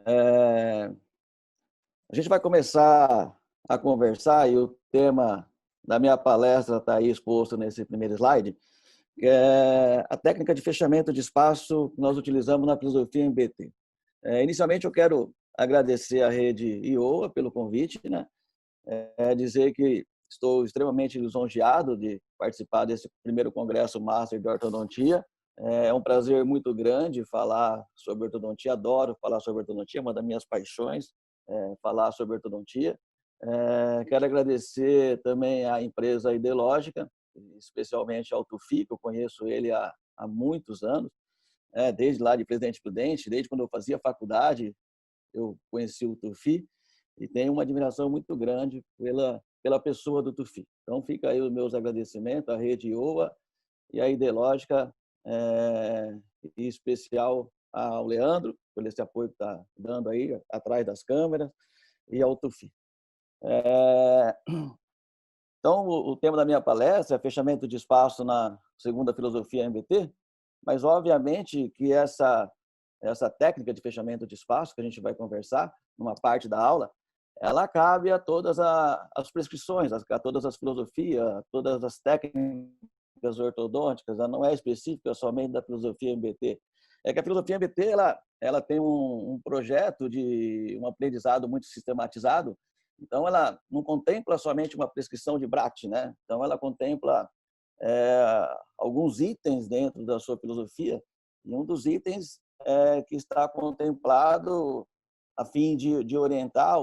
É, a gente vai começar a conversar e o tema da minha palestra está aí exposto nesse primeiro slide, que é a técnica de fechamento de espaço que nós utilizamos na filosofia MBT. Inicialmente, eu quero agradecer à rede IOA pelo convite, né? Dizer que estou extremamente lisonjeado de participar desse primeiro congresso Master de Ortodontia. É um prazer muito grande falar sobre ortodontia, adoro falar sobre ortodontia, uma das minhas paixões, falar sobre ortodontia. Quero agradecer também à empresa Ideológica, especialmente ao Tufi, que eu conheço ele há muitos anos, desde lá de Presidente Prudente, desde quando eu fazia faculdade, eu conheci o Tufi e tenho uma admiração muito grande pela pessoa do Tufi. Então, fica aí os meus agradecimentos à Rede IOA e à Ideológica, em especial ao Leandro, por esse apoio que está dando aí atrás das câmeras, e ao Tufi. Então, o tema da minha palestra é fechamento de espaço na segunda filosofia MBT, mas, obviamente, que essa técnica de fechamento de espaço que a gente vai conversar numa parte da aula, ela cabe a todas as prescrições, a todas as filosofias, a todas as técnicas ortodônticas, ela não é específica somente da filosofia MBT. É que a filosofia MBT ela tem um projeto de um aprendizado muito sistematizado, então ela não contempla somente uma prescrição de Bracht, né? Então ela contempla alguns itens dentro da sua filosofia, e um dos itens que está contemplado a fim de orientar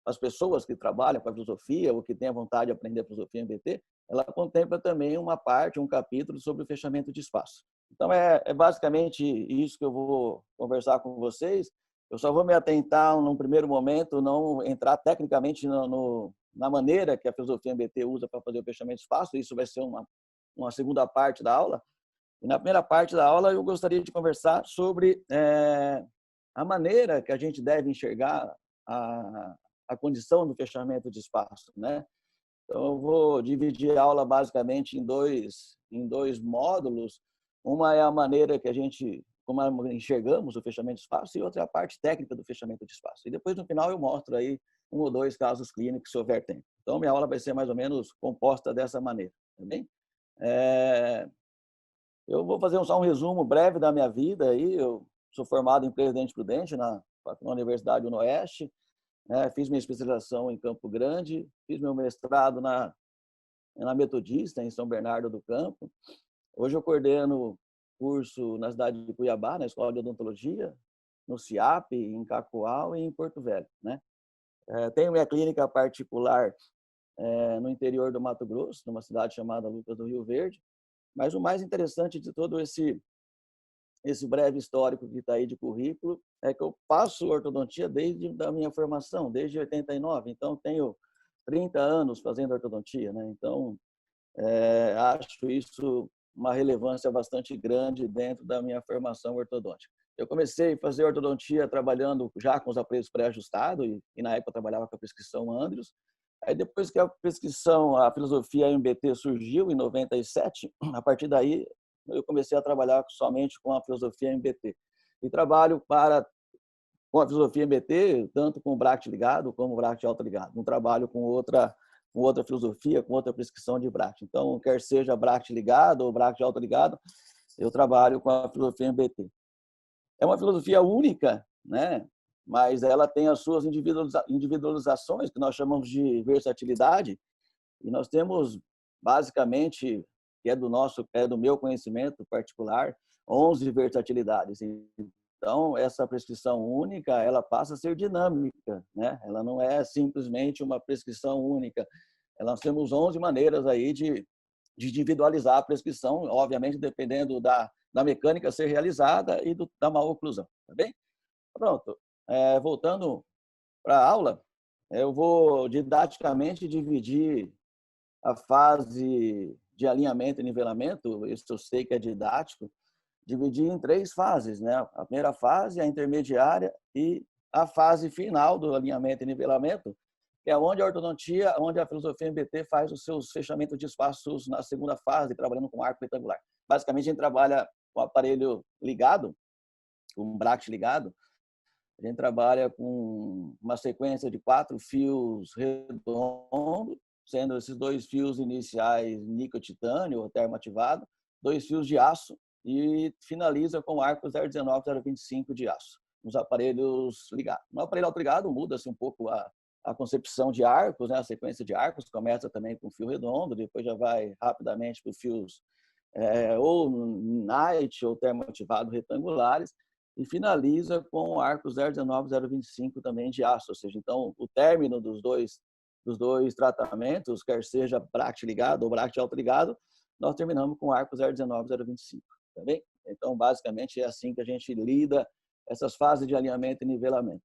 as pessoas que trabalham com a filosofia ou que têm a vontade de aprender a filosofia MBT, ela contempla também uma parte, um capítulo sobre o fechamento de espaço. Então, é basicamente isso que eu vou conversar com vocês. Eu só vou me atentar, num primeiro momento, não entrar tecnicamente na maneira que a filosofia MBT usa para fazer o fechamento de espaço. Isso vai ser uma segunda parte da aula. E na primeira parte da aula, eu gostaria de conversar sobre a maneira que a gente deve enxergar a condição do fechamento de espaço, né? Então, eu vou dividir a aula basicamente em dois módulos. Uma é a maneira que como enxergamos o fechamento de espaço, e outra é a parte técnica do fechamento de espaço. E depois, no final, eu mostro aí um ou dois casos clínicos, se houver tempo. Então, minha aula vai ser mais ou menos composta dessa maneira, tá bem? Eu vou fazer só um resumo breve da minha vida. Aí, eu sou formado em Presidente Prudente, na Universidade do Oeste. Fiz minha especialização em Campo Grande, fiz meu mestrado na Metodista, em São Bernardo do Campo. Hoje eu coordeno curso na cidade de Cuiabá, na Escola de Odontologia, no CIAP, em Cacoal e em Porto Velho, né? Tenho minha clínica particular no interior do Mato Grosso, numa cidade chamada Lucas do Rio Verde. Mas o mais interessante de todo esse breve histórico que está aí de currículo é que eu faço ortodontia desde a minha formação, desde 89. Então, tenho 30 anos fazendo ortodontia, né? Então, acho isso uma relevância bastante grande dentro da minha formação ortodôntica. Eu comecei a fazer ortodontia trabalhando já com os aparelhos pré-ajustados e na época eu trabalhava com a prescrição Andrius. Aí depois que a filosofia MBT surgiu em 97, a partir daí eu comecei a trabalhar somente com a filosofia MBT. E trabalho com a filosofia MBT, tanto com o Bracht ligado como o Bracht alto ligado. Não trabalho com outra filosofia, com outra prescrição de Bracht. Então, quer seja Bracht ligado ou Bracht alto ligado, eu trabalho com a filosofia MBT. É uma filosofia única, né? Mas ela tem as suas individualizações, que nós chamamos de versatilidade, e nós temos, basicamente, que é do meu conhecimento particular, 11 versatilidades. Então, essa prescrição única, ela passa a ser dinâmica, né? Ela não é simplesmente uma prescrição única. Nós temos 11 maneiras aí de individualizar a prescrição, obviamente, dependendo da mecânica a ser realizada e da maloclusão, tá bem? Pronto. Voltando para a aula, eu vou didaticamente dividir a fase de alinhamento e nivelamento, isso eu sei que é didático, dividir em 3 fases, né? A primeira fase, a intermediária e a fase final do alinhamento e nivelamento, que é onde a ortodontia, onde a filosofia MBT faz os seus fechamentos de espaços na segunda fase, trabalhando com arco retangular. Basicamente, a gente trabalha com o aparelho ligado, com o Bracht ligado, A gente trabalha com uma sequência de 4 fios redondos, sendo esses 2 fios iniciais níquel-titânio ou termoativado, 2 fios de aço e finaliza com arco 019, 025 de aço, nos aparelhos ligados. No aparelho autoligado muda-se um pouco a concepção de arcos, né? A sequência de arcos começa também com fio redondo, depois já vai rapidamente para fios ou night ou termoativado retangulares, e finaliza com arco 019, 025 também de aço, ou seja, então o término dos dois tratamentos, quer seja bracket ligado ou bracket autoligado, nós terminamos com arco 019, 025, tá bem? Então, basicamente, é assim que a gente lida essas fases de alinhamento e nivelamento.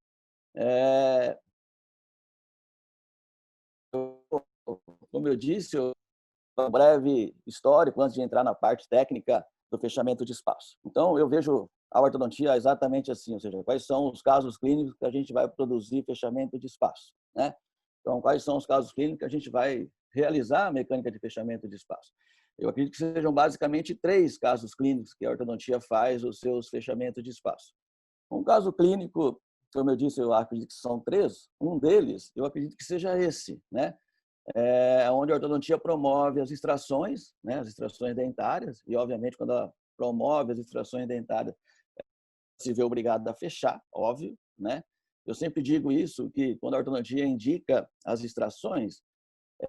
Como eu disse, um breve histórico antes de entrar na parte técnica do fechamento de espaço. Então, eu vejo a ortodontia exatamente assim, ou seja, quais são os casos clínicos que a gente vai produzir fechamento de espaço, né? Então, quais são os casos clínicos que a gente vai realizar a mecânica de fechamento de espaço? Eu acredito que sejam basicamente 3 casos clínicos que a ortodontia faz os seus fechamentos de espaço. Um caso clínico, como eu disse, eu acredito que são 3. Um deles, eu acredito que seja esse, né? Onde a ortodontia promove as extrações, né? As extrações dentárias, e obviamente quando ela promove as extrações dentárias, se vê obrigado a fechar, óbvio, né? Eu sempre digo isso, que quando a ortodontia indica as extrações,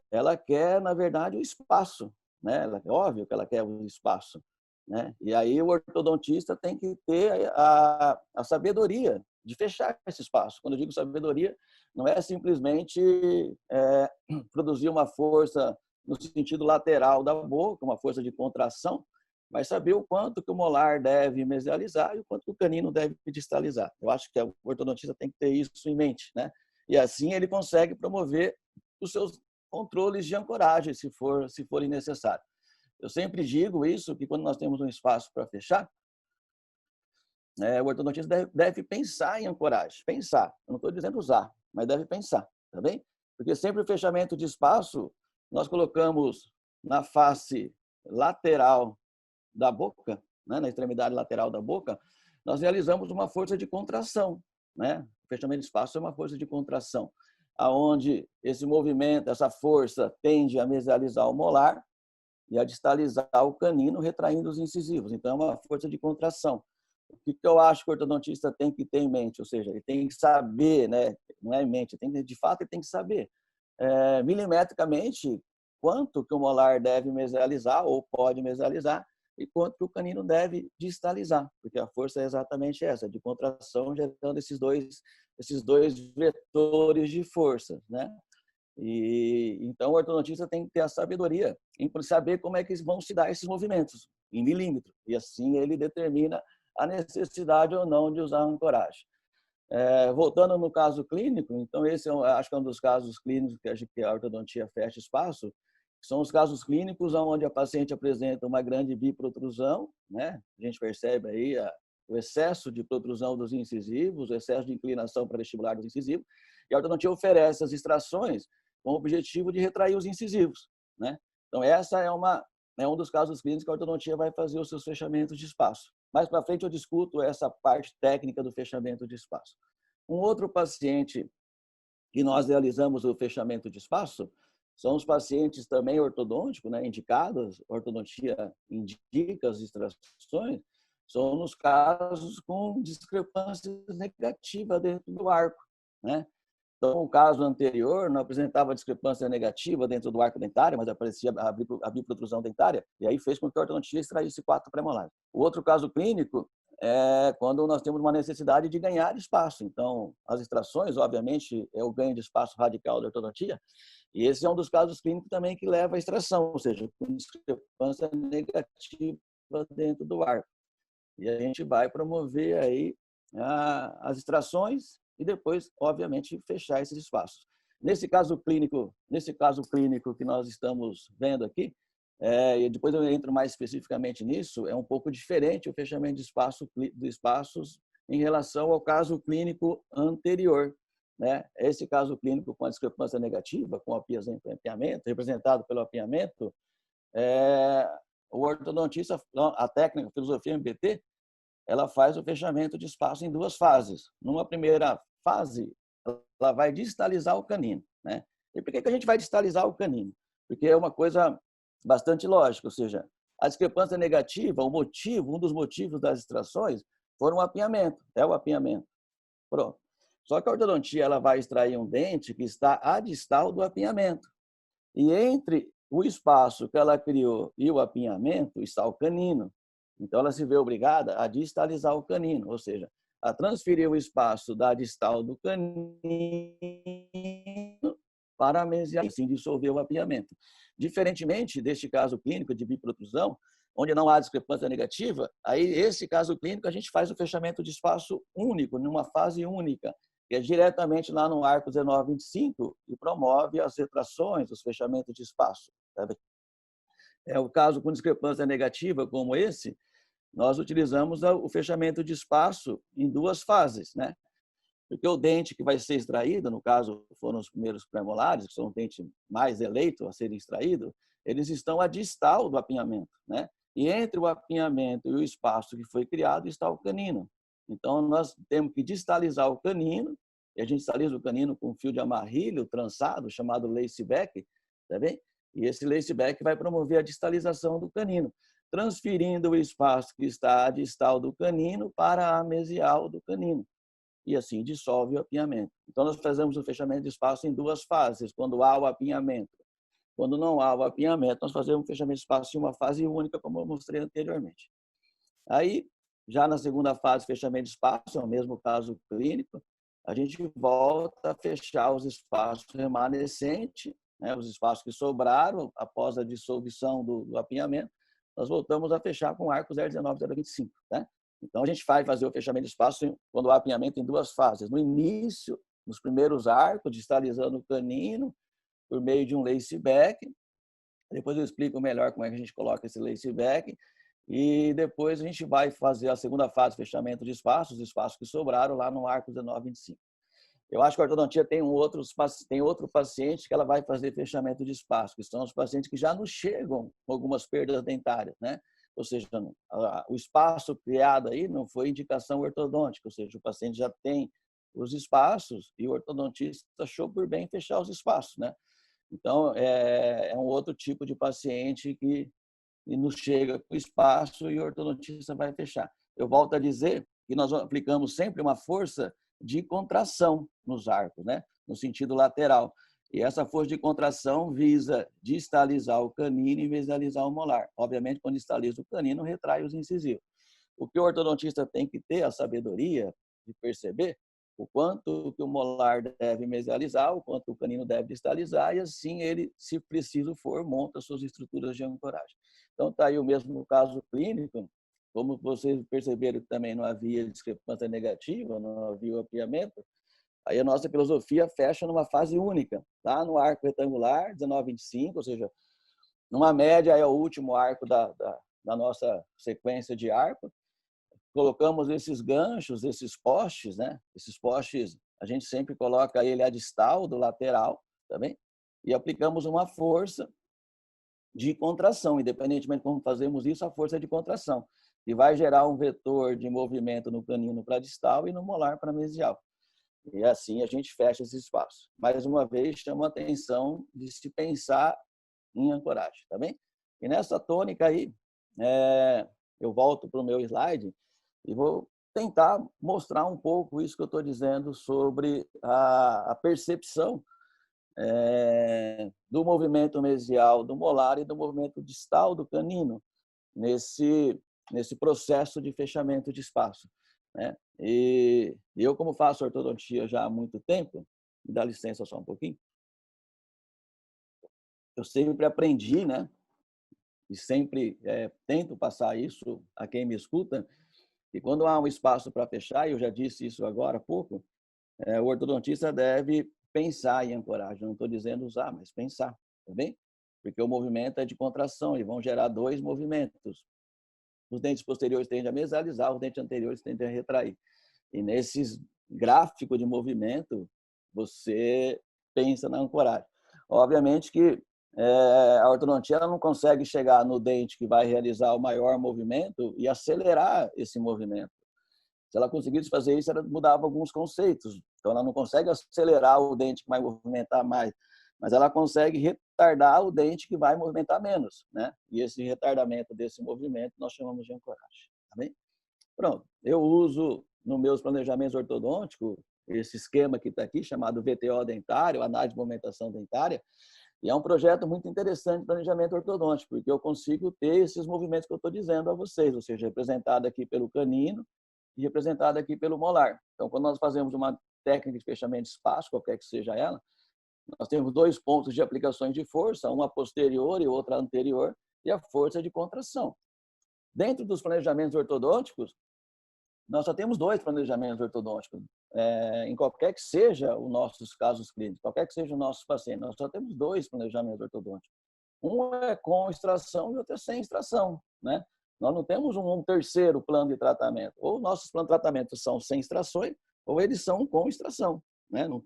ela quer, na verdade, o espaço, né? É óbvio que ela quer o espaço, né? E aí o ortodontista tem que ter a sabedoria de fechar esse espaço. Quando eu digo sabedoria, não é simplesmente produzir uma força no sentido lateral da boca, uma força de contração, mas saber o quanto que o molar deve mesializar e o quanto que o canino deve distalizar. Eu acho que o ortodontista tem que ter isso em mente, né? E assim ele consegue promover os seus controles de ancoragem, se forem necessários. Eu sempre digo isso, que quando nós temos um espaço para fechar, o ortodontista deve pensar em ancoragem. Pensar. Eu não estou dizendo usar, mas deve pensar, tá bem? Porque sempre o fechamento de espaço, nós colocamos na face lateral da boca, né, na extremidade lateral da boca, nós realizamos uma força de contração, né? O fechamento de espaço é uma força de contração, aonde esse movimento, essa força tende a mesializar o molar e a distalizar o canino, retraindo os incisivos. Então, é uma força de contração. O que eu acho que o ortodontista tem que ter em mente? Ou seja, ele tem que saber, né? Não é em mente, de fato, ele tem que saber milimetricamente quanto que o molar deve mesializar ou pode mesializar e quanto que o canino deve distalizar, porque a força é exatamente essa, de contração, gerando esses dois vetores de força, né? E então o ortodontista tem que ter a sabedoria em saber como é que vão se dar esses movimentos em milímetro, e assim ele determina a necessidade ou não de usar a ancoragem. Voltando no caso clínico, então esse acho que é um dos casos clínicos que a ortodontia fecha espaço, são os casos clínicos onde a paciente apresenta uma grande biprotrusão, né? A gente percebe aí o excesso de protrusão dos incisivos, o excesso de inclinação para vestibular dos incisivos, e a ortodontia oferece as extrações com o objetivo de retrair os incisivos, né? Então essa é um dos casos clínicos que a ortodontia vai fazer os seus fechamentos de espaço. Mais para frente eu discuto essa parte técnica do fechamento de espaço. Um outro paciente que nós realizamos o fechamento de espaço são os pacientes também ortodônticos, né, indicados, ortodontia indica as extrações, são nos casos com discrepância negativa dentro do arco, né? Então, o caso anterior não apresentava discrepância negativa dentro do arco dentário, mas aparecia a biprotrusão dentária, e aí fez com que a ortodontia extraísse 4 premolares. O outro caso clínico é quando nós temos uma necessidade de ganhar espaço. Então, as extrações, obviamente, é o ganho de espaço radical da ortodontia, e esse é um dos casos clínicos também que leva à extração, ou seja, com discrepância negativa dentro do arco. E a gente vai promover aí as extrações e depois, obviamente, fechar esses espaços. Nesse caso clínico que nós estamos vendo aqui, e depois eu entro mais especificamente nisso, é um pouco diferente o fechamento de espaços em relação ao caso clínico anterior, né? Esse caso clínico com a discrepância negativa, com o apiamento, representado pelo apiamento, o ortodontista, a técnica, a filosofia MBT, ela faz o fechamento de espaço em duas fases. Numa primeira fase, ela vai distalizar o canino, né? E por que a gente vai distalizar o canino? Porque é uma coisa bastante lógica, ou seja, a discrepância negativa, um dos motivos das extrações, foram o apinhamento, é o apinhamento. Pronto. Só que a ortodontia ela vai extrair um dente que está adistal do apinhamento. E entre o espaço que ela criou e o apinhamento está o canino. Então, ela se vê obrigada a distalizar o canino, ou seja, a transferir o espaço da distal do canino para a mesial, e assim dissolver o apinhamento. Diferentemente deste caso clínico de biprotrusão, onde não há discrepância negativa, aí esse caso clínico a gente faz o fechamento de espaço único, numa fase única, que é diretamente lá no arco 19-25 e promove as retrações, os fechamentos de espaço. É o caso com discrepância negativa como esse, nós utilizamos o fechamento de espaço em duas fases, né? Porque o dente que vai ser extraído, no caso foram os primeiros premolares, que são o dente mais eleito a ser extraído, eles estão a distal do apinhamento, né? E entre o apinhamento e o espaço que foi criado está o canino. Então, nós temos que distalizar o canino, e a gente distaliza o canino com um fio de amarrilho trançado, chamado laceback, tá bem? E esse laceback vai promover a distalização do canino, transferindo o espaço que está distal do canino para a mesial do canino. E assim dissolve o apinhamento. Então, nós fazemos o fechamento de espaço em duas fases, quando há o apinhamento. Quando não há o apinhamento, nós fazemos o fechamento de espaço em uma fase única, como eu mostrei anteriormente. Aí, já na segunda fase, fechamento de espaço, é o mesmo caso clínico, a gente volta a fechar os espaços remanescentes, né, os espaços que sobraram após a dissolução do apinhamento, nós voltamos a fechar com arco 019, 025, né? Então, a gente vai fazer o fechamento de espaço quando há apinhamento em duas fases. No início, nos primeiros arcos, distalizando o canino, por meio de um laceback. Depois eu explico melhor como é que a gente coloca esse laceback. E depois a gente vai fazer a segunda fase, fechamento de espaços, os espaços que sobraram lá no arco 19-25. Eu acho que a ortodontia tem outro paciente que ela vai fazer fechamento de espaço, que são os pacientes que já nos chegam com algumas perdas dentárias, né? Ou seja, o espaço criado aí não foi indicação ortodôntica, ou seja, o paciente já tem os espaços e o ortodontista achou por bem fechar os espaços, né? Então, é um outro tipo de paciente que nos chega com espaço e o ortodontista vai fechar. Eu volto a dizer que nós aplicamos sempre uma força de contração nos arcos, né? No sentido lateral. E essa força de contração visa distalizar o canino e mesializar o molar. Obviamente, quando distaliza o canino, retrai os incisivos. O que o ortodontista tem que ter a sabedoria de perceber o quanto que o molar deve mesializar, o quanto o canino deve distalizar, e assim ele, se preciso for, monta suas estruturas de ancoragem. Então, está aí o mesmo caso clínico, como vocês perceberam que também não havia discrepância negativa, não havia o apinhamento, aí a nossa filosofia fecha numa fase única, tá? No arco retangular, 19-25, ou seja, numa média é o último arco da nossa sequência de arco. Colocamos esses ganchos, esses postes, né? Esses postes, a gente sempre coloca ele a distal do lateral, tá bem? E aplicamos uma força de contração, independentemente de como fazemos isso, a força é de contração, e vai gerar um vetor de movimento no canino para distal e no molar para mesial. E assim a gente fecha esse espaço. Mais uma vez, chama a atenção de se pensar em ancoragem, tá bem? E nessa tônica aí, eu volto para o meu slide e vou tentar mostrar um pouco isso que eu estou dizendo sobre a percepção do movimento mesial do molar e do movimento distal do canino nesse processo de fechamento de espaço, né? E eu, como faço ortodontia já há muito tempo, me dá licença só um pouquinho, eu sempre aprendi, né? E sempre tento passar isso a quem me escuta, que quando há um espaço para fechar, e eu já disse isso agora há pouco, o ortodontista deve pensar em ancoragem. Não estou dizendo usar, mas pensar, tá bem? Porque o movimento é de contração e vão gerar dois movimentos. Os dentes posteriores tendem a mesializar, os dentes anteriores tendem a retrair. E nesses gráficos de movimento, você pensa na ancoragem. Obviamente que a ortodontia ela não consegue chegar no dente que vai realizar o maior movimento e acelerar esse movimento. Se ela conseguisse fazer isso, ela mudava alguns conceitos. Então, ela não consegue acelerar o dente que vai movimentar mais, mas ela consegue retardar o dente que vai movimentar menos, né? E esse retardamento desse movimento nós chamamos de ancoragem, tá bem? Pronto, eu uso nos meus planejamentos ortodônticos esse esquema que está aqui, chamado VTO dentário, análise de movimentação dentária, e é um projeto muito interessante de planejamento ortodôntico, porque eu consigo ter esses movimentos que eu estou dizendo a vocês, ou seja, representado aqui pelo canino e representado aqui pelo molar. Então, quando nós fazemos uma técnica de fechamento de espaço, qualquer que seja ela, nós temos 2 pontos de aplicações de força, uma posterior e outra anterior, e a força de contração. Dentro dos planejamentos ortodônticos, nós só temos 2 planejamentos ortodônticos. Em qualquer que seja os nossos casos clínicos, qualquer que seja os nossos pacientes, nós só temos 2 planejamentos ortodônticos. Um é com extração e outro é sem extração, né? Nós não temos um terceiro plano de tratamento. Ou nossos planos de tratamento são sem extrações, ou eles são com extração, né? Não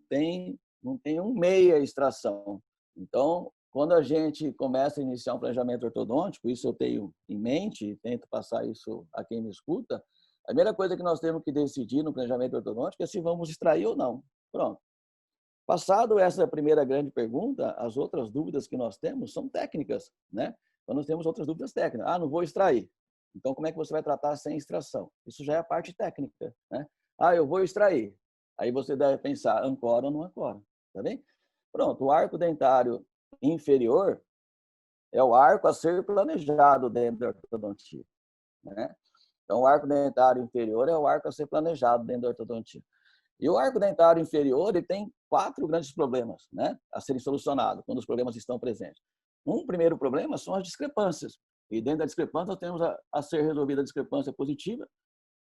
tem um meia extração. Então, quando a gente começa a iniciar um planejamento ortodôntico, isso eu tenho em mente e tento passar isso a quem me escuta, a primeira coisa que nós temos que decidir no planejamento ortodôntico é se vamos extrair ou não. Pronto. Passado essa primeira grande pergunta, as outras dúvidas que nós temos são técnicas, né? Então, nós temos outras dúvidas técnicas. Ah, não vou extrair. Então, como é que você vai tratar sem extração? Isso já é a parte técnica, né? Ah, eu vou extrair. Aí você deve pensar, ancora ou não ancora, tá bem? Pronto, o arco dentário inferior é o arco a ser planejado dentro da ortodontia, né? Então, o arco dentário inferior é o arco a ser planejado dentro da ortodontia. E o arco dentário inferior ele tem 4 grandes problemas, né, a serem solucionados quando os problemas estão presentes. Um primeiro problema são as discrepâncias. E dentro da discrepância nós temos a ser resolvida a discrepância positiva,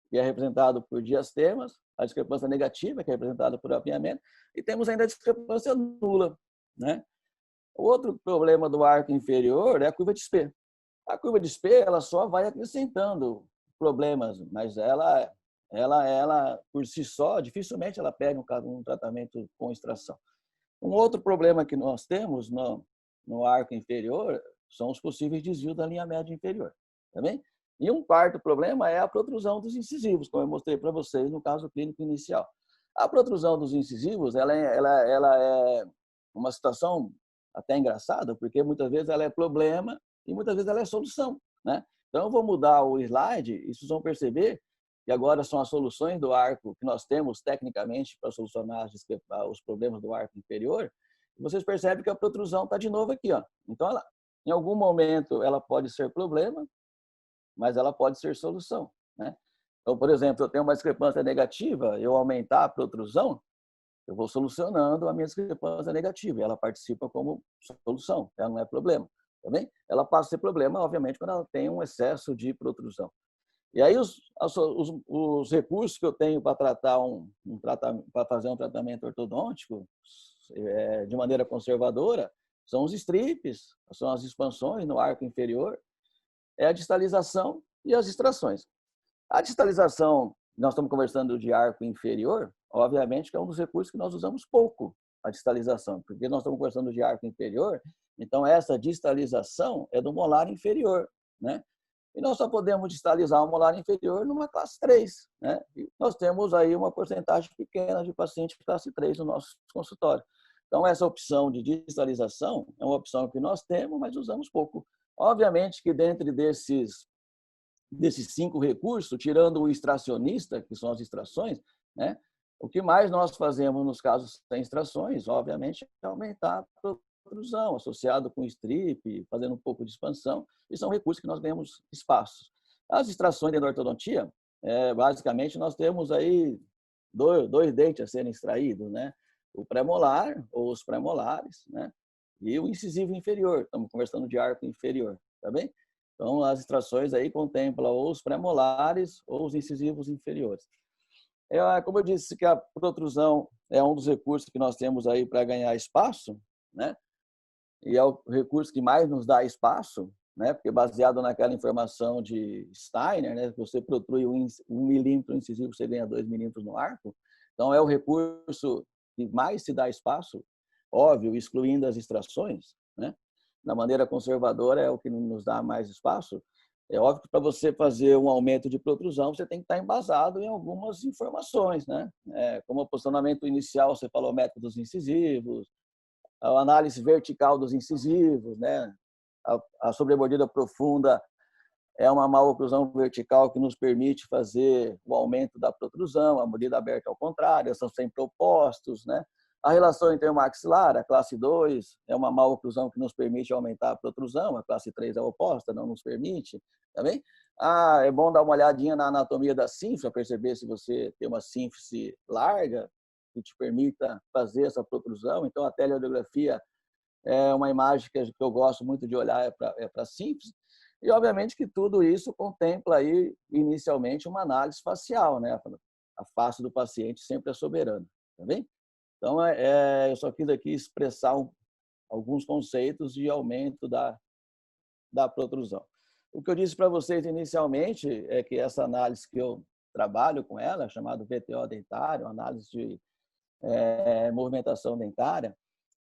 que é representado por diastemas, a discrepância negativa, que é representada por apinhamento, e temos ainda a discrepância nula, né? O outro problema do arco inferior é a curva de Spee. A curva de Spee ela só vai acrescentando problemas, mas ela por si só, dificilmente ela pega um tratamento com extração. Um outro problema que nós temos no arco inferior são os possíveis desvios da linha média inferior, tá bem? E um quarto problema é a protrusão dos incisivos, como eu mostrei para vocês no caso clínico inicial. A protrusão dos incisivos ela é uma situação até engraçada, porque muitas vezes ela é problema e muitas vezes ela é solução, né? Então, eu vou mudar o slide e vocês vão perceber que agora são as soluções do arco que nós temos tecnicamente para solucionar os problemas do arco inferior. E vocês percebem que a protrusão está de novo aqui, ó. Então, em algum momento, ela pode ser problema, mas ela pode ser solução, né? Então, por exemplo, eu tenho uma discrepância negativa, eu aumentar a protrusão, eu vou solucionando a minha discrepância negativa. Ela participa como solução, ela não é problema. Tá bem? Ela passa a ser problema, obviamente, quando ela tem um excesso de protrusão. E aí, os recursos que eu tenho para tratar para fazer um tratamento ortodôntico de maneira conservadora são os strips, são as expansões no arco inferior, é a distalização e as extrações. A distalização, nós estamos conversando de arco inferior, obviamente que é um dos recursos que nós usamos pouco, a distalização, porque nós estamos conversando de arco inferior, então essa distalização é do molar inferior, né? E nós só podemos distalizar o molar inferior numa classe 3, né? E nós temos aí uma porcentagem pequena de pacientes de classe 3 no nosso consultório. Então, essa opção de distalização é uma opção que nós temos, mas usamos pouco. Obviamente que dentro desses 5 recursos, tirando o extracionista, que são as extrações, né? O que mais nós fazemos nos casos sem extrações, obviamente, é aumentar a protrusão, associado com strip, fazendo um pouco de expansão, e são recursos que nós ganhamos espaço. As extrações dentro da ortodontia, basicamente, nós temos aí dois dentes a serem extraídos, né? O pré-molar, ou os pré-molares, né? E o incisivo inferior, estamos conversando de arco inferior, tá bem? Então, as extrações aí contemplam ou os pré-molares ou os incisivos inferiores. Como eu disse, que a protrusão é um dos recursos que nós temos aí para ganhar espaço, né? E é o recurso que mais nos dá espaço, né? Porque baseado naquela informação de Steiner, né? Você protrui 1 milímetro incisivo, você ganha 2 milímetros no arco. Então, é o recurso que mais se dá espaço, óbvio, excluindo as extrações, né? Da maneira conservadora é o que nos dá mais espaço. É óbvio que para você fazer um aumento de protrusão, você tem que estar embasado em algumas informações, né? Como o posicionamento inicial, você falou método dos incisivos, a análise vertical dos incisivos, né? A sobremordida profunda é uma maloclusão vertical que nos permite fazer o aumento da protrusão, a mordida aberta ao contrário, são sempre opostos, né? A relação intermaxilar, a classe 2, é uma maloclusão que nos permite aumentar a protrusão, a classe 3 é a oposta, não nos permite, tá bem? É bom dar uma olhadinha na anatomia da sínfise, para perceber se você tem uma sínfise larga, que te permita fazer essa protrusão. Então, a teleaudiografia é uma imagem que eu gosto muito de olhar, é para a sínfise. E, obviamente, que tudo isso contempla aí, inicialmente, uma análise facial, né? A face do paciente sempre é soberana, tá bem? Então, eu só quis aqui expressar alguns conceitos de aumento da protrusão. O que eu disse para vocês inicialmente é que essa análise que eu trabalho com ela, chamada VTO dentário, análise de movimentação dentária,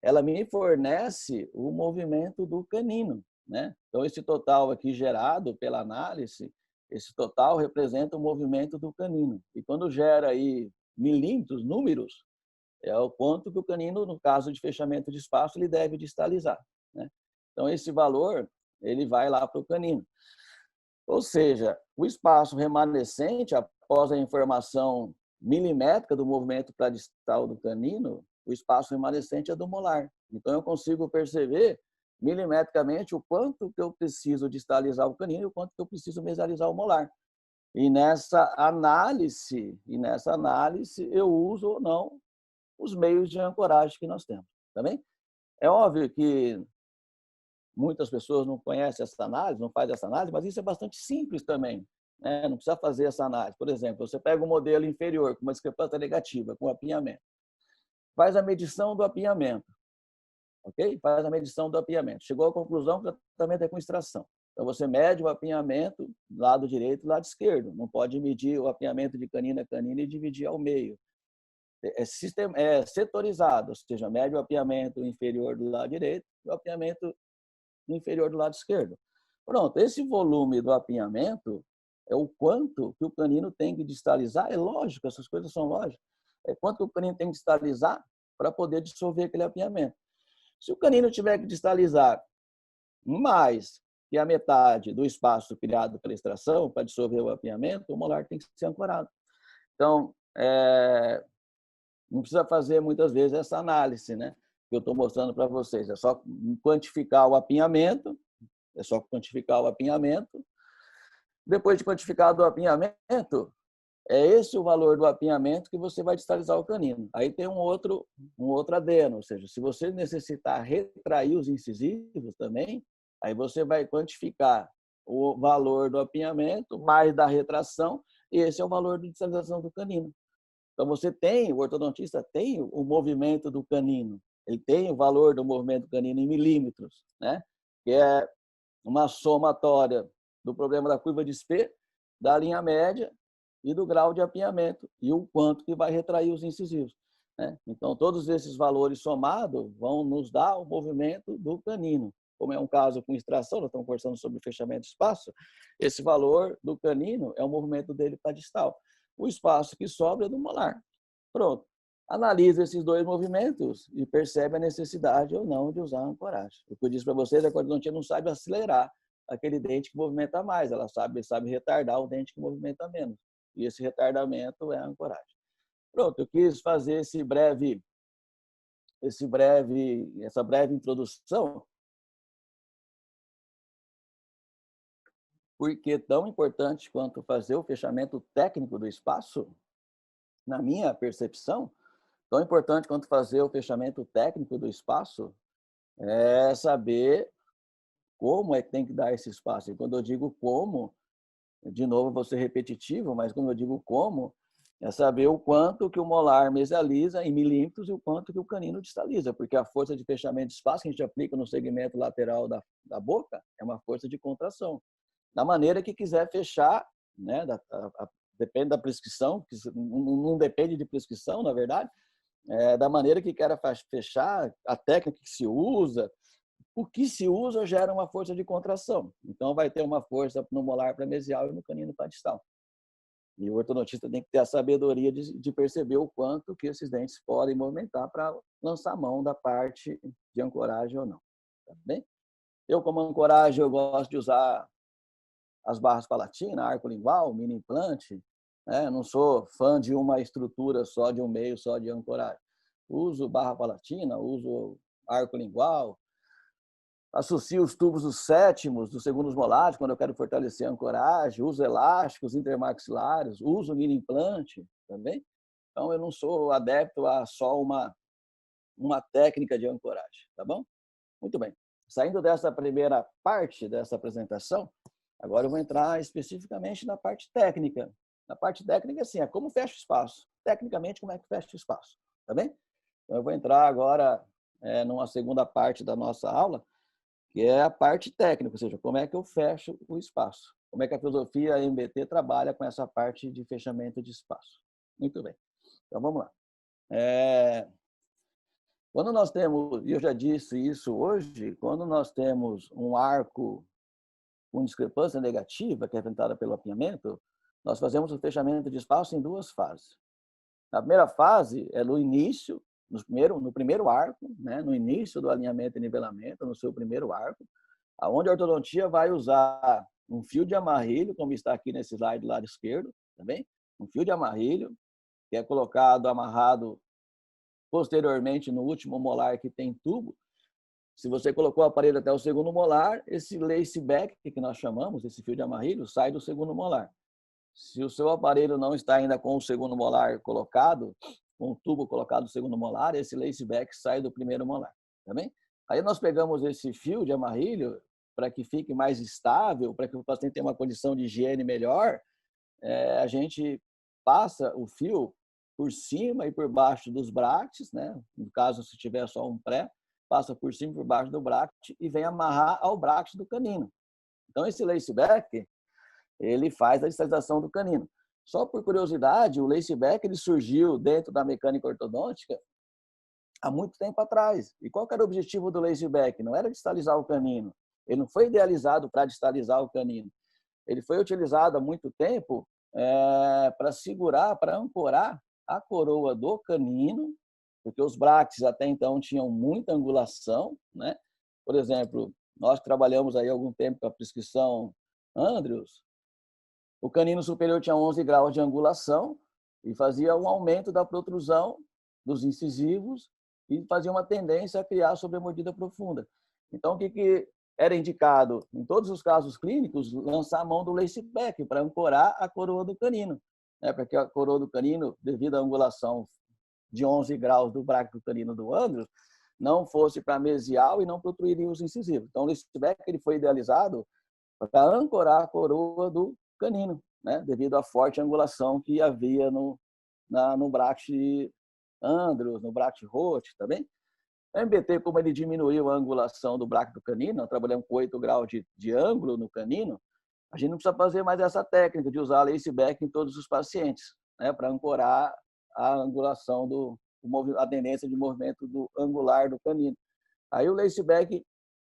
ela me fornece o movimento do canino, né? Então, esse total aqui gerado pela análise, esse total representa o movimento do canino. E quando gera aí milímetros, números, é o quanto que o canino, no caso de fechamento de espaço, ele deve distalizar, né? Então, esse valor, ele vai lá para o canino. Ou seja, o espaço remanescente, após a informação milimétrica do movimento distal do canino, o espaço remanescente é do molar. Então, eu consigo perceber milimetricamente o quanto que eu preciso distalizar o canino e o quanto que eu preciso mesializar o molar. E nessa análise, eu uso ou não os meios de ancoragem que nós temos, tá bem? É óbvio que muitas pessoas não conhecem essa análise, não fazem essa análise, mas isso é bastante simples também, né? Não precisa fazer essa análise. Por exemplo, você pega um modelo inferior com uma discrepância negativa, com apinhamento, faz a medição do apinhamento, ok? Faz a medição do apinhamento. Chegou à conclusão que o tratamento é com extração. Então, você mede o apinhamento lado direito e lado esquerdo. Não pode medir o apinhamento de canina a canina e dividir ao meio. É setorizado, ou seja, mede o apinhamento inferior do lado direito e o apinhamento inferior do lado esquerdo. Pronto, esse volume do apinhamento é o quanto que o canino tem que distalizar. É lógico, essas coisas são lógicas. É quanto que o canino tem que distalizar para poder dissolver aquele apinhamento. Se o canino tiver que distalizar mais que a metade do espaço criado pela extração para dissolver o apinhamento, o molar tem que ser ancorado. Então, não precisa fazer muitas vezes essa análise, né? Que eu estou mostrando para vocês. É só quantificar o apinhamento, Depois de quantificado o apinhamento, é esse o valor do apinhamento que você vai distalizar o canino. Aí tem um outro adeno, ou seja, se você necessitar retrair os incisivos também, aí você vai quantificar o valor do apinhamento mais da retração, e esse é o valor de distalização do canino. Então, o ortodontista tem o movimento do canino, ele tem o valor do movimento do canino em milímetros, né? Que é uma somatória do problema da curva de Spee, da linha média e do grau de apinhamento e o quanto que vai retrair os incisivos, né? Então, todos esses valores somados vão nos dar o movimento do canino. Como é um caso com extração, nós estamos conversando sobre fechamento de espaço, esse valor do canino é o movimento dele para distal. O espaço que sobra é do molar. Pronto. Analisa esses dois movimentos e percebe a necessidade ou não de usar a ancoragem. O que eu disse para vocês é que a ortodontia não sabe acelerar aquele dente que movimenta mais, ela sabe retardar o dente que movimenta menos. E esse retardamento é a ancoragem. Pronto, eu quis fazer essa breve introdução, porque tão importante quanto fazer o fechamento técnico do espaço, na minha percepção, tão importante quanto fazer o fechamento técnico do espaço é saber como é que tem que dar esse espaço. E quando eu digo como, de novo vou ser repetitivo, mas quando eu digo como, é saber o quanto que o molar mesializa em milímetros e o quanto que o canino distaliza, porque a força de fechamento de espaço que a gente aplica no segmento lateral da boca é uma força de contração. Da maneira que quiser fechar, né? Depende da prescrição, que não depende de prescrição, na verdade, da maneira que queira fechar, a técnica que se usa, O que se usa gera uma força de contração. Então, vai ter uma força no molar pré-mesial e no canino distal. E o ortodontista tem que ter a sabedoria de perceber o quanto que esses dentes podem movimentar para lançar a mão da parte de ancoragem ou não. Tá bem? Eu, como ancoragem, eu gosto de usar as barras palatinas, arco lingual, mini implante. Né? Não sou fã de uma estrutura só, de um meio só de ancoragem. Uso barra palatina, uso arco lingual, associo os tubos dos sétimos, dos segundos molares, quando eu quero fortalecer a ancoragem, uso elásticos intermaxilares, uso mini implante também. Então, eu não sou adepto a só uma técnica de ancoragem, tá bom? Muito bem. Saindo dessa primeira parte dessa apresentação, agora eu vou entrar especificamente na parte técnica. Na parte técnica, assim, é como fecha o espaço. Tecnicamente, como é que fecha o espaço, tá bem? Então, eu vou entrar agora numa segunda parte da nossa aula, que é a parte técnica, ou seja, como é que eu fecho o espaço. Como é que a filosofia MBT trabalha com essa parte de fechamento de espaço. Muito bem. Então, vamos lá. Quando nós temos, e eu já disse isso hoje, quando nós temos um arco com discrepância negativa, que é apresentada pelo apinhamento, nós fazemos o fechamento de espaço em duas fases. A primeira fase é no início, no primeiro arco, né, no início do alinhamento e nivelamento, no seu primeiro arco, onde a ortodontia vai usar um fio de amarrilho, como está aqui nesse slide do lado esquerdo, também, um fio de amarrilho, que é colocado, amarrado posteriormente no último molar que tem tubo. Se você colocou o aparelho até o segundo molar, esse lace back, que nós chamamos, esse fio de amarrilho, sai do segundo molar. Se o seu aparelho não está ainda com o segundo molar colocado, com o tubo colocado no segundo molar, esse lace back sai do primeiro molar, tá bem? Aí nós pegamos esse fio de amarrilho para que fique mais estável, para que o paciente tenha uma condição de higiene melhor, a gente passa o fio por cima e por baixo dos bractes, né? No caso, se tiver só um pré, passa por cima e por baixo do bract e vem amarrar ao bract do canino. Então, esse lace back, ele faz a distalização do canino. Só por curiosidade, o lace back ele surgiu dentro da mecânica ortodôntica há muito tempo atrás. E qual era o objetivo do lace back? Não era distalizar o canino. Ele não foi idealizado para distalizar o canino. Ele foi utilizado há muito tempo para segurar, para ancorar a coroa do canino, porque os bractes até então tinham muita angulação, né? Por exemplo, nós trabalhamos aí algum tempo com a prescrição Andrews, o canino superior tinha 11 graus de angulação e fazia um aumento da protrusão dos incisivos e fazia uma tendência a criar sobremordida profunda. Então, o que era indicado, em todos os casos clínicos, lançar a mão do lace back para ancorar a coroa do canino, né? Porque a coroa do canino, devido à angulação de 11 graus do bracto canino do Andrews, não fosse para mesial e não protruiria os incisivos. Então, o lace back ele foi idealizado para ancorar a coroa do canino, né? Devido à forte angulação que havia no bract Andrews, no bract Roth, tá bem? O MBT, como ele diminuiu a angulação do bracto canino, nós trabalhamos com 8 graus de ângulo no canino, a gente não precisa fazer mais essa técnica de usar lace back em todos os pacientes, né? Para ancorar a angulação a tendência de movimento do angular do canino. Aí o lace back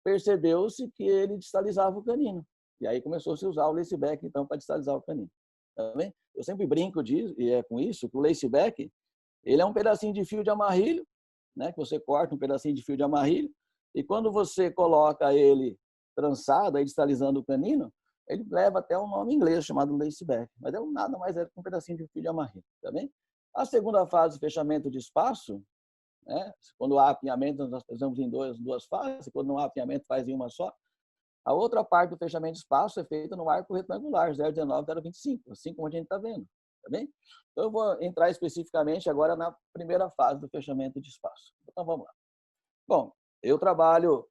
percebeu-se que ele distalizava o canino. E aí começou-se a usar o lace back, então, para distalizar o canino. Tá bem? Eu sempre brinco disso, e é com isso, que o lace back, ele é um pedacinho de fio de amarrilho, né, que você corta um pedacinho de fio de amarrilho, e quando você coloca ele trançado, aí distalizando o canino, ele leva até um nome inglês chamado lace back, mas é nada mais é que um pedacinho de fio de amarrilho. Tá bem? A segunda fase, fechamento de espaço, né? Quando há apinhamento, nós fazemos em duas fases, quando não há apinhamento, faz em uma só. A outra parte do fechamento de espaço é feita no arco retangular, 0,19, 0,25, assim como a gente está vendo. Tá bem? Então, eu vou entrar especificamente agora na primeira fase do fechamento de espaço. Então, vamos lá. Bom, eu trabalho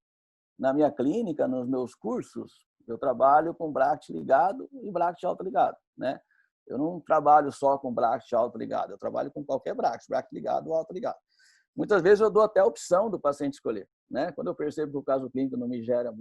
na minha clínica, nos meus cursos, eu trabalho com bract ligado e bract autoligado, né? Eu não trabalho só com bract autoligado, eu trabalho com qualquer bract ligado ou autoligado. Muitas vezes eu dou até a opção do paciente escolher, né? Quando eu percebo que o caso clínico não me gera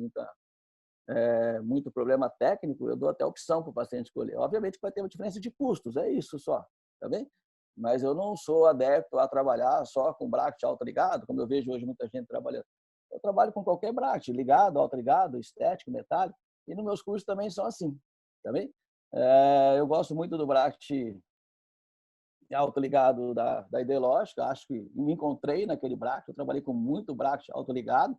muito problema técnico, eu dou até a opção para o paciente escolher. Obviamente vai ter uma diferença de custos, é isso só, tá bem? Mas eu não sou adepto a trabalhar só com bract autoligado, como eu vejo hoje muita gente trabalhando. Eu trabalho com qualquer bracket, ligado, autoligado, estético, metálico, e nos meus cursos também são assim, tá bem? Eu gosto muito do bracket autoligado da Ideológica, acho que me encontrei naquele bracket, eu trabalhei com muito bracket autoligado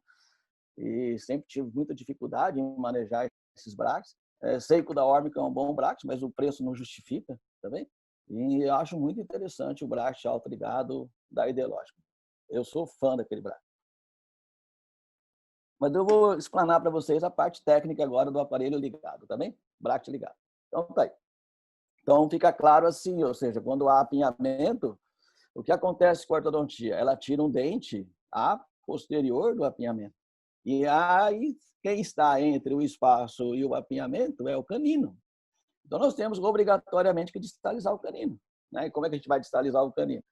e sempre tive muita dificuldade em manejar esses brackets. Sei que o da Órbica é um bom bracket, mas o preço não justifica, tá bem? E eu acho muito interessante o bracket autoligado da Ideológica. Eu sou fã daquele bracket. Mas eu vou explanar para vocês a parte técnica agora do aparelho ligado, tá bem? Bracket ligado. Então, tá aí. Então, fica claro assim, ou seja, quando há apinhamento, o que acontece com a ortodontia? Ela tira um dente a posterior do apinhamento. E aí, quem está entre o espaço e o apinhamento é o canino. Então, nós temos obrigatoriamente que distalizar o canino. Né? E como é que a gente vai distalizar o canino?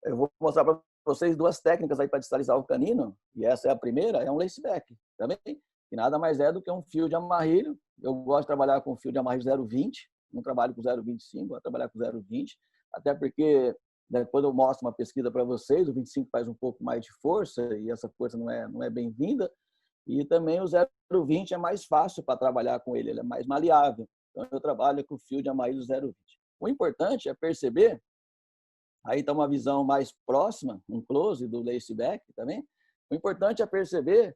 Eu vou mostrar para vocês duas técnicas aí para distalizar o canino, e essa é a primeira, é um laceback, tá bem? Que nada mais é do que um fio de amarrilho. Eu gosto de trabalhar com fio de amarrilho 0,20, não trabalho com 0,25, vou trabalhar com 0,20, até porque depois eu mostro uma pesquisa para vocês, o 25 faz um pouco mais de força, e essa força não é bem-vinda, e também o 0,20 é mais fácil para trabalhar com ele é mais maleável. Então, eu trabalho com fio de amarrilho 0,20. O importante é perceber. Aí está uma visão mais próxima, um close do laceback também. O importante é perceber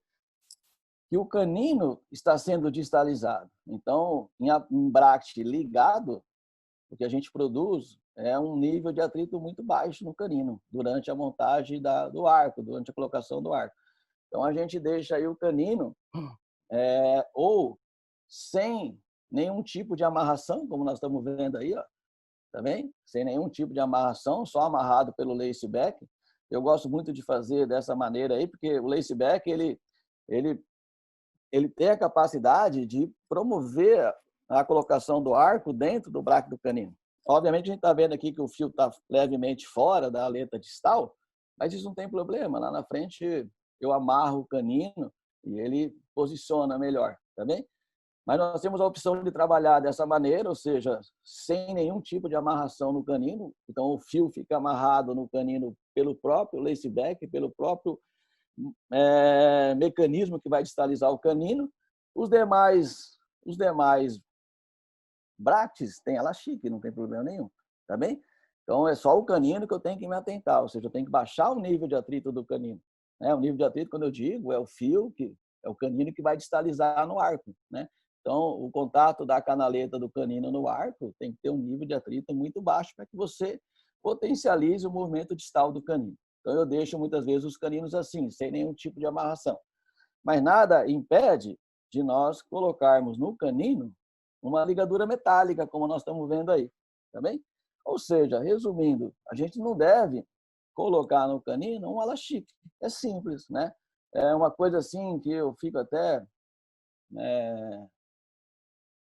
que o canino está sendo distalizado. Então, em bracket ligado, o que a gente produz é um nível de atrito muito baixo no canino, durante a montagem do arco, durante a colocação do arco. Então, a gente deixa aí o canino ou sem nenhum tipo de amarração, como nós estamos vendo aí, ó, tá bem? Sem nenhum tipo de amarração, só amarrado pelo laceback. Eu gosto muito de fazer dessa maneira aí, porque o laceback ele tem a capacidade de promover a colocação do arco dentro do braço do canino. Obviamente, a gente está vendo aqui que o fio está levemente fora da aleta distal, mas isso não tem problema. Lá na frente, eu amarro o canino e ele posiciona melhor, tá bem? Mas nós temos a opção de trabalhar dessa maneira, ou seja, sem nenhum tipo de amarração no canino. Então, o fio fica amarrado no canino pelo próprio laceback, pelo próprio mecanismo que vai distalizar o canino. Os demais brackets têm elastique, não tem problema nenhum, tá bem? Então, é só o canino que eu tenho que me atentar, ou seja, eu tenho que baixar o nível de atrito do canino. Né? O nível de atrito, quando eu digo, é o fio, que é o canino que vai distalizar no arco, né? Então, o contato da canaleta do canino no arco tem que ter um nível de atrito muito baixo para que você potencialize o movimento distal do canino. Então, eu deixo muitas vezes os caninos assim, sem nenhum tipo de amarração. Mas nada impede de nós colocarmos no canino uma ligadura metálica, como nós estamos vendo aí. Tá bem? Ou seja, resumindo, a gente não deve colocar no canino um elastique. É simples, né? É uma coisa assim que eu fico até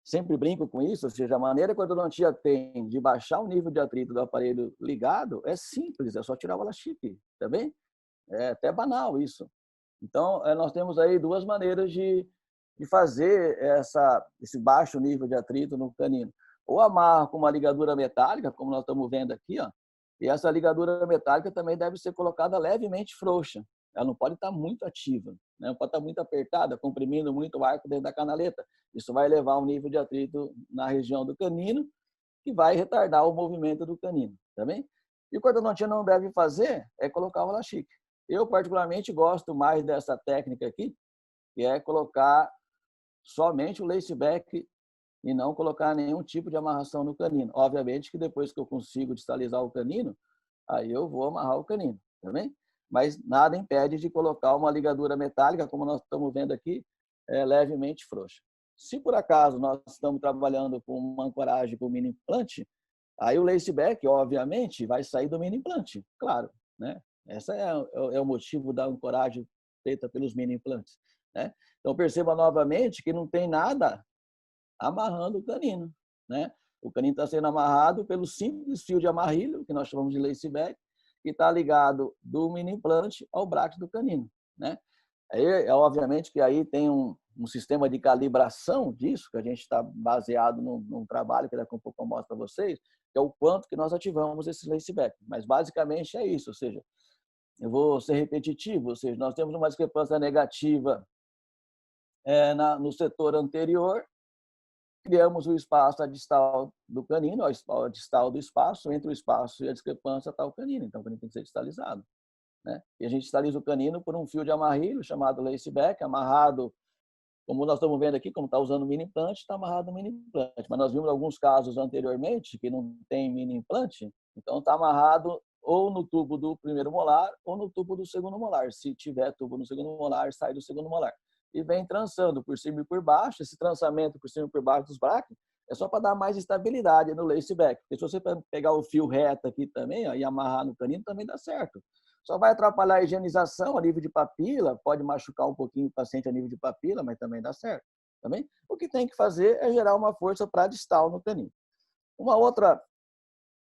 sempre brinco com isso, ou seja, a maneira que a ortodontia tem de baixar o nível de atrito do aparelho ligado é simples, é só tirar o elastique, tá bem? É até banal isso. Então, nós temos aí duas maneiras de fazer esse baixo nível de atrito no canino. Ou amarra com uma ligadura metálica, como nós estamos vendo aqui, ó, e essa ligadura metálica também deve ser colocada levemente frouxa. Ela não pode estar muito ativa, né? Não pode estar muito apertada, comprimindo muito o arco dentro da canaleta. Isso vai levar um nível de atrito na região do canino, que vai retardar o movimento do canino, tá bem? E o que a ortodontia não deve fazer é colocar o elastique. Eu, particularmente, gosto mais dessa técnica aqui, que é colocar somente o laceback e não colocar nenhum tipo de amarração no canino. Obviamente que depois que eu consigo distalizar o canino, aí eu vou amarrar o canino, tá bem? Mas nada impede de colocar uma ligadura metálica, como nós estamos vendo aqui, levemente frouxa. Se por acaso nós estamos trabalhando com uma ancoragem com mini implante, aí o laceback, obviamente, vai sair do mini implante, claro, né? Esse é o motivo da ancoragem feita pelos mini implantes, né? Então perceba novamente que não tem nada amarrando o canino, né? O canino está sendo amarrado pelo simples fio de amarrilho, que nós chamamos de laceback, que está ligado do mini implante ao braço do canino, né? Aí, obviamente que aí tem um sistema de calibração disso, que a gente está baseado num trabalho que daqui a pouco eu mostro para vocês, que é o quanto que nós ativamos esse laceback. Mas basicamente é isso, ou seja, eu vou ser repetitivo, ou seja, nós temos uma discrepância negativa no setor anterior, criamos o espaço distal do canino, o distal do espaço, entre o espaço e a discrepância está o canino, então o canino tem que ser distalizado. Né? E a gente distaliza o canino por um fio de amarrilho chamado laceback, amarrado, como nós estamos vendo aqui, como está usando mini implante, está amarrado no mini implante. Mas nós vimos alguns casos anteriormente que não tem mini implante, então está amarrado ou no tubo do primeiro molar ou no tubo do segundo molar. Se tiver tubo no segundo molar, sai do segundo molar. E vem trançando por cima e por baixo. Esse trançamento por cima e por baixo dos brackets é só para dar mais estabilidade no laceback. Porque se você pegar o fio reto aqui também ó, e amarrar no canino, também dá certo. Só vai atrapalhar a higienização a nível de papila, pode machucar um pouquinho o paciente a nível de papila, mas também dá certo. Também? O que tem que fazer é gerar uma força para distal no canino. Uma outra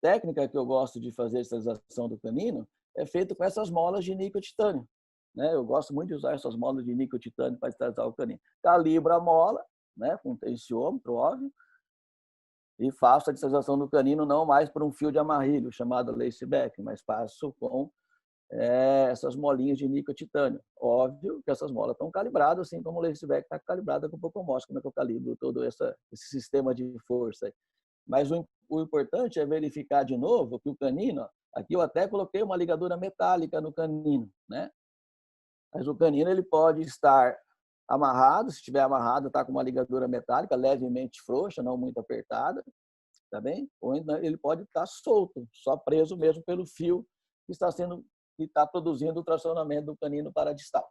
técnica que eu gosto de fazer a esterilização do canino é feita com essas molas de níquel-titânio. Né? Eu gosto muito de usar essas molas de níquel-titânio para esterilizar o canino. Calibro a mola, né, com tensiômetro, óbvio, e faço a esterilização do canino não mais por um fio de amarrilho, chamado laceback, mas faço com essas molinhas de níquel-titânio. Óbvio que essas molas estão calibradas, assim como o laceback está calibrado, com um pouco eu mostro como é que eu calibro todo esse sistema de força. Mas o importante é verificar de novo que o canino, aqui eu até coloquei uma ligadura metálica no canino, né? Mas o canino ele pode estar amarrado, se estiver amarrado, está com uma ligadura metálica levemente frouxa, não muito apertada, tá bem? Ou ele pode estar solto, só preso mesmo pelo fio que está produzindo o tracionamento do canino para a distal.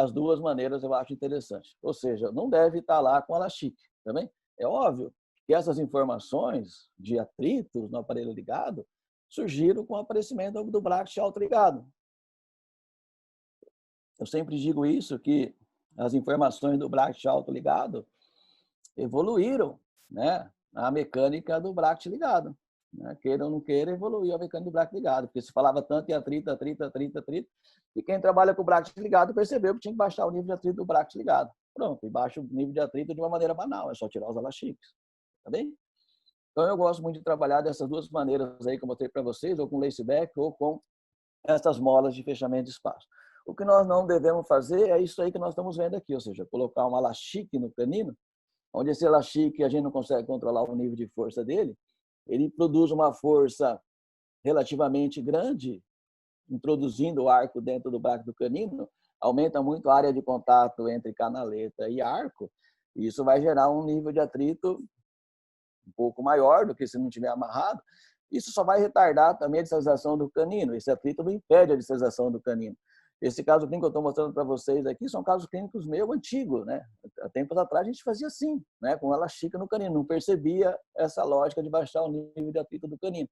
As duas maneiras eu acho interessante. Ou seja, não deve estar lá com elastique, tá bem? É óbvio que essas informações de atritos no aparelho ligado surgiram com o aparecimento do bracket autoligado. Eu sempre digo isso, que as informações do bracket autoligado evoluíram, né? A mecânica do bracket ligado. Né? Queira ou não queira, evoluiu a mecânica do bracket ligado, porque se falava tanto em atrito, e quem trabalha com o bracket ligado percebeu que tinha que baixar o nível de atrito do bracket ligado. Pronto, e baixa o nível de atrito de uma maneira banal, é só tirar os elastiques. Tá bem? Então, eu gosto muito de trabalhar dessas duas maneiras aí que eu mostrei para vocês, ou com laceback ou com essas molas de fechamento de espaço. O que nós não devemos fazer é isso aí que nós estamos vendo aqui, ou seja, colocar um elastique no canino, onde esse elastique a gente não consegue controlar o nível de força dele, ele produz uma força relativamente grande, introduzindo o arco dentro do braço do canino, aumenta muito a área de contato entre canaleta e arco, e isso vai gerar um nível de atrito um pouco maior do que se não tiver amarrado. Isso só vai retardar também a distalização do canino. Esse atrito não impede a distalização do canino. Esse caso clínico que eu estou mostrando para vocês aqui são casos clínicos meio antigos, né? Há tempos atrás a gente fazia assim, né? Com elastico no canino, não percebia essa lógica de baixar o nível de atrito do canino.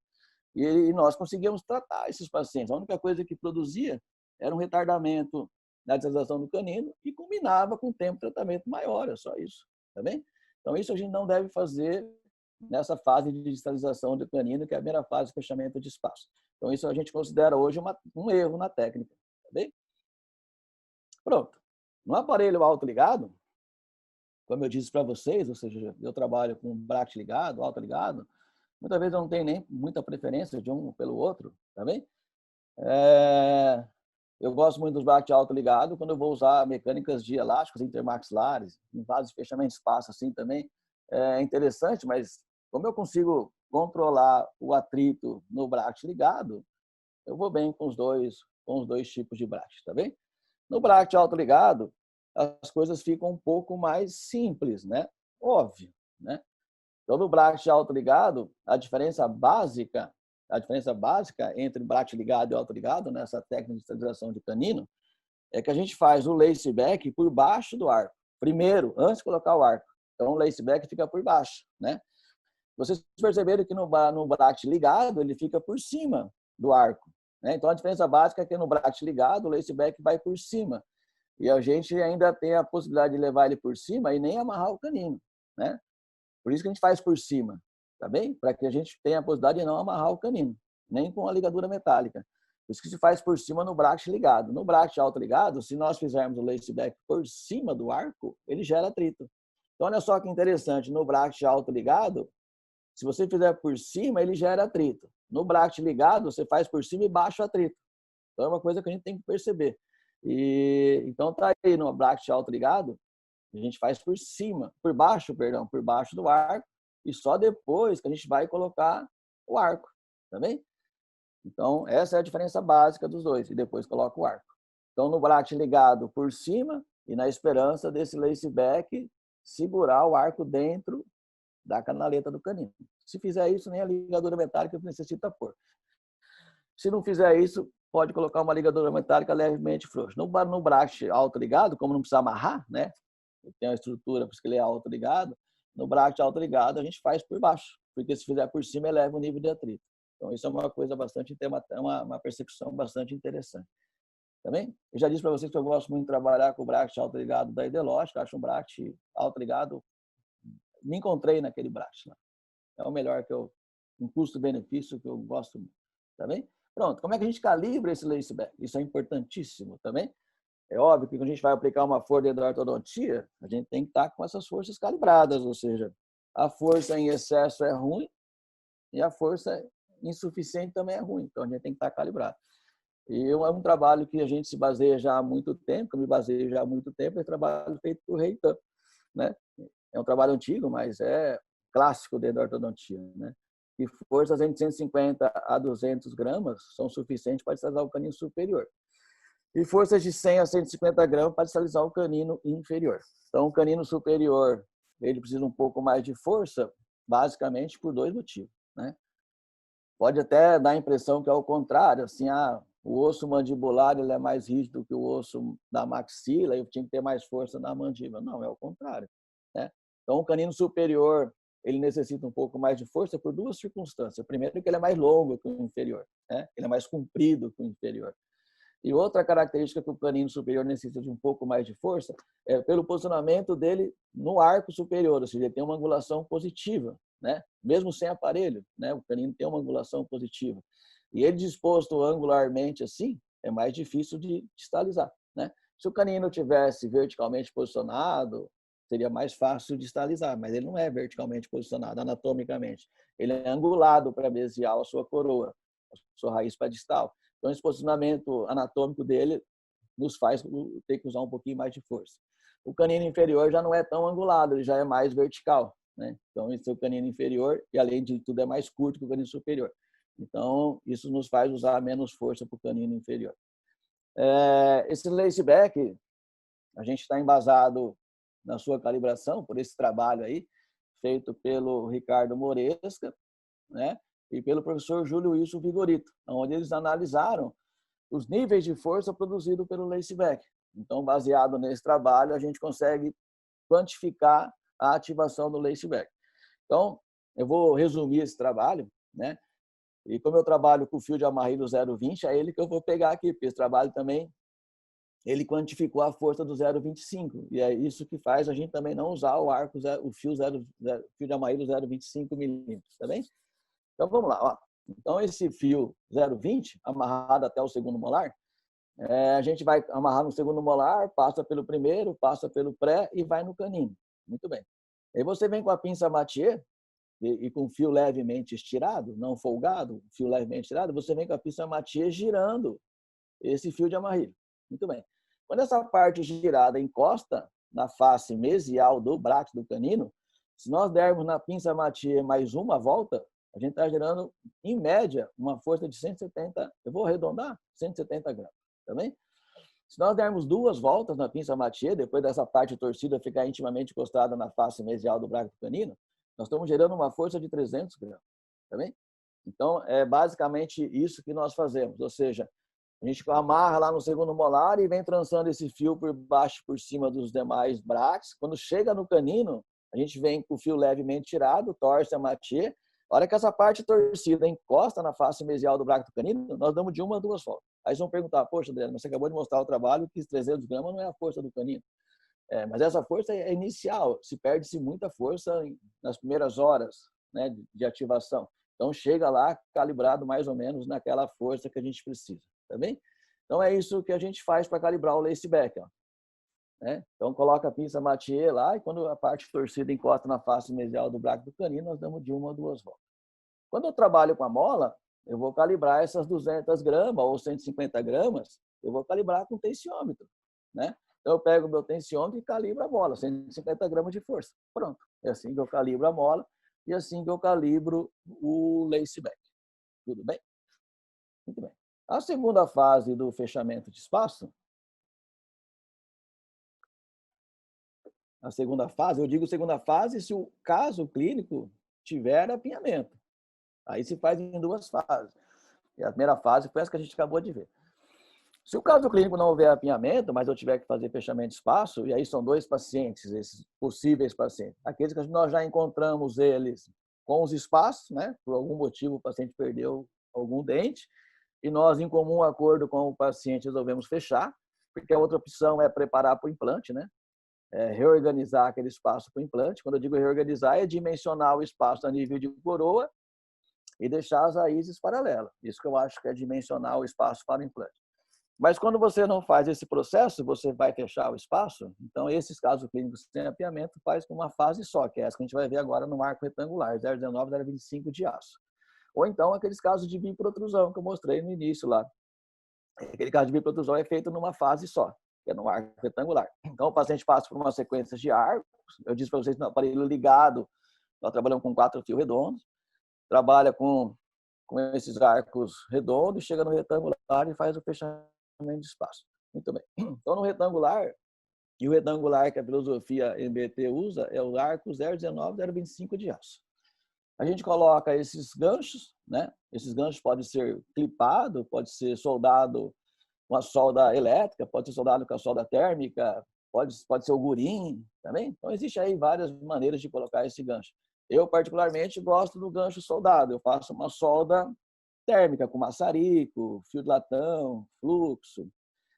E nós conseguíamos tratar esses pacientes. A única coisa que produzia era um retardamento na distalização do canino e combinava com um tempo de tratamento maior, é só isso, tá bem? Então isso a gente não deve fazer nessa fase de distalização do canino, que é a primeira fase de fechamento de espaço. Então, isso a gente considera hoje um erro na técnica. Tá bem? Pronto. No aparelho autoligado, como eu disse para vocês, ou seja, eu trabalho com bracket ligado, autoligado, muitas vezes eu não tenho nem muita preferência de um pelo outro, tá bem? Eu gosto muito dos bracket autoligado quando eu vou usar mecânicas de elásticos intermaxilares, em fase de fechamento de espaço assim também. É interessante, mas como eu consigo controlar o atrito no bracket ligado, eu vou bem com os dois tipos de bracket, tá bem? No bracket autoligado, as coisas ficam um pouco mais simples, né? Óbvio, né? Então, no bracket autoligado, a diferença básica entre bracket ligado e autoligado, nessa técnica de esterilização de canino, é que a gente faz o laceback por baixo do arco. Primeiro, antes de colocar o arco. Então, o laceback fica por baixo, né? Vocês perceberam que no bracket ligado, ele fica por cima do arco. Né? Então, a diferença básica é que no bracket ligado, o laceback vai por cima. E a gente ainda tem a possibilidade de levar ele por cima e nem amarrar o canino. Né? Por isso que a gente faz por cima, tá bem? Para que a gente tenha a possibilidade de não amarrar o canino, nem com a ligadura metálica. Por isso que se faz por cima no bracket ligado. No bracket autoligado, se nós fizermos o laceback por cima do arco, ele gera atrito. Então, olha só que interessante, no bracket autoligado, se você fizer por cima, ele gera atrito. No bracket ligado, você faz por cima e baixa o atrito. Então, é uma coisa que a gente tem que perceber. E então tá aí no bracket autoligado, a gente faz por baixo do arco, e só depois que a gente vai colocar o arco, tá bem? Então, essa é a diferença básica dos dois, e depois coloca o arco. Então, no bracket ligado por cima, e na esperança desse lace back segurar o arco dentro da canaleta do canino. Se fizer isso, nem a ligadura metálica necessita pôr. Se não fizer isso, pode colocar uma ligadura metálica levemente frouxa. No bracket autoligado, como não precisa amarrar, né? Tem uma estrutura porque ele é autoligado, no bracket autoligado a gente faz por baixo, porque se fizer por cima eleva o nível de atrito. Então isso é uma coisa bastante, uma percepção bastante interessante. Também, eu já disse para vocês que eu gosto muito de trabalhar com o bracket autoligado da Ideológica, acho um bracket autoligado, me encontrei naquele bracket lá. É o melhor que eu, um custo-benefício que eu gosto muito. Tá bem? Pronto, como é que a gente calibra esse lace back? Isso é importantíssimo também. É óbvio que quando a gente vai aplicar uma força da ortodontia, a gente tem que estar com essas forças calibradas, ou seja, a força em excesso é ruim e a força insuficiente também é ruim. Então, a gente tem que estar calibrado. E é um trabalho que a gente se baseia já há muito tempo, que eu me baseio já há muito tempo, é trabalho feito por Reitan, né? É um trabalho antigo, mas é clássico dentro da ortodontia, né? E forças entre 150 a 200 gramas são suficientes para estabilizar o canino superior. E forças de 100 a 150 gramas para estabilizar o canino inferior. Então, o canino superior, ele precisa um pouco mais de força, basicamente por dois motivos, né? Pode até dar a impressão que é o contrário, assim, o osso mandibular ele é mais rígido que o osso da maxila e eu tinha que ter mais força na mandíbula. Não, é o contrário, né? Então, o canino superior, ele necessita um pouco mais de força por duas circunstâncias. Primeiro, que ele é mais longo que o inferior, né? Ele é mais comprido que o inferior. E outra característica que o canino superior necessita de um pouco mais de força é pelo posicionamento dele no arco superior, ou seja, ele tem uma angulação positiva, né? Mesmo sem aparelho, né? O canino tem uma angulação positiva. E ele disposto angularmente assim, é mais difícil de distalizar, né? Se o canino tivesse verticalmente posicionado, seria mais fácil de distalizar, mas ele não é verticalmente posicionado anatomicamente. Ele é angulado para mesial a sua coroa, a sua raiz para distal. Então, esse posicionamento anatômico dele nos faz ter que usar um pouquinho mais de força. O canino inferior já não é tão angulado, ele já é mais vertical, né? Então, esse é o canino inferior e, além de tudo, é mais curto que o canino superior. Então, isso nos faz usar menos força para o canino inferior. Esse lace back, a gente está embasado na sua calibração por esse trabalho aí, feito pelo Ricardo Moresca, né? E pelo professor Júlio Wilson Vigorito, onde eles analisaram os níveis de força produzido pelo lace back. Então, baseado nesse trabalho, a gente consegue quantificar a ativação do lace back. Então, eu vou resumir esse trabalho, né? E como eu trabalho com o fio de amarrilho 0,20, é ele que eu vou pegar aqui, porque esse trabalho também ele quantificou a força do 0,25 e é isso que faz a gente também não usar o arco, o fio de amarrilho 0,25 milímetros, tá bem? Então, vamos lá. Ó. Então, esse fio 0,20, amarrado até o segundo molar, a gente vai amarrar no segundo molar, passa pelo primeiro, passa pelo pré e vai no canino. Muito bem. Aí você vem com a pinça Mathieu e com o fio levemente estirado, não folgado, fio levemente estirado, você vem com a pinça Mathieu girando esse fio de amarrilho. Muito bem. Quando essa parte girada encosta na face mesial do braço do canino, se nós dermos na pinça Mathieu mais uma volta, a gente está gerando, em média, uma força de 170, eu vou arredondar, 170 gramas, tá bem? Se nós dermos duas voltas na pinça Mathieu, depois dessa parte torcida ficar intimamente encostada na face mesial do braço do canino, nós estamos gerando uma força de 300 gramas, tá bem? Então, é basicamente isso que nós fazemos, ou seja, a gente amarra lá no segundo molar e vem trançando esse fio por baixo por cima dos demais braços. Quando chega no canino, a gente vem com o fio levemente tirado, torce a Mathieu. A hora que essa parte torcida encosta na face mesial do braço do canino, nós damos de uma a duas voltas. Aí eles vão perguntar, poxa, Adriano, você acabou de mostrar o trabalho que 300 gramas não é a força do canino. Mas essa força é inicial, se perde-se muita força nas primeiras horas, né, de ativação. Então, chega lá calibrado mais ou menos naquela força que a gente precisa, tá bem? Então, é isso que a gente faz para calibrar o lace back, ó. Né? Então, coloca a pinça Mathieu lá e quando a parte torcida encosta na face mesial do braço do canino, nós damos de uma a duas voltas. Quando eu trabalho com a mola, eu vou calibrar essas 200 gramas ou 150 gramas, eu vou calibrar com tensiômetro, né? Então, eu pego o meu tensiômetro e calibro a mola, 150 gramas de força. Pronto. É assim que eu calibro a mola e assim que eu calibro o laceback. Tudo bem? Muito bem. A segunda fase do fechamento de espaço, a segunda fase, eu digo segunda fase se o caso clínico tiver apinhamento. Aí se faz em duas fases. E a primeira fase foi essa que a gente acabou de ver. Se o caso clínico não houver apinhamento, mas eu tiver que fazer fechamento de espaço, e aí são 2 pacientes, esses possíveis pacientes, aqueles que nós já encontramos eles com os espaços, né? Por algum motivo o paciente perdeu algum dente, e nós, em comum acordo com o paciente, resolvemos fechar, porque a outra opção é preparar para o implante, né? É reorganizar aquele espaço para o implante. Quando eu digo reorganizar, é dimensionar o espaço a nível de coroa e deixar as raízes paralelas. Isso que eu acho que é dimensionar o espaço para o implante. Mas quando você não faz esse processo, você vai fechar o espaço. Então, esses casos clínicos sem apiamento faz com uma fase só, que é essa que a gente vai ver agora no marco retangular, 0,19, 0,25 de aço. Ou então, aqueles casos de biprotrusão que eu mostrei no início lá. Aquele caso de biprotrusão é feito numa fase só, que é no arco retangular. Então, o paciente passa por uma sequência de arcos. Eu disse para vocês, no aparelho ligado, nós trabalhamos com 4 fios redondos, trabalha com esses arcos redondos, chega no retangular e faz o fechamento de espaço. Muito bem. Então, no retangular, e o retangular que a filosofia MBT usa é o arco 0,19, 0,25 de aço. A gente coloca esses ganchos, né? Esses ganchos podem ser clipados, pode ser soldado com a solda elétrica, pode ser soldado com a solda térmica, pode ser o gurim também. Então, existe aí várias maneiras de colocar esse gancho. Eu, particularmente, gosto do gancho soldado. Eu faço uma solda térmica com maçarico, fio de latão, fluxo.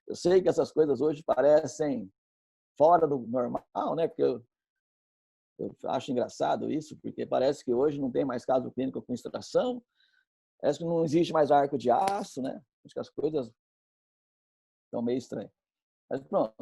Eu sei que essas coisas hoje parecem fora do normal, né? Porque eu acho engraçado isso, porque parece que hoje não tem mais caso clínico com extração, parece que não existe mais arco de aço, né? Acho que as coisas estão meio estranhas. Mas pronto,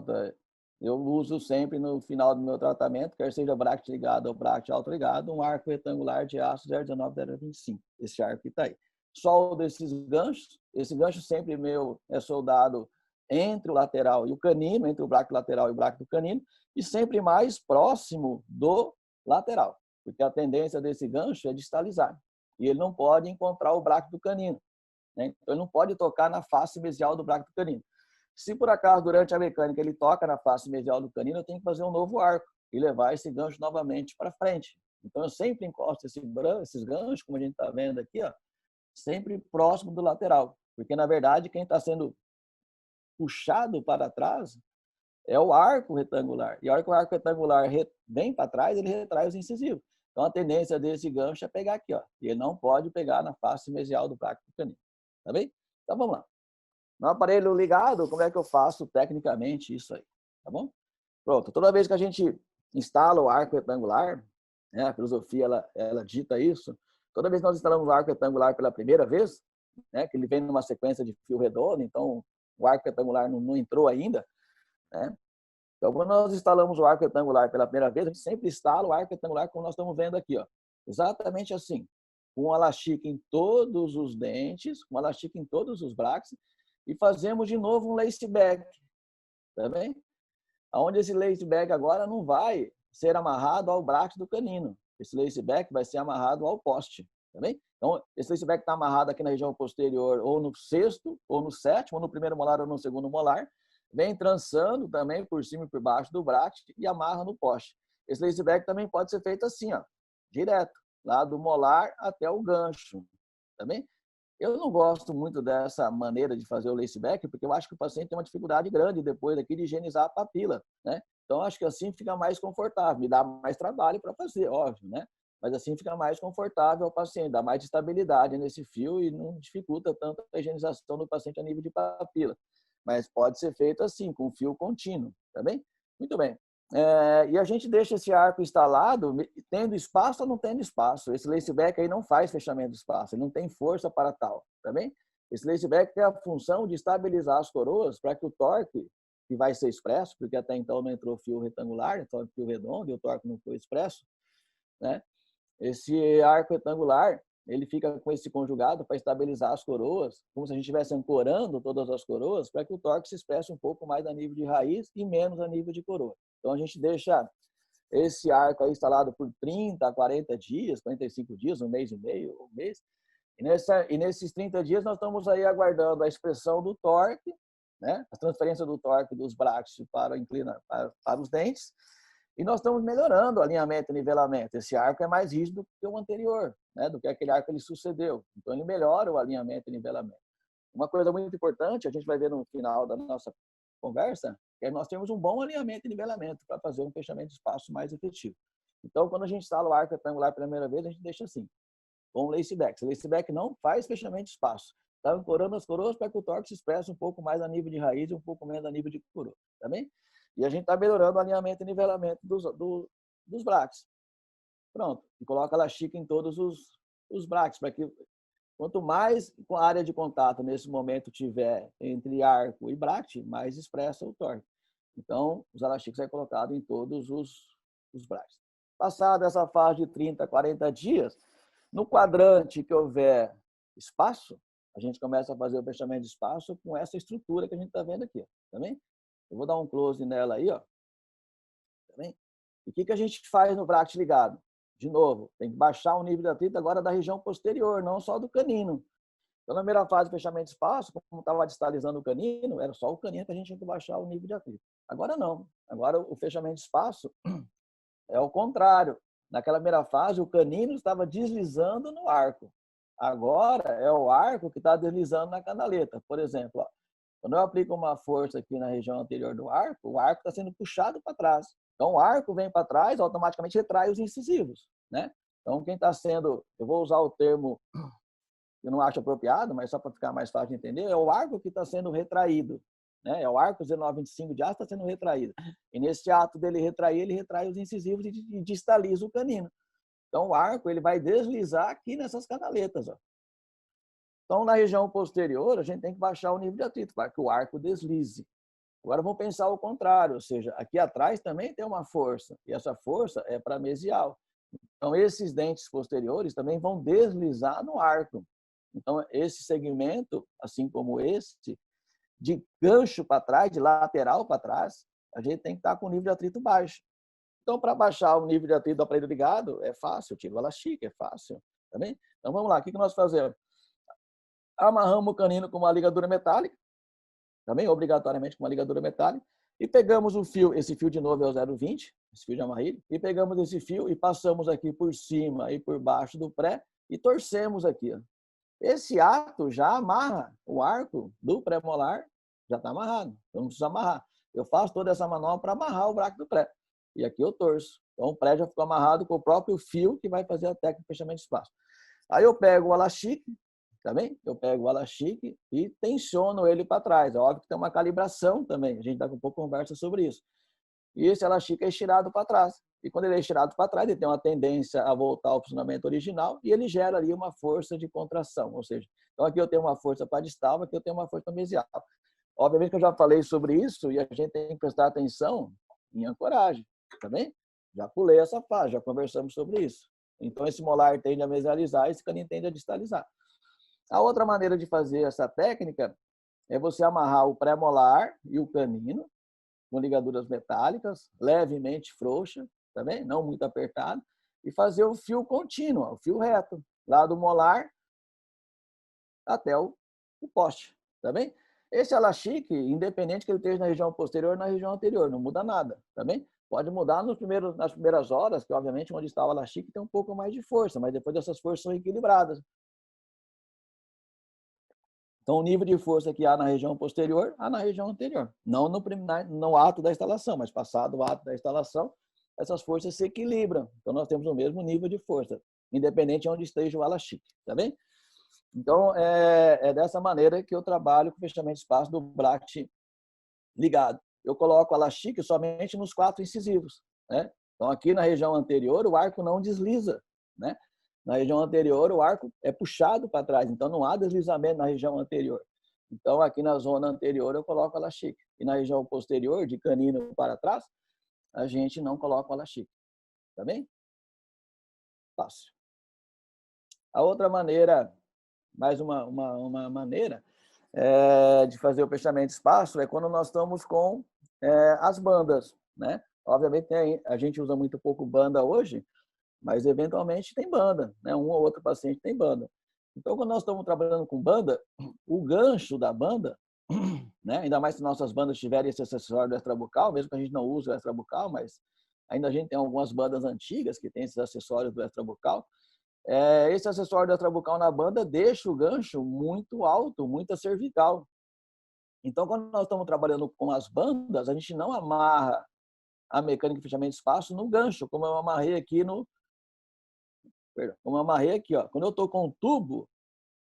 eu uso sempre no final do meu tratamento, quer seja bracket ligado ou bracket autoligado, um arco retangular de aço 0,19, 0,25. Esse arco que está aí. Soldo esses ganchos, esse gancho sempre meu é soldado entre o lateral e o canino, entre o bracket lateral e o bracket do canino, e sempre mais próximo do lateral, porque a tendência desse gancho é distalizar, e ele não pode encontrar o bracket do canino, né? Então ele não pode tocar na face mesial do bracket do canino. Se por acaso durante a mecânica ele toca na face mesial do canino, eu tenho que fazer um novo arco e levar esse gancho novamente para frente. Então eu sempre encosto esses ganchos, como a gente está vendo aqui, ó, sempre próximo do lateral, porque na verdade quem está sendo puxado para trás é o arco retangular. E a hora que o arco retangular vem para trás, ele retrai os incisivos. Então a tendência desse gancho é pegar aqui, ó, e ele não pode pegar na face mesial do bracket do canino. Tá bem? Então vamos lá. No aparelho ligado, como é que eu faço tecnicamente isso aí? Tá bom? Pronto. Toda vez que a gente instala o arco retangular, né, a filosofia ela dita isso, toda vez que nós instalamos o arco retangular pela primeira vez, né, que ele vem numa sequência de fio redondo, então o arco retangular não entrou ainda, né? Então, quando nós instalamos o arco retangular pela primeira vez, a gente sempre instala o arco retangular como nós estamos vendo aqui, ó. Exatamente assim, com um elastique em todos os dentes, com um elastique em todos os brackets, e fazemos de novo um lace back, tá bem? Onde esse lace back agora não vai ser amarrado ao bracket do canino. Esse lace back vai ser amarrado ao poste, tá bem? Então, esse lace back está amarrado aqui na região posterior, ou no sexto, ou no sétimo, ou no primeiro molar, ou no segundo molar. Vem trançando também por cima e por baixo do bracket e amarra no poste. Esse lace back também pode ser feito assim, ó, direto, lá do molar até o gancho, tá bem? Eu não gosto muito dessa maneira de fazer o laceback, porque eu acho que o paciente tem uma dificuldade grande depois daqui de higienizar a papila, né? Então, acho que assim fica mais confortável, me dá mais trabalho para fazer, óbvio, né? Mas assim fica mais confortável ao paciente, dá mais estabilidade nesse fio e não dificulta tanto a higienização do paciente a nível de papila. Mas pode ser feito assim, com fio contínuo, tá bem? Muito bem. E a gente deixa esse arco instalado, tendo espaço ou não tendo espaço. Esse laceback aí não faz fechamento de espaço, ele não tem força para tal, tá bem? Esse laceback tem a função de estabilizar as coroas para que o torque, que vai ser expresso, porque até então não entrou fio retangular, então fio redondo e o torque não foi expresso, né? Esse arco retangular, ele fica com esse conjugado para estabilizar as coroas, como se a gente estivesse ancorando todas as coroas, para que o torque se expresse um pouco mais a nível de raiz e menos a nível de coroa. Então, a gente deixa esse arco aí instalado por 30 a 40 dias, 45 dias, um mês e meio, um mês. E nesses 30 dias, nós estamos aí aguardando a expressão do torque, né? A transferência do torque dos brácteos para os dentes. E nós estamos melhorando o alinhamento e nivelamento. Esse arco é mais rígido que o anterior, né? Do que aquele arco que ele sucedeu. Então, ele melhora o alinhamento e nivelamento. Uma coisa muito importante, a gente vai ver no final da nossa conversa, é nós temos um bom alinhamento e nivelamento para fazer um fechamento de espaço mais efetivo. Então, quando a gente instala o arco retangular pela primeira vez, a gente deixa assim, com o laceback. O laceback não faz fechamento de espaço. Está ancorando as coroas para que o torque se expresse um pouco mais a nível de raiz e um pouco menos a nível de coroa. Tá bem? E a gente está melhorando o alinhamento e nivelamento dos braques. Pronto. E coloca a elastico em todos os braques, para que quanto mais a área de contato nesse momento tiver entre arco e braque, mais expressa o torque. Então, os elásticos é colocado em todos os braques. Passada essa fase de 30 a 40 dias, no quadrante que houver espaço, a gente começa a fazer o fechamento de espaço com essa estrutura que a gente está vendo aqui. Tá bem? Eu vou dar um close nela aí. Ó. Tá bem? E o que a gente faz no bracket ligado? De novo, tem que baixar o nível de atrito agora da região posterior, não só do canino. Então, na primeira fase de fechamento de espaço, como estava distalizando o canino, era só o canino que a gente tinha que baixar o nível de atrito. Agora não. Agora o fechamento de espaço é o contrário. Naquela primeira fase, o canino estava deslizando no arco. Agora é o arco que está deslizando na canaleta. Por exemplo, ó, quando eu aplico uma força aqui na região anterior do arco, o arco está sendo puxado para trás. Então, o arco vem para trás, automaticamente retrai os incisivos, né? Então, quem está sendo, eu vou usar o termo que eu não acho apropriado, mas só para ficar mais fácil de entender, é o arco que está sendo retraído, né? É o arco 1925 de aço está sendo retraído. E nesse ato dele retrair, ele retrai os incisivos e distaliza o canino. Então, o arco ele vai deslizar aqui nessas canaletas, ó. Então, na região posterior, a gente tem que baixar o nível de atrito para que o arco deslize. Agora, vamos pensar o contrário, ou seja, aqui atrás também tem uma força, e essa força é para mesial. Então, esses dentes posteriores também vão deslizar no arco. Então, esse segmento, assim como esse, de gancho para trás, de lateral para trás, a gente tem que estar com o nível de atrito baixo. Então, para baixar o nível de atrito do aparelho ligado, é fácil, eu tiro o elastico, é fácil. Tá bem? Então, vamos lá, o que nós fazemos? Amarramos o canino com uma ligadura metálica, também obrigatoriamente com uma ligadura metálica, e pegamos o fio, esse fio de novo é o 0,20, esse fio de amarrilho, e pegamos esse fio e passamos aqui por cima e por baixo do pré e torcemos aqui. Ó. Esse ato já amarra o arco do pré-molar, já está amarrado, então não precisa amarrar. Eu faço toda essa manobra para amarrar o braço do pré. E aqui eu torço. Então o pré já ficou amarrado com o próprio fio que vai fazer a técnica de fechamento de espaço. Aí eu pego o elastique, tá bem? Eu pego o elastique e tensiono ele para trás. É óbvio que tem uma calibração também. A gente daqui a pouco conversa sobre isso. E esse elastique é estirado para trás. E quando ele é estirado para trás, ele tem uma tendência a voltar ao funcionamento original e ele gera ali uma força de contração. Ou seja, então aqui eu tenho uma força para distal, aqui eu tenho uma força mesial. Obviamente que eu já falei sobre isso e a gente tem que prestar atenção em ancoragem, tá bem? Já pulei essa fase, já conversamos sobre isso. Então esse molar tende a mesializar, esse canino tende a distalizar. A outra maneira de fazer essa técnica é você amarrar o pré-molar e o canino com ligaduras metálicas, levemente frouxa, tá bem? Não muito apertado, e fazer o fio contínuo, o fio reto, lá do molar até o poste, tá bem? Esse elastique, independente que ele esteja na região posterior ou na região anterior, não muda nada, tá bem? Pode mudar nas primeiras horas, que obviamente onde está o elastique tem um pouco mais de força, mas depois essas forças são equilibradas. Então, o nível de força que há na região posterior, há na região anterior. Não no ato da instalação, mas passado o ato da instalação, essas forças se equilibram. Então, nós temos o mesmo nível de força, independente de onde esteja o elastique. Tá bem? Então, é dessa maneira que eu trabalho com o fechamento de espaço do bracket ligado. Eu coloco o elastique somente nos 4 incisivos. Né? Então, aqui na região anterior, o arco não desliza. Né? Na região anterior, o arco é puxado para trás, então não há deslizamento na região anterior. Então, aqui na zona anterior, eu coloco o elastique. E na região posterior, de canino para trás, a gente não coloca o elastique. Tá bem? Fácil. A outra maneira, mais uma maneira de fazer o fechamento de espaço é quando nós estamos com as bandas, né? Obviamente a gente usa muito pouco banda hoje, mas eventualmente tem banda, né? Um ou outro paciente tem banda. Então, quando nós estamos trabalhando com banda, o gancho da banda, né? Ainda mais se nossas bandas tiverem esse acessório do extrabucal, mesmo que a gente não use o extrabucal, mas ainda a gente tem algumas bandas antigas que têm esses acessórios do extrabucal. Esse acessório do extrabucal na banda deixa o gancho muito alto, muito cervical. Então, quando nós estamos trabalhando com as bandas, a gente não amarra a mecânica de fechamento de espaço no gancho, como eu amarrei aqui como eu amarrei aqui, ó. Quando eu estou com o tubo,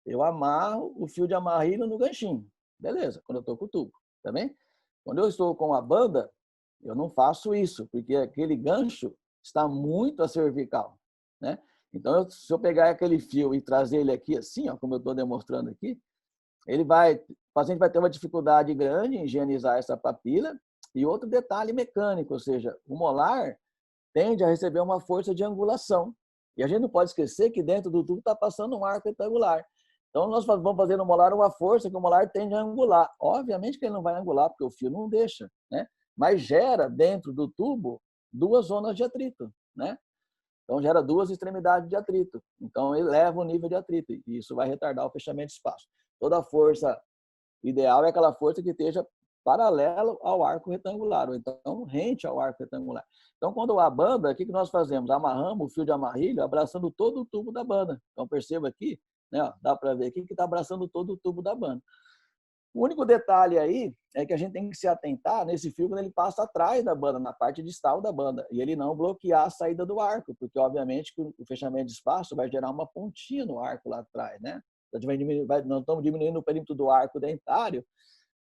eu amarro o fio de amarrilho no ganchinho. Beleza, quando eu estou com o tubo, tá bem? Quando eu estou com a banda, eu não faço isso, porque aquele gancho está muito cervical, né? Então, se eu pegar aquele fio e trazer ele aqui assim, ó, como eu estou demonstrando aqui, o paciente vai ter uma dificuldade grande em higienizar essa papila. E outro detalhe mecânico, ou seja, o molar tende a receber uma força de angulação. E a gente não pode esquecer que dentro do tubo está passando um arco retangular. Então, nós vamos fazer no molar uma força que o molar tende a angular. Obviamente que ele não vai angular, porque o fio não deixa, né? Mas gera dentro do tubo duas zonas de atrito, né? Então, gera duas extremidades de atrito. Então, eleva o nível de atrito. E isso vai retardar o fechamento de espaço. Toda força ideal é aquela força que esteja paralelo ao arco retangular, ou então rente ao arco retangular. Então, quando a banda, o que nós fazemos? Amarramos o fio de amarrilho abraçando todo o tubo da banda. Então, perceba aqui, né, dá para ver aqui que está abraçando todo o tubo da banda. O único detalhe aí é que a gente tem que se atentar nesse fio quando ele passa atrás da banda, na parte distal da banda, e ele não bloquear a saída do arco, porque, obviamente, o fechamento de espaço vai gerar uma pontinha no arco lá atrás, né? Nós estamos diminuindo o perímetro do arco dentário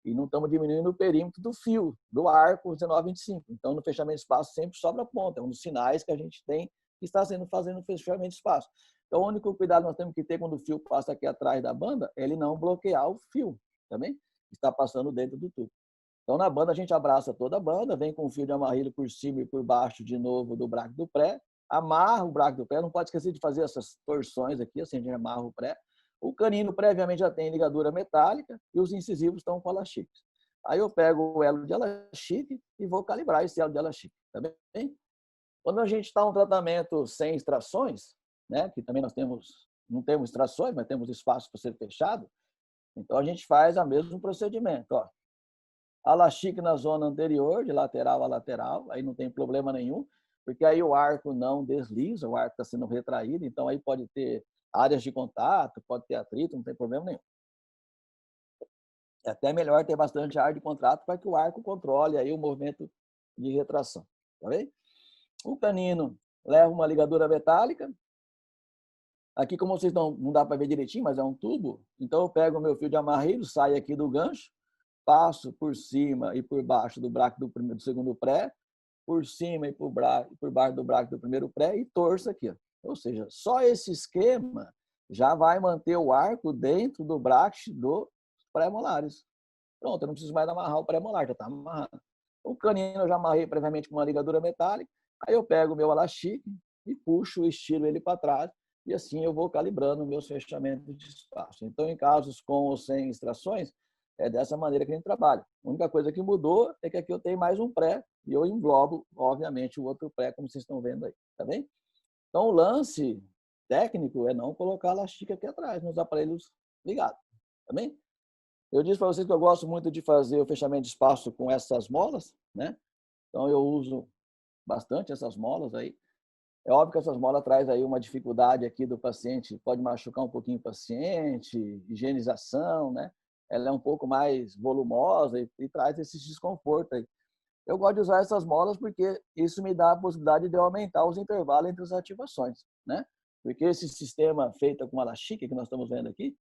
e não estamos diminuindo o perímetro do fio, do arco 1925. Então, no fechamento de espaço sempre sobra ponta. É um dos sinais que a gente tem que está fazendo o fechamento de espaço. Então, o único cuidado que nós temos que ter quando o fio passa aqui atrás da banda é ele não bloquear o fio, também está passando dentro do tubo. Então, na banda, a gente abraça toda a banda, vem com o fio de amarrilho por cima e por baixo de novo do braço do pré, amarra o braço do pré, não pode esquecer de fazer essas torções aqui, assim, a gente amarra o pré. O canino previamente já tem ligadura metálica e os incisivos estão com elastiques. Aí eu pego o elo de elastique e vou calibrar esse elo de elastique, tá bem? Quando a gente está em um tratamento sem extrações, né, que também não temos extrações, mas temos espaço para ser fechado, então a gente faz o mesmo procedimento, ó. Elastique na zona anterior, de lateral a lateral, aí não tem problema nenhum, porque aí o arco não desliza, o arco está sendo retraído, então aí pode ter áreas de contato, pode ter atrito, não tem problema nenhum. É até melhor ter bastante área de contato para que o arco controle aí o movimento de retração, tá bem? O canino leva uma ligadura metálica. Aqui, como vocês não dá para ver direitinho, mas é um tubo, então eu pego o meu fio de amarrilho, saio aqui do gancho, passo por cima e por baixo do braço do segundo pré, por cima e por baixo do braço do primeiro pré e torço aqui. Ó. Ou seja, só esse esquema já vai manter o arco dentro do braço dos pré-molares. Pronto, eu não preciso mais amarrar o pré-molar, já está amarrado. O canino eu já amarrei previamente com uma ligadura metálica, aí eu pego o meu elastique e puxo, estiro ele para trás, e assim eu vou calibrando meus fechamentos de espaço. Então, em casos com ou sem extrações, é dessa maneira que a gente trabalha. A única coisa que mudou é que aqui eu tenho mais um pré e eu englobo, obviamente, o outro pré, como vocês estão vendo aí, tá bem? Então, o lance técnico é não colocar elastique aqui atrás, nos aparelhos ligados, tá bem? Eu disse para vocês que eu gosto muito de fazer o fechamento de espaço com essas molas, né? Então, eu uso bastante essas molas aí. É óbvio que essas molas trazem aí uma dificuldade aqui do paciente, pode machucar um pouquinho o paciente, higienização, né? Ela é um pouco mais volumosa e traz esse desconforto aí. Eu gosto de usar essas molas porque isso me dá a possibilidade de eu aumentar os intervalos entre as ativações, né? Porque esse sistema feito com elastique que nós estamos vendo aqui,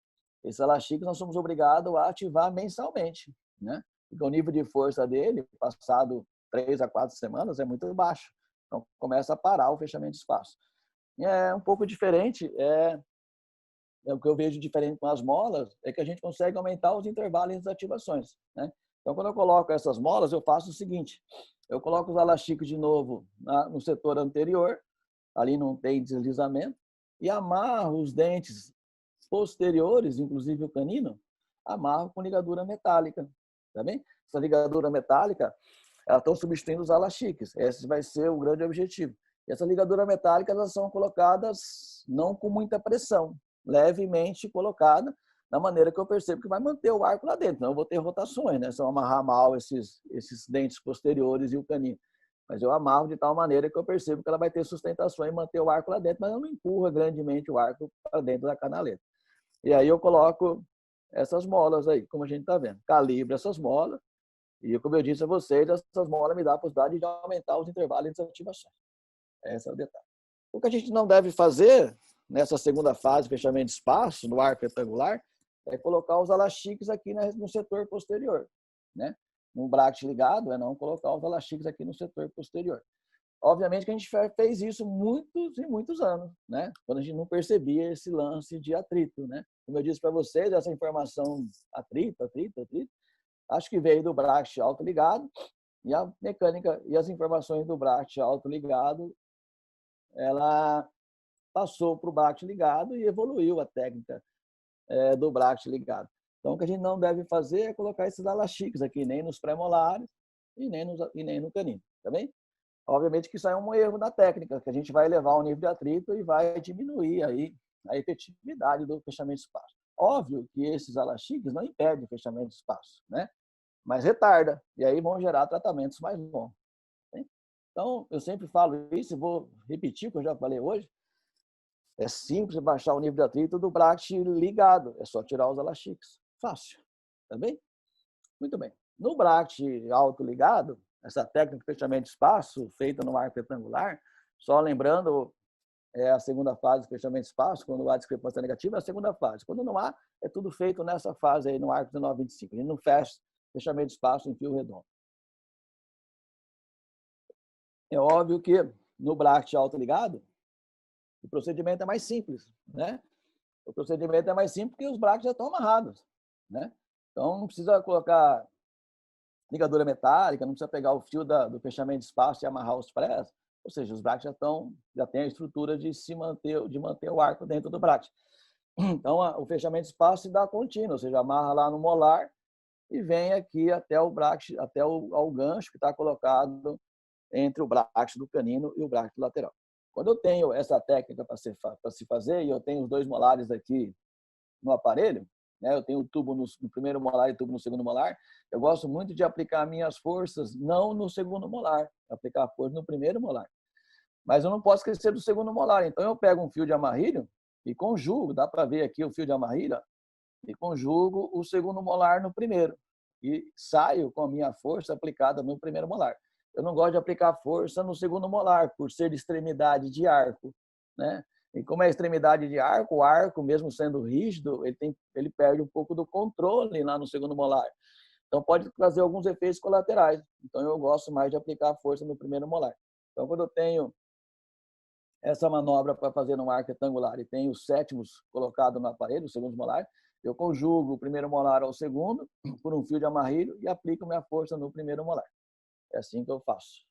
esse elastique nós somos obrigados a ativar mensalmente, né? Porque o nível de força dele, passado 3 a 4 semanas, é muito baixo. Então, começa a parar o fechamento de espaço. É um pouco diferente, o que eu vejo diferente com as molas, é que a gente consegue aumentar os intervalos entre as ativações, né? Então, quando eu coloco essas molas, eu faço o seguinte, eu coloco os elastiques de novo no setor anterior, ali não tem deslizamento, e amarro os dentes posteriores, inclusive o canino, amarro com ligadura metálica, tá bem? Essa ligadura metálica, elas estão substituindo os alastiques. Esse vai ser o grande objetivo. E essa ligadura metálica, elas são colocadas não com muita pressão, levemente colocada, da maneira que eu percebo que vai manter o arco lá dentro. Não vou ter rotações, né? Se eu amarrar mal esses dentes posteriores e o canino. Mas eu amarro de tal maneira que eu percebo que ela vai ter sustentação e manter o arco lá dentro, mas eu não empurra grandemente o arco para dentro da canaleta. E aí eu coloco essas molas aí, como a gente está vendo. Calibro essas molas e, como eu disse a vocês, essas molas me dão a possibilidade de aumentar os intervalos de desativação. Esse é o detalhe. O que a gente não deve fazer nessa segunda fase, fechamento de espaço, no arco retangular, é colocar os alastiques aqui no setor posterior, né? No bracket ligado, é não colocar os alastiques aqui no setor posterior. Obviamente que a gente fez isso muitos e muitos anos, né? Quando a gente não percebia esse lance de atrito, né? Como eu disse para vocês, essa informação atrito, acho que veio do bracket autoligado e a mecânica e as informações do bracket autoligado, ela passou para o bracket ligado e evoluiu a técnica do bracket ligado. Então, o que a gente não deve fazer é colocar esses alastiques aqui, nem nos pré-molares e nem no canino, tá bem? Obviamente que isso é um erro da técnica, que a gente vai elevar o nível de atrito e vai diminuir aí a efetividade do fechamento de espaço. Óbvio que esses alastiques não impedem o fechamento de espaço, né? Mas retarda, e aí vão gerar tratamentos mais bons. Então, eu sempre falo isso e vou repetir o que eu já falei hoje. É simples baixar o nível de atrito do bracket ligado, é só tirar os alastiques. Fácil, tá bem? Muito bem. No bracket autoligado, essa técnica de fechamento de espaço feita no arco retangular, só lembrando, é a segunda fase de fechamento de espaço, quando há discrepância negativa, é a segunda fase. Quando não há, é tudo feito nessa fase aí, no arco 1925. A gente não fecha fechamento de espaço em fio redondo. É óbvio que no bracket autoligado, o procedimento é mais simples, né? O procedimento é mais simples porque os brackets já estão amarrados, né? Então, não precisa colocar ligadura metálica, não precisa pegar o fio do fechamento de espaço e amarrar os prés, ou seja, os brackets já têm a estrutura de manter o arco dentro do bracket. Então, o fechamento de espaço se dá contínuo, ou seja, amarra lá no molar e vem aqui até o bracket, até o gancho que está colocado entre o bracket do canino e o bracket lateral. Quando eu tenho essa técnica para se fazer e eu tenho os dois molares aqui no aparelho, né, eu tenho o tubo no primeiro molar e o tubo no segundo molar, eu gosto muito de aplicar minhas forças não no segundo molar, aplicar a força no primeiro molar. Mas eu não posso esquecer do segundo molar, então eu pego um fio de amarrilho e conjugo, dá para ver aqui o fio de amarrilho, e conjugo o segundo molar no primeiro e saio com a minha força aplicada no primeiro molar. Eu não gosto de aplicar força no segundo molar, por ser extremidade de arco, né? E como é extremidade de arco, o arco, mesmo sendo rígido, ele perde um pouco do controle lá no segundo molar. Então, pode trazer alguns efeitos colaterais. Então, eu gosto mais de aplicar força no primeiro molar. Então, quando eu tenho essa manobra para fazer no arco retangular e tenho os sétimos colocado no aparelho, o segundo molar, eu conjugo o primeiro molar ao segundo por um fio de amarrilho e aplico minha força no primeiro molar. É assim que eu faço.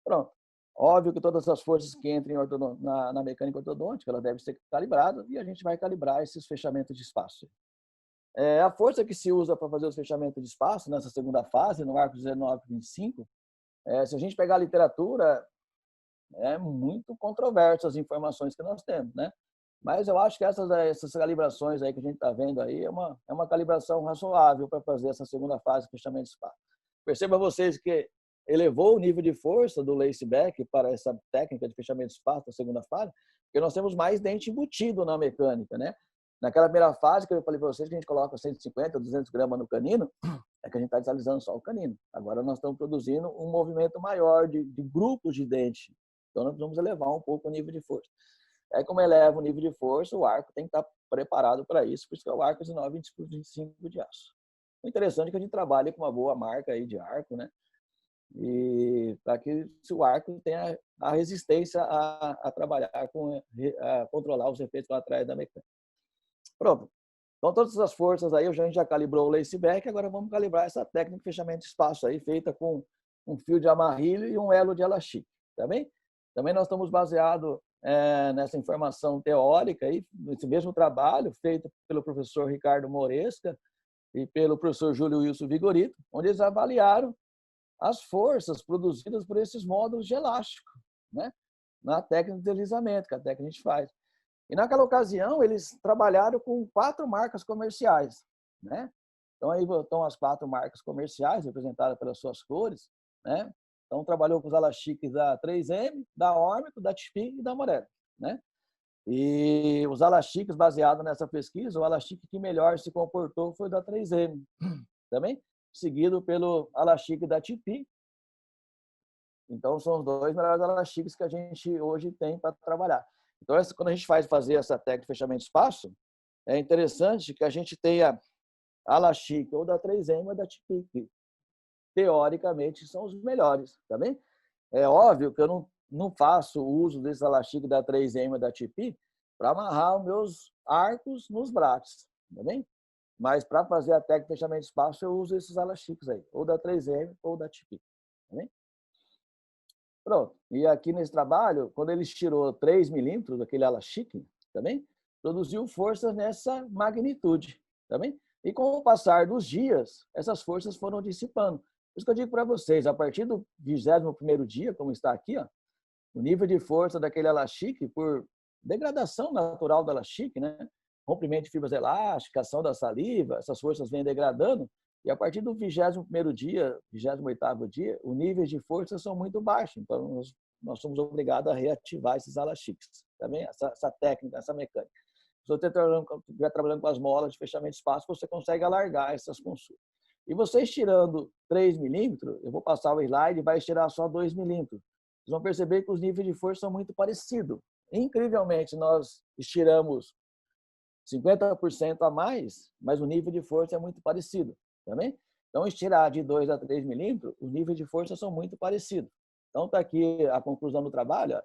Pronto. Óbvio que todas as forças que entrem na mecânica ortodôntica, elas devem ser calibradas e a gente vai calibrar esses fechamentos de espaço. A força que se usa para fazer os fechamentos de espaço nessa segunda fase, no arco 19-25, se a gente pegar a literatura, é muito controverso as informações que nós temos, né? Mas eu acho que essas calibrações aí que a gente está vendo aí é uma calibração razoável para fazer essa segunda fase de fechamento de espaço. Perceba vocês que elevou o nível de força do laceback para essa técnica de fechamento de espaço da segunda fase, porque nós temos mais dente embutido na mecânica, né? Naquela primeira fase que eu falei para vocês que a gente coloca 150, 200 gramas no canino, é que a gente está desalizando só o canino. Agora nós estamos produzindo um movimento maior de grupos de dente. Então nós vamos elevar um pouco o nível de força. Aí como eleva o nível de força, o arco tem que estar preparado para isso, por isso que é o arco 19-25 de aço. O interessante é que a gente trabalha com uma boa marca aí de arco, né? E para que o arco tenha a resistência a trabalhar a controlar os efeitos laterais da mecânica. Pronto. Então, todas as forças aí, a gente já calibrou o laceback, agora vamos calibrar essa técnica de fechamento de espaço aí, feita com um fio de amarrilho e um elo de elastique, tá bem? Também nós estamos baseados nessa informação teórica, aí, nesse mesmo trabalho, feito pelo professor Ricardo Moresca e pelo professor Júlio Wilson Vigorito, onde eles avaliaram as forças produzidas por esses módulos de elástico, né? Na técnica de deslizamento, que é a técnica que a gente faz. E naquela ocasião, eles trabalharam com 4 marcas comerciais, né? Então, aí estão as 4 marcas comerciais, representadas pelas suas cores, né? Então, trabalhou com os alachiques da 3M, da Ormico, da Tipi e da Morelli, né? E os alachiques, baseado nessa pesquisa, o alachique que melhor se comportou foi o da 3M, também, seguido pelo alachique da Tipi. Então, são os 2 melhores alachiques que a gente hoje tem para trabalhar. Então, quando a gente fazer essa técnica de fechamento de espaço, é interessante que a gente tenha alachique ou da 3M ou da Tipi, que teoricamente são os melhores, tá bem? É óbvio que eu não faço uso desse alachique da 3M ou da Tipi para amarrar os meus arcos nos braços, tá bem? Mas para fazer a técnica de fechamento de espaço, eu uso esses alachiques aí, ou da 3M ou da Tipi, tá bem? Pronto. E aqui nesse trabalho, quando ele tirou 3 milímetros daquele alachique, tá bem? Produziu forças nessa magnitude, tá bem? E com o passar dos dias, essas forças foram dissipando. Por isso que eu digo para vocês, a partir do 21º dia, como está aqui, ó, o nível de força daquele alachique, por degradação natural do alachique, né? Rompimento de fibras elásticas, ação da saliva, essas forças vêm degradando, e a partir do 21º dia, 28º dia, os níveis de força são muito baixos. Então, nós somos obrigados a reativar esses alachiques. Tá bem? Essa técnica, essa mecânica. Se você estiver trabalhando com as molas de fechamento de espaço, você consegue alargar essas consultas. E você estirando 3 milímetros, eu vou passar o slide e vai estirar só 2 milímetros. Vocês vão perceber que os níveis de força são muito parecidos. Incrivelmente, nós estiramos 50% a mais, mas o nível de força é muito parecido. Também? Então, estirar de 2 a 3 milímetros, os níveis de força são muito parecidos. Então, está aqui a conclusão do trabalho.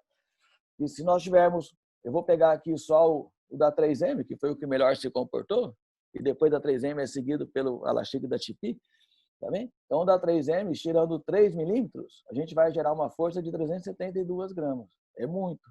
E se nós tivermos, eu vou pegar aqui só o da 3M, que foi o que melhor se comportou, e depois da 3M é seguido pelo alachique da Tipi, tá bem? Então, da 3M, estirando 3 milímetros, a gente vai gerar uma força de 372 gramas. É muito.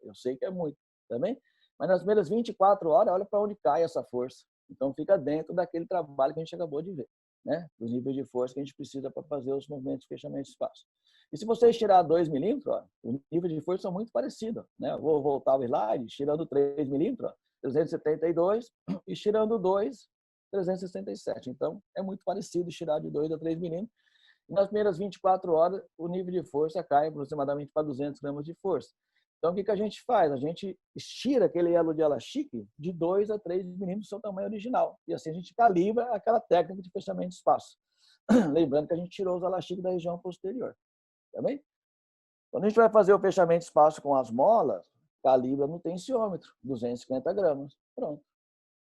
Eu sei que é muito, tá bem? Mas nas primeiras 24 horas, olha para onde cai essa força. Então, fica dentro daquele trabalho que a gente acabou de ver, né? Os níveis de força que a gente precisa para fazer os movimentos de fechamento de espaço. E se você estirar 2 milímetros, ó, os níveis de força são muito parecidos, né? Eu vou voltar o slide, estirando 3 milímetros, ó, 372, e estirando 2, 367. Então, é muito parecido estirar de 2 a 3 milímetros. E nas primeiras 24 horas, o nível de força cai aproximadamente para 200 gramas de força. Então, o que a gente faz? A gente estira aquele elo de alachique de 2 a 3 milímetros do seu tamanho original. E assim a gente calibra aquela técnica de fechamento de espaço. Lembrando que a gente tirou os alachiques da região posterior. Tá bem? Quando a gente vai fazer o fechamento de espaço com as molas, calibra no tensiômetro, 250 gramas. Pronto.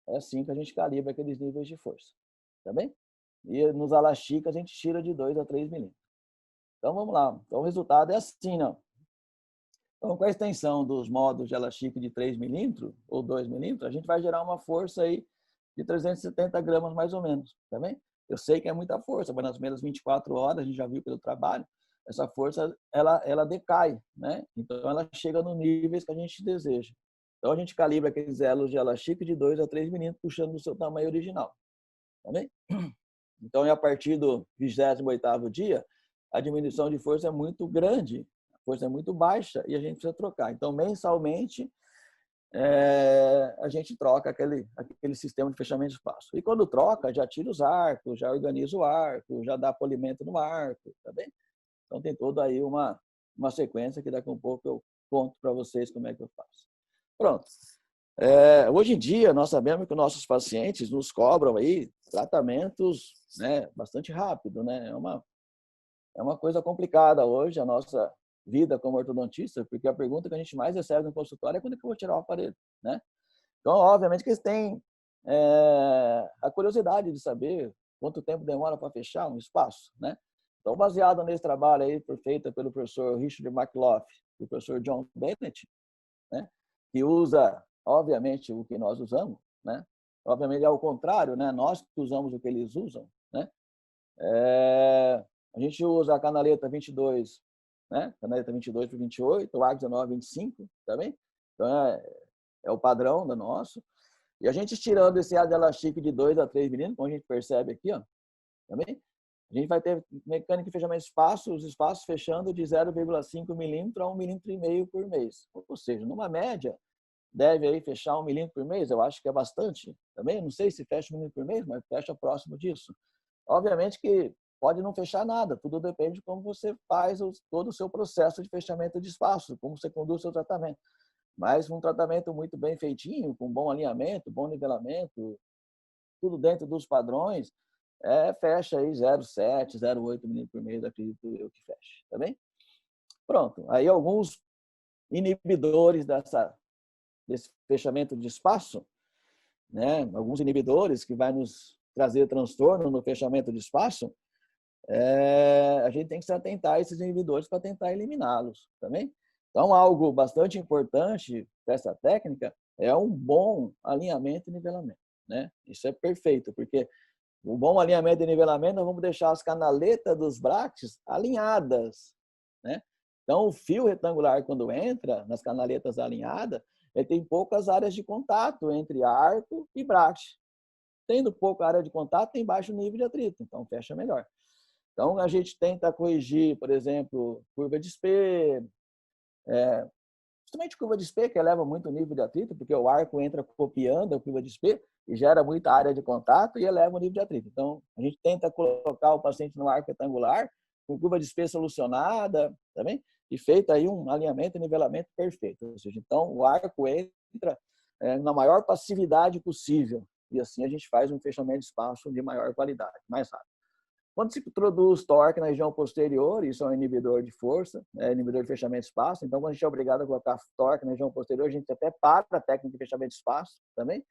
É assim que a gente calibra aqueles níveis de força. Tá bem? E nos alachiques a gente tira de 2 a 3 milímetros. Então, vamos lá. Então, o resultado é assim, não? Então, com a extensão dos módulos de elastique de 3 milímetros ou 2 milímetros, a gente vai gerar uma força aí de 370 gramas, mais ou menos. Tá bem? Eu sei que é muita força, mas nas primeiras 24 horas, a gente já viu pelo trabalho, essa força ela decai, né? Então, ela chega no níveis que a gente deseja. Então, a gente calibra aqueles elos de elastique de 2 a 3 milímetros, puxando do seu tamanho original. Tá bem? Então, a partir do 28º dia, a diminuição de força é muito grande, a força é muito baixa e a gente precisa trocar. Então, mensalmente, a gente troca aquele sistema de fechamento de espaço. E quando troca, já tira os arcos, já organiza o arco, já dá polimento no arco, tá bem? Então, tem toda aí uma sequência que daqui a um pouco eu conto para vocês como é que eu faço. Pronto. Hoje em dia, nós sabemos que nossos pacientes nos cobram aí tratamentos, né, bastante rápido, né? É uma coisa complicada hoje a nossa vida como ortodontista, porque a pergunta que a gente mais recebe no consultório é quando é que eu vou tirar o aparelho, né? Então, obviamente que eles têm a curiosidade de saber quanto tempo demora para fechar um espaço, né? Então, baseado nesse trabalho aí feito pelo professor Richard McLaughlin e o professor John Bennett, né, que usa, obviamente, o que nós usamos, né? Obviamente é ao contrário, né? Nós que usamos o que eles usam, né? A gente usa a canaleta 22 né? Canaleta 22 por 28, o arco 19 25, também. Então, é o padrão da nosso. E a gente estirando esse ar de elastique de 2 a 3 milímetros, como a gente percebe aqui, ó, também, a gente vai ter mecânica de fechamento de espaço, os espaços fechando de 0,5 milímetro a 1,5 milímetro por mês. Ou seja, numa média, deve aí fechar 1 milímetro por mês, eu acho que é bastante. Também não sei se fecha 1 milímetro por mês, mas fecha próximo disso. Obviamente que pode não fechar nada, tudo depende de como você faz todo o seu processo de fechamento de espaço, como você conduz o seu tratamento. Mas um tratamento muito bem feitinho, com bom alinhamento, bom nivelamento, tudo dentro dos padrões, fecha aí 0,7, 0,8 milímetros por mês, acredito eu que feche, tá bem? Pronto, aí alguns inibidores desse fechamento de espaço, né? Alguns inibidores que vai nos trazer transtorno no fechamento de espaço, a gente tem que se atentar a esses inibidores para tentar eliminá-los, também. Então, algo bastante importante dessa técnica é um bom alinhamento e nivelamento, né? Isso é perfeito, porque o bom alinhamento e nivelamento, nós vamos deixar as canaletas dos bractes alinhadas, né? Então, o fio retangular, quando entra nas canaletas alinhadas, ele tem poucas áreas de contato entre arco e bracte. Tendo pouca área de contato, tem baixo nível de atrito, então fecha melhor. Então, a gente tenta corrigir, por exemplo, curva de Spee, justamente curva de Spee, que eleva muito o nível de atrito, porque o arco entra copiando a curva de Spee e gera muita área de contato e eleva o nível de atrito. Então, a gente tenta colocar o paciente no arco retangular, com curva de Spee solucionada, também, e feito aí um alinhamento e nivelamento perfeito. Ou seja, então, o arco entra na maior passividade possível, e assim a gente faz um fechamento de espaço de maior qualidade, mais rápido. Quando se introduz torque na região posterior, isso é um inibidor de força, inibidor de fechamento de espaço. Então, quando a gente é obrigado a colocar torque na região posterior, a gente até para a técnica de fechamento de espaço também.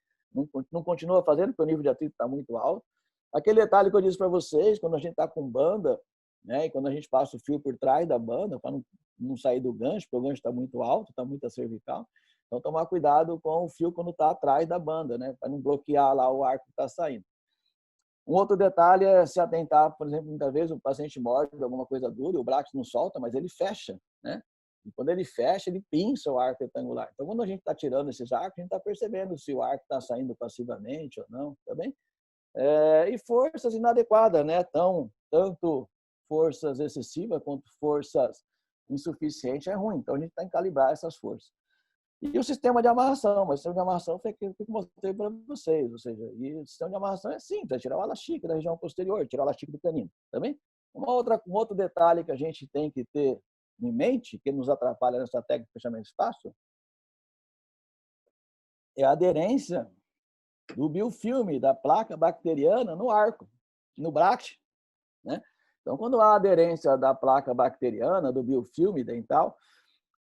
Não continua fazendo, porque o nível de atrito está muito alto. Aquele detalhe que eu disse para vocês, quando a gente está com banda, né, e quando a gente passa o fio por trás da banda, para não sair do gancho, porque o gancho está muito alto, está muito cervical. Então, tomar cuidado com o fio quando está atrás da banda, né, para não bloquear lá o arco que está saindo. Um outro detalhe é se atentar, por exemplo, muitas vezes o paciente morde alguma coisa dura, o braço não solta, mas ele fecha, né? E quando ele fecha, ele pinça o arco retangular. Então, quando a gente está tirando esses arcos, a gente está percebendo se o arco está saindo passivamente ou não, tá bem? E forças inadequadas, né? Tanto forças excessivas quanto forças insuficientes é ruim. Então, a gente tem que calibrar essas forças. E o sistema de amarração, mas o sistema de amarração foi aquilo que eu mostrei para vocês, ou seja, e o sistema de amarração é simples, é tirar o elastique da região posterior, tirar o elastique do canino, tá bem? Um outro detalhe que a gente tem que ter em mente, que nos atrapalha nessa técnica de fechamento de espaço, é a aderência do biofilme, da placa bacteriana no arco, no bracte, né? Então, quando há aderência da placa bacteriana, do biofilme dental,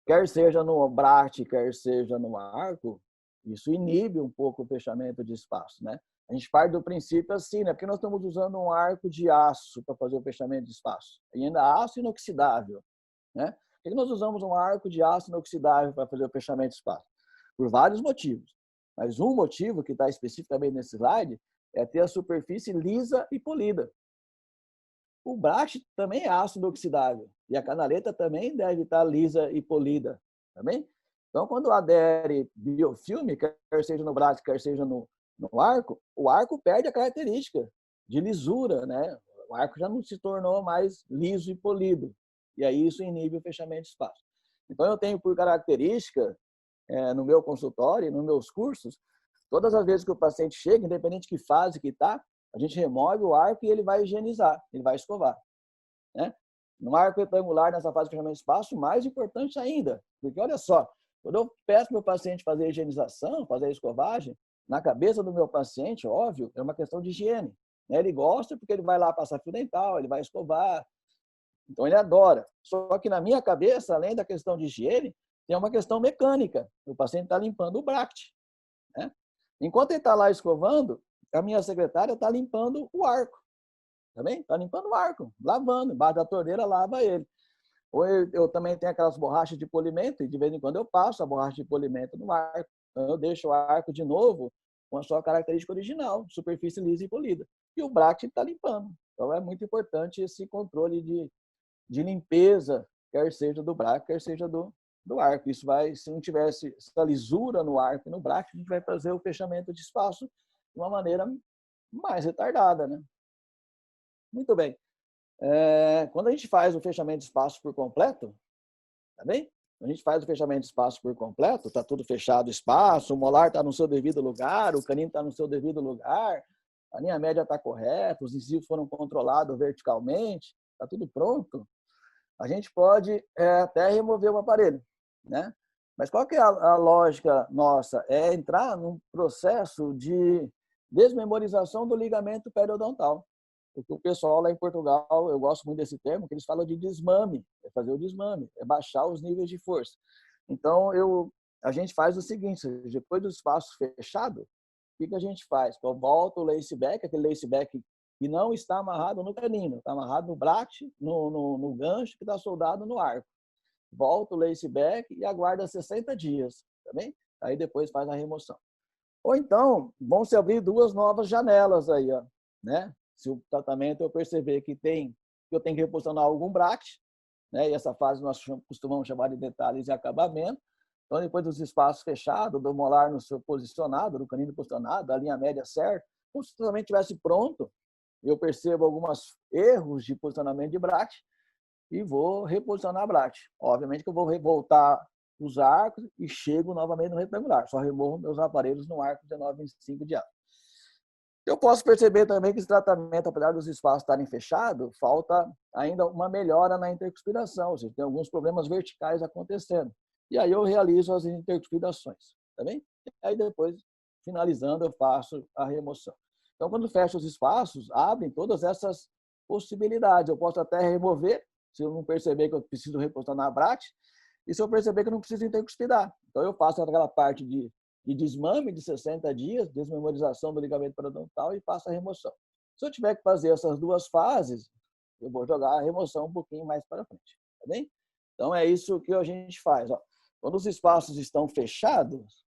quer seja no bracte, quer seja no arco, isso inibe um pouco o fechamento de espaço, né? A gente parte do princípio assim, né? Porque nós estamos usando um arco de aço para fazer o fechamento de espaço. E ainda aço inoxidável, né? Por que nós usamos um arco de aço inoxidável para fazer o fechamento de espaço? Por vários motivos. Mas um motivo que está especificamente nesse slide é ter a superfície lisa e polida. O braço também é aço inoxidável e a canaleta também deve estar lisa e polida, também. Então, quando adere biofilme, quer seja no braço, quer seja no arco, o arco perde a característica de lisura, né? O arco já não se tornou mais liso e polido. E aí isso inibe o fechamento de espaço. Então, eu tenho por característica, no meu consultório, nos meus cursos, todas as vezes que o paciente chega, independente de que fase que está, a gente remove o arco e ele vai higienizar, ele vai escovar, né? No arco retangular, nessa fase de fechamento de espaço, mais importante ainda, porque olha só, quando eu peço para o meu paciente fazer a higienização, fazer a escovagem, na cabeça do meu paciente, óbvio, é uma questão de higiene, né? Ele gosta porque ele vai lá passar fio dental, ele vai escovar, então ele adora. Só que na minha cabeça, além da questão de higiene, tem uma questão mecânica. O paciente está limpando o bracte, né? Enquanto ele está lá escovando, a minha secretária está limpando o arco, também está limpando o arco, lavando, embaixo da torneira lava ele. Ou eu também tenho aquelas borrachas de polimento e de vez em quando eu passo a borracha de polimento no arco. Então eu deixo o arco de novo com a sua característica original, superfície lisa e polida. E o bracket está limpando. Então é muito importante esse controle de limpeza quer seja do braço, quer seja do arco. Isso vai, se não tivesse essa lisura no arco e no braço, a gente vai fazer o fechamento de espaço de uma maneira mais retardada, né? Muito bem. Quando a gente faz o fechamento de espaço por completo, tá bem? Quando a gente faz o fechamento de espaço por completo, tá tudo fechado o espaço, o molar está no seu devido lugar, o canino está no seu devido lugar, a linha média está correta, os incisivos foram controlados verticalmente, está tudo pronto, a gente pode até remover o aparelho, né? Mas qual que é a lógica nossa? É entrar num processo de desmemorização do ligamento periodontal. Porque o pessoal lá em Portugal, eu gosto muito desse termo, que eles falam de desmame, é fazer o desmame, é baixar os níveis de força. Então, a gente faz o seguinte, depois do espaço fechado, o que a gente faz? Eu volto o lace back, aquele lace back que não está amarrado no canino, está amarrado no bracket, no gancho que está soldado no arco. Volta o lace back e aguarda 60 dias, tá bem? Aí depois faz a remoção. Ou então, vão se abrir duas novas janelas aí, ó, né? Se o tratamento eu perceber que eu tenho que reposicionar algum bracket, né? E essa fase nós costumamos chamar de detalhes e acabamento. Então, depois dos espaços fechados, do molar no seu posicionado, do canino posicionado, a linha média certa, como se o tratamento estivesse pronto, eu percebo alguns erros de posicionamento de bracket e vou reposicionar a bracket. Obviamente que eu vou voltar os arcos e chego novamente no retangular. Só removo meus aparelhos no arco 19,25 de aço. Eu posso perceber também que esse tratamento, apesar dos espaços estarem fechados, falta ainda uma melhora na intercuspidação, ou seja, tem alguns problemas verticais acontecendo. E aí eu realizo as intercuspidações, tá bem? E aí depois, finalizando, eu faço a remoção. Então, quando fecho os espaços, abrem todas essas possibilidades. Eu posso até remover, se eu não perceber que eu preciso reposicionar a bracket, e se eu perceber que eu não preciso intercuspidar. Então, eu faço aquela parte de desmame de 60 dias, desmemorização do ligamento periodontal e faço a remoção. Se eu tiver que fazer essas duas fases, eu vou jogar a remoção um pouquinho mais para frente, tá bem? Então, é isso que a gente faz. Ó. Quando os espaços estão fechados,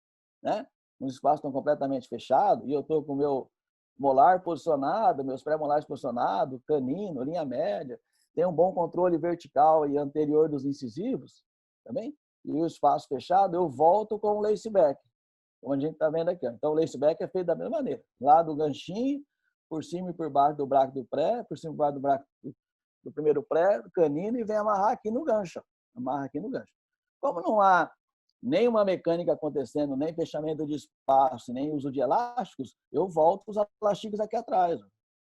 né? Os espaços estão completamente fechados e eu estou com o meu molar posicionado, meus pré-molares posicionados, canino, linha média, tem um bom controle vertical e anterior dos incisivos, tá bem? E o espaço fechado, eu volto com o lace back, como a gente está vendo aqui. Então, o lace back é feito da mesma maneira. Lá do ganchinho, por cima e por baixo do braço do pré, por cima e por baixo do braço do primeiro pré, do canino, e vem amarrar aqui no gancho. Amarra aqui no gancho. Como não há nenhuma mecânica acontecendo, nem fechamento de espaço, nem uso de elásticos, eu volto para os elastiques aqui atrás.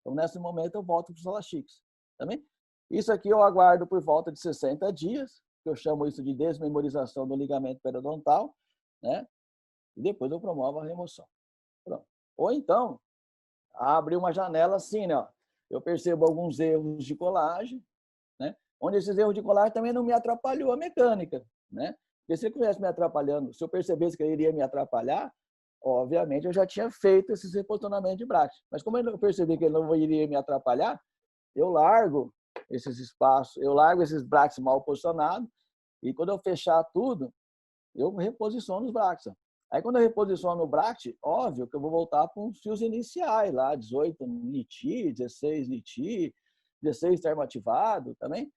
Então, nesse momento, eu volto para os elastiques. Também? Isso aqui eu aguardo por volta de 60 dias, que eu chamo isso de desmemorização do ligamento periodontal, né? E depois eu promovo a remoção. Pronto. Ou então, abre uma janela assim, né? Eu percebo alguns erros de colagem, né? Onde esses erros de colagem também não me atrapalhou a mecânica, né? Porque se ele estivesse me atrapalhando, se eu percebesse que ele iria me atrapalhar, obviamente eu já tinha feito esses reposicionamentos de braço. Mas como eu percebi que ele não iria me atrapalhar, eu largo esses espaços, eu largo esses braços mal posicionados e quando eu fechar tudo, eu reposiciono os braços. Aí, quando eu reposiciono o bracket, óbvio que eu vou voltar para os fios iniciais, lá, 18 NITI, 16 NITI, 16 termoativado também.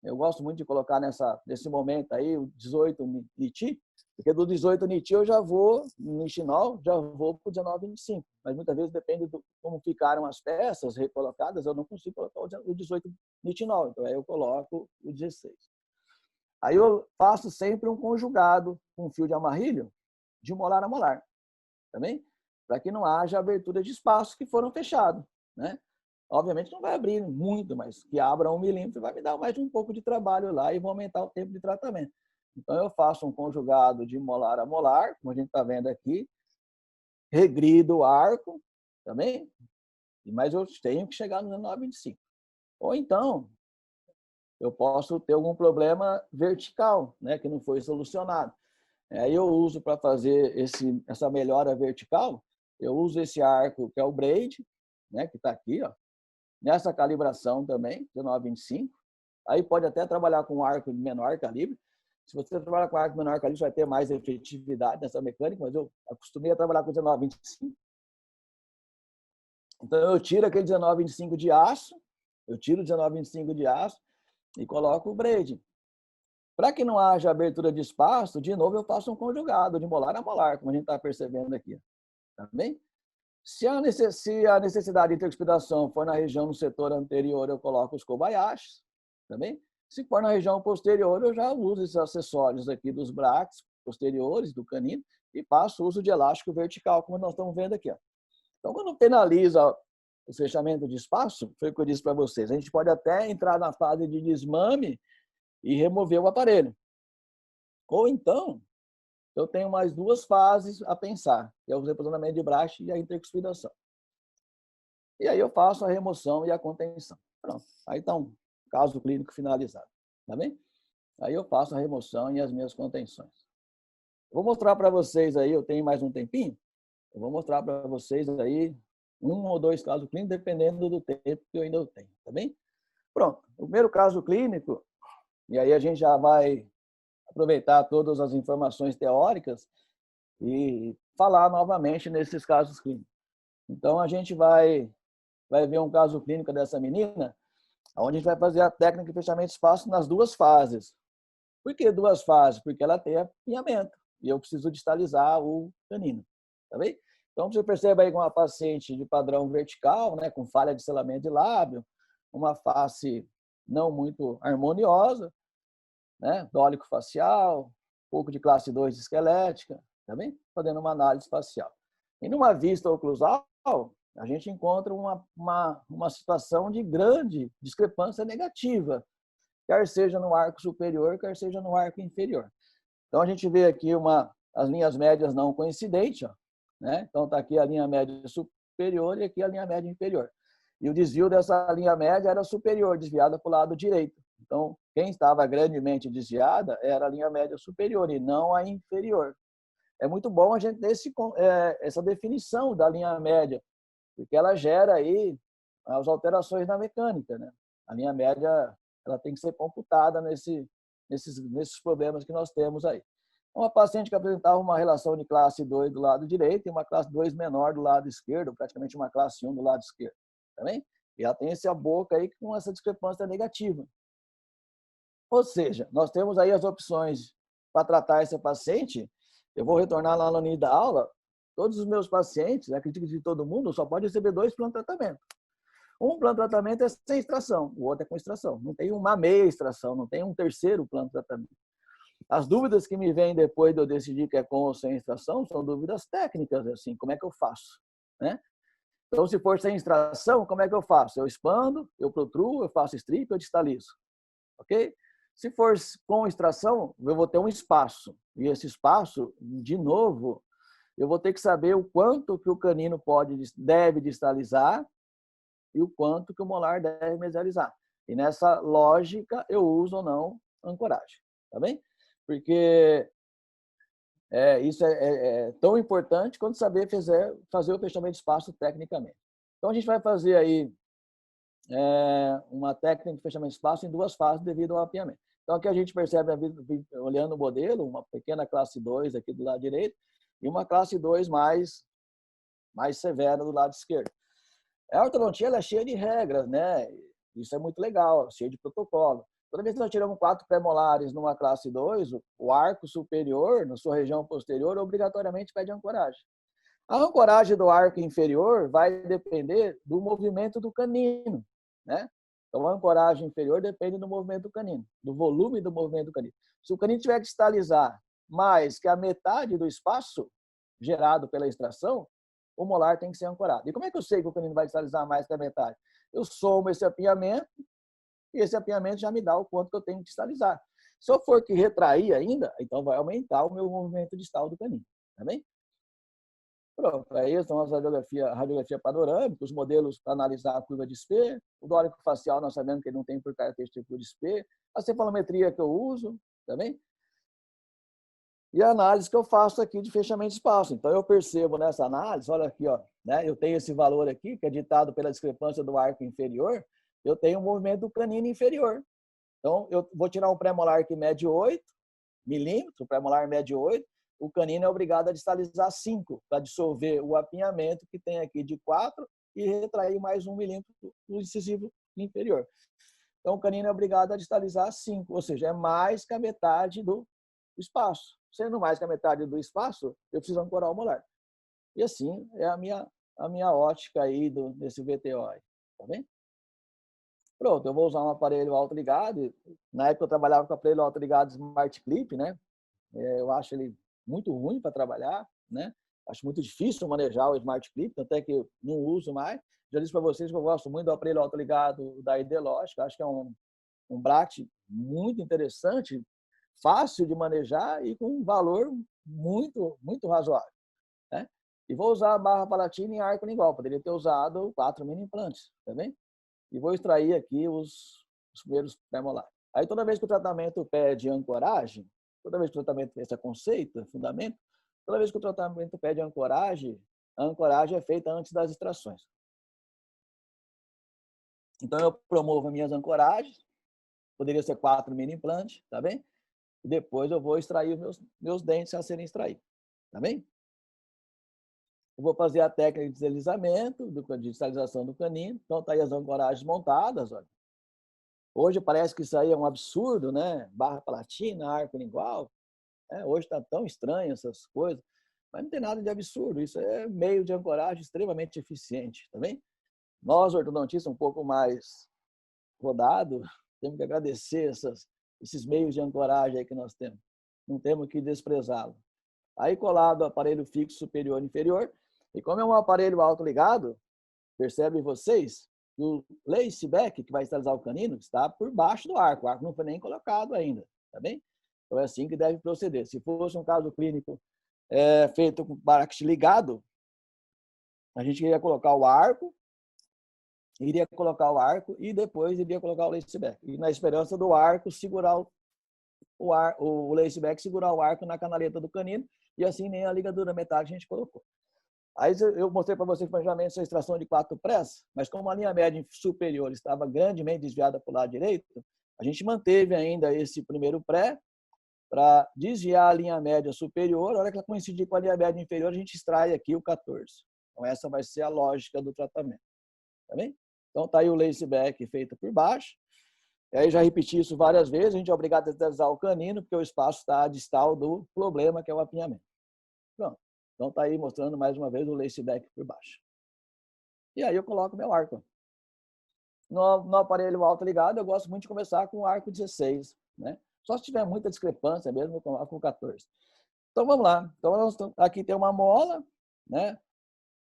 Eu gosto muito de colocar nesse momento aí o 18 NITI, porque do 18 NITI eu já vou, no nitinol, já vou para o 19,25. Mas muitas vezes depende de como ficaram as peças recolocadas, eu não consigo colocar o 18 nitinol, então aí eu coloco o 16. Aí eu faço sempre um conjugado com fio de amarrilho, de molar a molar, também, para que não haja abertura de espaços que foram fechados, né? Obviamente não vai abrir muito, mas que abra 1 milímetro vai me dar mais um pouco de trabalho lá e vou aumentar o tempo de tratamento. Então eu faço um conjugado de molar a molar, como a gente está vendo aqui, regrido o arco, também, mas eu tenho que chegar no 19,25. Ou então, eu posso ter algum problema vertical, né, que não foi solucionado. Aí eu uso para fazer essa melhora vertical, eu uso esse arco que é o braid, né, que está aqui, ó, nessa calibração também, 19,25. Aí pode até trabalhar com arco de menor calibre. Se você trabalhar com arco de menor calibre, você vai ter mais efetividade nessa mecânica, mas eu acostumei a trabalhar com 19,25. Então eu tiro aquele 19,25 de aço, eu tiro o 19,25 de aço e coloco o braid. Para que não haja abertura de espaço, de novo eu faço um conjugado de molar a molar, como a gente está percebendo aqui. Tá bem? Se a necessidade de intercuspidação for na região no setor anterior, eu coloco os Kobayashis. Tá bem? Se for na região posterior, eu já uso esses acessórios aqui dos braques posteriores, do canino, e passo o uso de elástico vertical, como nós estamos vendo aqui. Ó. Então, quando penaliza o fechamento de espaço, foi o que eu disse para vocês, a gente pode até entrar na fase de desmame e remover o aparelho. Ou então, eu tenho mais duas fases a pensar, que é o reposicionamento de braço e a intercuspidação. E aí eu faço a remoção e a contenção. Pronto. Aí está um caso clínico finalizado. Tá bem? Aí eu faço a remoção e as minhas contenções. Vou mostrar para vocês aí, eu tenho mais um tempinho, eu vou mostrar para vocês aí um ou dois casos clínicos, dependendo do tempo que eu ainda tenho. Tá bem? Pronto. O primeiro caso clínico, e aí a gente já vai aproveitar todas as informações teóricas e falar novamente nesses casos clínicos. Então, a gente vai ver um caso clínico dessa menina, onde a gente vai fazer a técnica de fechamento de espaço nas duas fases. Por que duas fases? Porque ela tem apinhamento e eu preciso distalizar o canino. Tá bem? Então, você percebe aí com uma paciente de padrão vertical, né, com falha de selamento de lábio, uma face não muito harmoniosa, né, dólico facial, um pouco de classe 2 esquelética, tá bem? Fazendo uma análise facial. E numa vista oclusal, a gente encontra uma situação de grande discrepância negativa, quer seja no arco superior, quer seja no arco inferior. Então, a gente vê aqui as linhas médias não coincidentes, ó, né? Então, está aqui a linha média superior e aqui a linha média inferior. E o desvio dessa linha média era superior, desviada para o lado direito. Então, quem estava grandemente desviada era a linha média superior e não a inferior. É muito bom a gente ter essa definição da linha média, porque ela gera aí as alterações na mecânica, né? A linha média ela tem que ser computada nesses problemas que nós temos aí. Uma paciente que apresentava uma relação de classe 2 do lado direito e uma classe 2 menor do lado esquerdo, praticamente uma classe 1 do lado esquerdo. Tá bem? E ela tem essa boca aí com essa discrepância negativa. Ou seja, nós temos aí as opções para tratar esse paciente. Eu vou retornar lá no início da aula. Todos os meus pacientes, acredito que de todo mundo, só pode receber 2 planos de tratamento. Um plano de tratamento é sem extração, o outro é com extração. Não tem uma meia extração, não tem um terceiro plano de tratamento. As dúvidas que me vêm depois de eu decidir que é com ou sem extração são dúvidas técnicas, assim, como é que eu faço? Né? Então, se for sem extração, como é que eu faço? Eu expando, eu protruo, eu faço strip, eu distalizo. Ok? Se for com extração, eu vou ter um espaço. E esse espaço, de novo, eu vou ter que saber o quanto que o canino deve distalizar e o quanto que o molar deve mesializar. E nessa lógica, eu uso ou não ancoragem. Tá bem? Porque isso é tão importante quanto saber fazer o fechamento de espaço tecnicamente. Então, a gente vai fazer aí uma técnica de fechamento de espaço em 2 fases devido ao apinhamento. Então, aqui a gente percebe, olhando o modelo, uma pequena classe 2 aqui do lado direito e uma classe 2 mais severa do lado esquerdo. A ortodontia é cheia de regras, né? Isso é muito legal, cheio de protocolo. Toda vez que nós tiramos 4 pré-molares numa classe 2, o arco superior, na sua região posterior, obrigatoriamente pede ancoragem. A ancoragem do arco inferior vai depender do movimento do canino, né? Então, a ancoragem inferior depende do movimento do canino, do volume do movimento do canino. Se o canino tiver que distalizar mais que a metade do espaço gerado pela extração, o molar tem que ser ancorado. E como é que eu sei que o canino vai distalizar mais que a metade? Eu somo esse apinhamento e esse apinhamento já me dá o quanto que eu tenho que distalizar. Se eu for que retrair ainda, então vai aumentar o meu movimento distal do canino. Tá bem? Pronto, aí são as radiografia panorâmica, os modelos para analisar a curva de Spee, o dórico facial, nós sabemos que ele não tem por característica curva de Spee, a cefalometria que eu uso, tá bem? E a análise que eu faço aqui de fechamento de espaço. Então, eu percebo nessa análise, olha aqui, ó, né? Eu tenho esse valor aqui, que é ditado pela discrepância do arco inferior, eu tenho um movimento do canino inferior. Então, eu vou tirar um pré-molar que mede 8 milímetros, o pré-molar mede 8, o canino é obrigado a distalizar 5 para dissolver o apinhamento que tem aqui de 4 e retrair mais 1 milímetro do incisivo inferior. Então, o canino é obrigado a distalizar 5, ou seja, é mais que a metade do espaço. Sendo mais que a metade do espaço, eu preciso ancorar o molar. E assim é a minha ótica aí desse VTO. Aí, tá bem? Pronto, eu vou usar um aparelho autoligado. Na época eu trabalhava com aparelho autoligado Smart Clip, né? Eu acho ele muito ruim para trabalhar, né? Acho muito difícil manejar o Smart Clip, até que eu não uso mais. Já disse para vocês que eu gosto muito do aparelho autoligado da Ideológica. Acho que é um bracket muito interessante, fácil de manejar e com um valor muito razoável, né? E vou usar a barra palatina em arco lingual. Poderia ter usado 4 mini implantes, tá bem? E vou extrair aqui os primeiros pré-molares. Aí, toda vez que o tratamento pede ancoragem, toda vez que o tratamento, esse é conceito, fundamento, toda vez que o tratamento pede ancoragem, a ancoragem é feita antes das extrações. Então, eu promovo minhas ancoragens, poderia ser 4 mini implantes, tá bem? E depois eu vou extrair os meus dentes a serem extraídos, tá bem? Eu vou fazer a técnica de deslizamento, de digitalização do canino. Então, tá aí as ancoragens montadas, olha. Hoje parece que isso aí é um absurdo, né? Barra palatina, arco lingual. Hoje está tão estranho essas coisas, mas não tem nada de absurdo. Isso é meio de ancoragem extremamente eficiente, tá bem? Nós, ortodontistas, um pouco mais rodado, temos que agradecer esses meios de ancoragem aí que nós temos. Não temos que desprezá-lo. Aí colado o aparelho fixo superior e inferior. E como é um aparelho autoligado, percebem vocês que o lace back, que vai estabilizar o canino, está por baixo do arco. O arco não foi nem colocado ainda, tá bem? Então é assim que deve proceder. Se fosse um caso clínico feito com bracket ligado, a gente iria colocar o arco, e depois iria colocar o lace back. E na esperança do arco segurar o lace back segurar o arco na canaleta do canino, e assim nem a ligadura metálica a gente colocou. Aí eu mostrei para vocês planejamento de extração de 4 press, mas como a linha média superior estava grandemente desviada para o lado direito, a gente manteve ainda esse primeiro pré para desviar a linha média superior. A hora que ela coincidir com a linha média inferior, a gente extrai aqui o 14. Então, essa vai ser a lógica do tratamento. Tá bem? Então, está aí o lace back feito por baixo. E aí, já repeti isso várias vezes. A gente é obrigado a deslizar o canino, porque o espaço está distal do problema, que é o apinhamento. Pronto. Então, está aí mostrando mais uma vez o lace back por baixo. E aí, eu coloco meu arco. No aparelho alto ligado, eu gosto muito de começar com o arco 16, né? Só se tiver muita discrepância mesmo, com o 14. Então, vamos lá. Então, aqui tem uma mola, né?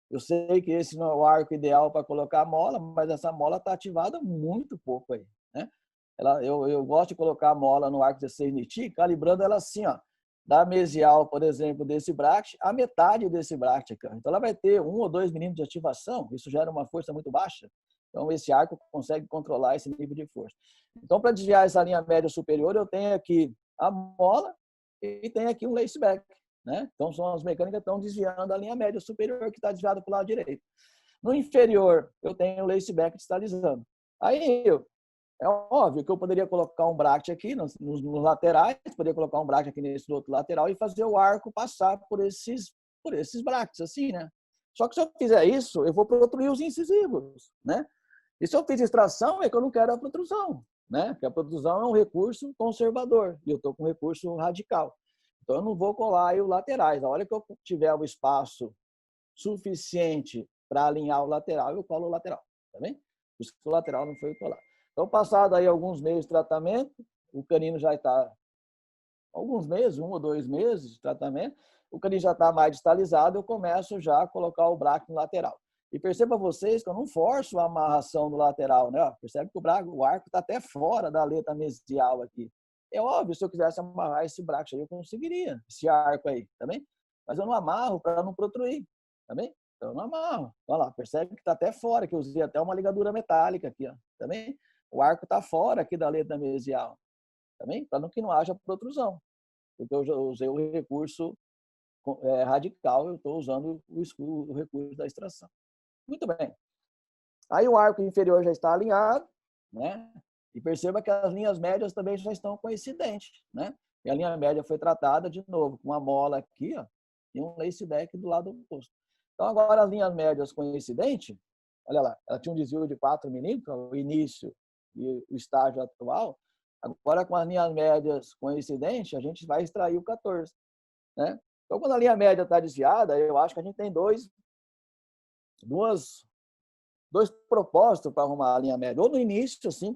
Eu sei que esse não é o arco ideal para colocar a mola, mas essa mola está ativada muito pouco aí, né? Eu gosto de colocar a mola no arco 16 niti, calibrando ela assim, ó, da mesial, por exemplo, desse bracket, a metade desse bracket aqui. Então, ela vai ter 1 ou 2 milímetros de ativação, isso gera uma força muito baixa. Então, esse arco consegue controlar esse nível de força. Então, para desviar essa linha média superior, eu tenho aqui a mola e tenho aqui um lace back, né? Então, são as mecânicas que estão desviando a linha média superior, que está desviada para o lado direito. No inferior, eu tenho o lace back distalizando. Aí, é óbvio que eu poderia colocar um bracket aqui nos laterais, poderia colocar um bracket aqui nesse outro lateral e fazer o arco passar por esses brackets, assim, né? Só que se eu fizer isso, eu vou protruir os incisivos, né? E se eu fiz extração, é que eu não quero a protrusão, né? Porque a protrusão é um recurso conservador e eu estou com um recurso radical. Então, eu não vou colar aí os laterais. A hora que eu tiver o espaço suficiente para alinhar o lateral, eu colo o lateral, tá bem? Por isso que o lateral não foi colado. Então, passado aí alguns meses de tratamento, o canino já está, alguns meses, 1 ou 2 meses de tratamento, o canino já está mais distalizado, eu começo já a colocar o bracket no lateral. E perceba vocês que eu não forço a amarração do lateral, né? Percebe que o arco está até fora da aleta mesial aqui. É óbvio, se eu quisesse amarrar esse bracket aí, eu conseguiria, esse arco aí, tá bem? Mas eu não amarro para não protruir, tá bem? Então, eu não amarro. Olha lá, percebe que está até fora, que eu usei até uma ligadura metálica aqui, ó, tá bem? O arco está fora aqui da aleta mesial, tá bem? Para que não haja protrusão, porque eu já usei o recurso radical, eu estou usando o recurso da extração. Muito bem. Aí o arco inferior já está alinhado, né? E perceba que as linhas médias também já estão coincidentes, né? E a linha média foi tratada de novo com uma mola aqui, ó, e um lace back do lado oposto. Então agora as linhas médias coincidentes, olha lá, ela tinha um desvio de 4 milímetros, o início e o estágio atual, agora com as linhas médias coincidentes, a gente vai extrair o 14, né? Então, quando a linha média está desviada, eu acho que a gente tem dois propósitos para arrumar a linha média. Ou no início, assim,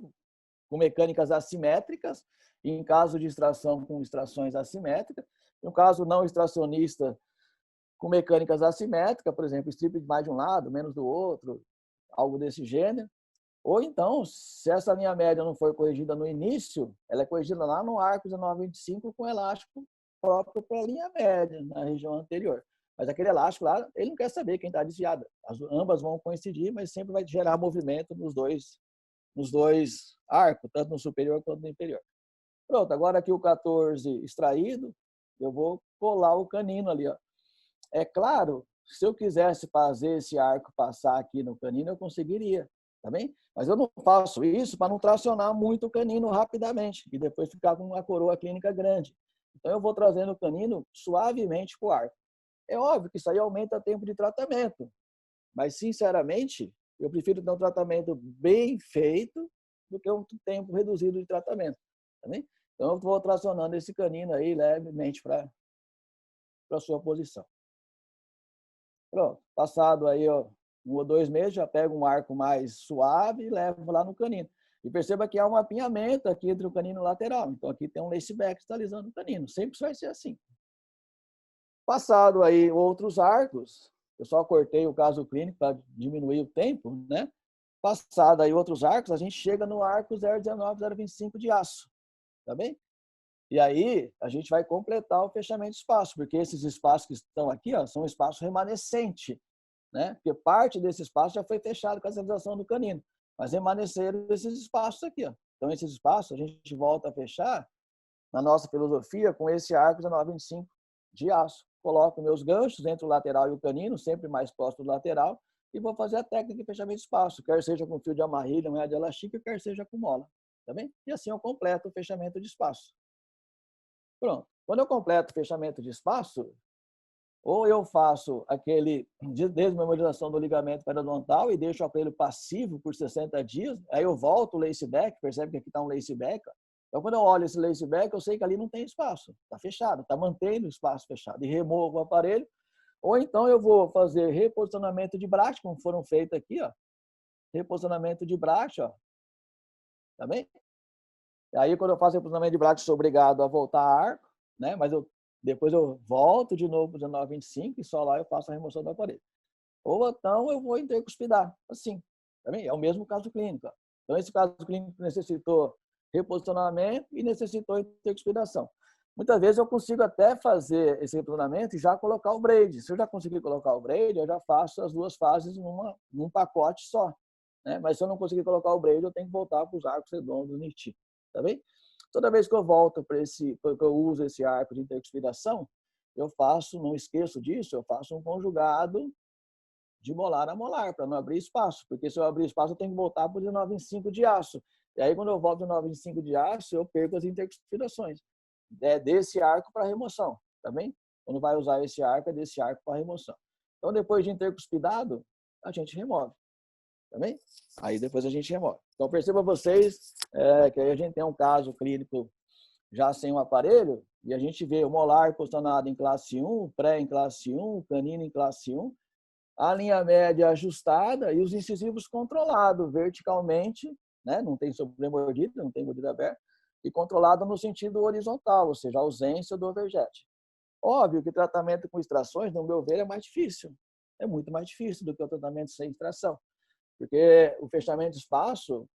com mecânicas assimétricas, e em caso de extração, com extrações assimétricas. No caso não extracionista, com mecânicas assimétricas, por exemplo, strip de mais de um lado, menos do outro, algo desse gênero. Ou então, se essa linha média não for corrigida no início, ela é corrigida lá no arco 1925 com elástico próprio para a linha média, na região anterior. Mas aquele elástico lá, ele não quer saber quem está desviado. Ambas vão coincidir, mas sempre vai gerar movimento nos dois arcos, tanto no superior quanto no inferior. Pronto, agora aqui o 14 extraído, eu vou colar o canino ali, ó. É claro, se eu quisesse fazer esse arco passar aqui no canino, eu conseguiria, tá bem? Mas eu não faço isso para não tracionar muito o canino rapidamente e depois ficar com uma coroa clínica grande. Então, eu vou trazendo o canino suavemente para o arco. É óbvio que isso aí aumenta o tempo de tratamento, mas, sinceramente, eu prefiro ter um tratamento bem feito do que um tempo reduzido de tratamento, tá bem? Então, eu vou tracionando esse canino aí levemente para a sua posição. Pronto, passado aí, ó, 1 ou 2 meses, já pego um arco mais suave e levo lá no canino. E perceba que há um apinhamento aqui entre o canino lateral. Então, aqui tem um laceback estalizando o canino. Sempre vai ser assim. Passado aí outros arcos, eu só cortei o caso clínico para diminuir o tempo, né? Passado aí outros arcos, a gente chega no arco 019, 025 de aço, tá bem? E aí a gente vai completar o fechamento de espaço, porque esses espaços que estão aqui, ó, são espaço remanescente, né? Porque parte desse espaço já foi fechado com a realização do canino, mas remanesceram esses espaços aqui, ó. Então esses espaços a gente volta a fechar na nossa filosofia com esse arco 1925 de aço. Coloco meus ganchos entre o lateral e o canino, sempre mais próximo do lateral, e vou fazer a técnica de fechamento de espaço, quer seja com fio de amarrilha, moeda de elastico, quer seja com mola, tá bem? E assim eu completo o fechamento de espaço. Pronto. Quando eu completo o fechamento de espaço, ou eu faço aquele desmemorização do ligamento periodontal e deixo o aparelho passivo por 60 dias, aí eu volto o laceback, percebe que aqui está um laceback. Então, quando eu olho esse laceback, eu sei que ali não tem espaço, está fechado, está mantendo o espaço fechado, e removo o aparelho. Ou então eu vou fazer reposicionamento de braço, como foram feitos aqui, ó. Reposicionamento de braço, ó. Tá bem? E aí, quando eu faço reposicionamento de braço, sou obrigado a voltar a arco, né? Mas depois eu volto de novo para o 1925 e só lá eu faço a remoção do aparelho. Ou então eu vou intercuspidar, assim. Também é o mesmo caso clínico. Então, esse caso clínico necessitou reposicionamento e necessitou intercuspidação. Muitas vezes eu consigo até fazer esse reposicionamento e já colocar o braid. Se eu já conseguir colocar o braid, eu já faço as duas fases num pacote só, né? Mas se eu não conseguir colocar o braid, eu tenho que voltar para os arcos redondos NITI, tá bem? Toda vez que eu volto para que eu uso esse arco de intercuspidação, eu faço, não esqueço disso, eu faço um conjugado de molar a molar, para não abrir espaço, porque se eu abrir espaço, eu tenho que voltar para o 1925 de aço. E aí, quando eu volto para o 1925 de aço, eu perco as intercuspidações. É desse arco para remoção, tá bem? Quando vai usar esse arco, é desse arco para remoção. Então, depois de intercuspidado, a gente remove, tá bem? Aí depois a gente remove. Então, perceba vocês que aí a gente tem um caso clínico já sem o aparelho, e a gente vê o molar posicionado em classe 1, o pré em classe 1, o canino em classe 1, a linha média ajustada e os incisivos controlados verticalmente, né? Não tem sobremordida, não tem mordida aberta, e controlado no sentido horizontal, ou seja, a ausência do overjet. Óbvio que tratamento com extrações, no meu ver, é mais difícil. É muito mais difícil do que o tratamento sem extração. Porque o fechamento de espaço,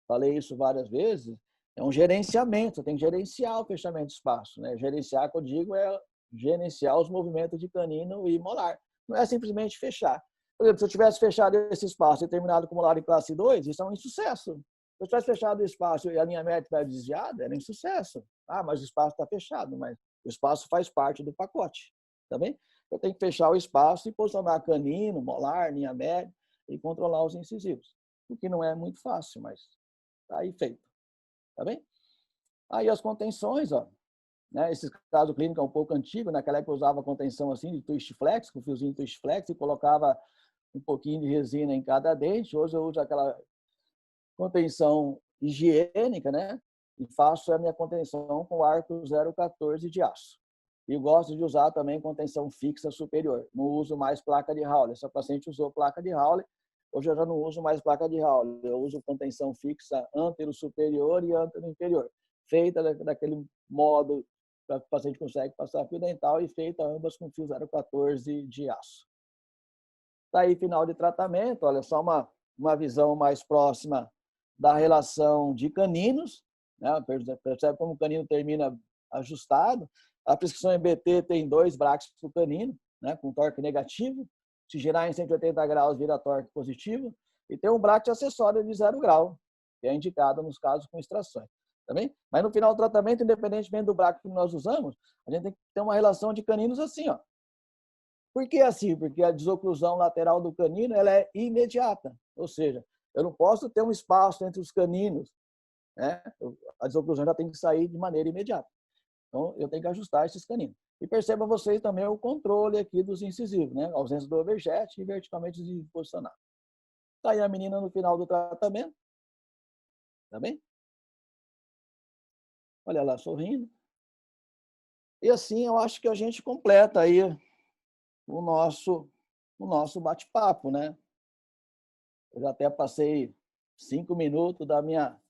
falei isso várias vezes, é um gerenciamento, você tem que gerenciar o fechamento de espaço, né? Gerenciar, que eu digo, é gerenciar os movimentos de canino e molar. Não é simplesmente fechar. Por exemplo, se eu tivesse fechado esse espaço e terminado com molar em classe 2, isso é um insucesso. Se eu tivesse fechado o espaço e a linha média estiver desviada, era um insucesso. Ah, mas o espaço está fechado, mas o espaço faz parte do pacote, tá bem? Eu tenho que fechar o espaço e posicionar canino, molar, linha média e controlar os incisivos. O que não é muito fácil, mas está aí feito. Tá bem? Aí as contenções, ó, né? Esse caso clínico é um pouco antigo, naquela época eu usava contenção assim de twist flex, com fiozinho twist flex e colocava um pouquinho de resina em cada dente. Hoje eu uso aquela contenção higiênica, né? E faço a minha contenção com arco 0,14 de aço. E gosto de usar também contenção fixa superior. Não uso mais placa de Howler. Essa paciente usou placa de Howler. Hoje eu já não uso mais placa de Howler. Eu uso contenção fixa antero superior e antero inferior. Feita daquele modo para que o paciente consegue passar fio dental e feita ambas com fio 0,14 de aço. Daí, final de tratamento, olha só uma visão mais próxima da relação de caninos, né? Percebe como o canino termina ajustado. A prescrição EBT tem 2 braques para o canino, né? Com torque negativo. Se girar em 180 graus, vira torque positivo. E tem um braque acessório de 0 grau, que é indicado nos casos com extrações. Tá bem? Mas no final do tratamento, independentemente do braque que nós usamos, a gente tem que ter uma relação de caninos assim, ó. Por que assim? Porque a desoclusão lateral do canino ela é imediata. Ou seja, eu não posso ter um espaço entre os caninos, né? A desoclusão já tem que sair de maneira imediata. Então, eu tenho que ajustar esses caninos. E perceba vocês também o controle aqui dos incisivos, né? A ausência do overjet e verticalmente posicionado. Tá aí a menina no final do tratamento. Tá bem? Olha lá, sorrindo. E assim, eu acho que a gente completa aí o nosso bate-papo, né? Eu já até passei 5 minutos da minha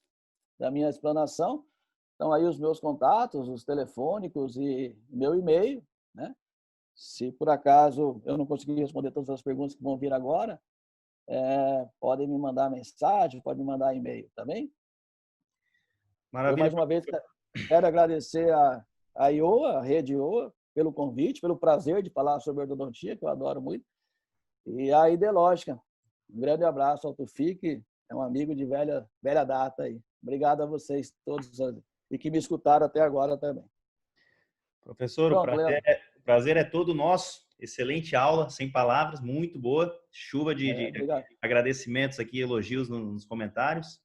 explanação. Então, aí os meus contatos, os telefônicos e meu e-mail, né? Se por acaso eu não conseguir responder todas as perguntas que vão vir agora, podem me mandar mensagem, podem me mandar e-mail, tá bem? Eu, Maravilha. mais uma vez, quero agradecer a IOA, a Rede IOA, pelo convite, pelo prazer de falar sobre ortodontia, que eu adoro muito, e a Idelógica. Um grande abraço ao Tufik, é um amigo de velha data aí. Obrigado a vocês todos e que me escutaram até agora também. Professor, Pronto, Leandro. o prazer é todo nosso. Excelente aula, sem palavras, muito boa. Chuva de Obrigado. agradecimentos aqui, elogios nos comentários.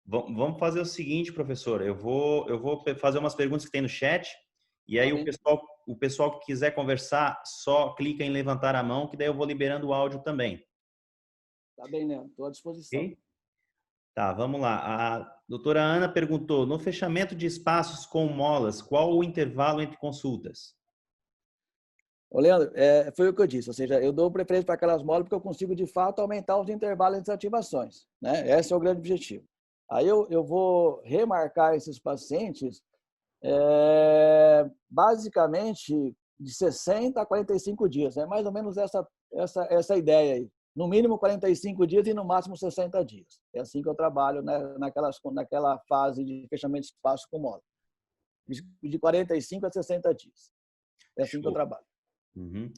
Vamos fazer o seguinte, professor. Eu vou fazer umas perguntas que tem no chat. E aí o pessoal que quiser conversar, só clica em levantar a mão, que daí eu vou liberando o áudio também. Tá bem, Leandro. Estou à disposição. Okay? Tá, vamos lá. A doutora Ana perguntou, no fechamento de espaços com molas, qual o intervalo entre consultas? Ô, Leandro, foi o que eu disse, ou seja, eu dou preferência para aquelas molas porque eu consigo, de fato, aumentar os intervalos entre ativações, né? Esse é o grande objetivo. Aí eu vou remarcar esses pacientes basicamente de 60 a 45 dias. É mais ou menos essa ideia aí. No mínimo 45 dias e no máximo 60 dias. É assim que eu trabalho, né, naquela fase de fechamento de espaço com mola. De 45 a 60 dias. É assim que eu trabalho. Uhum.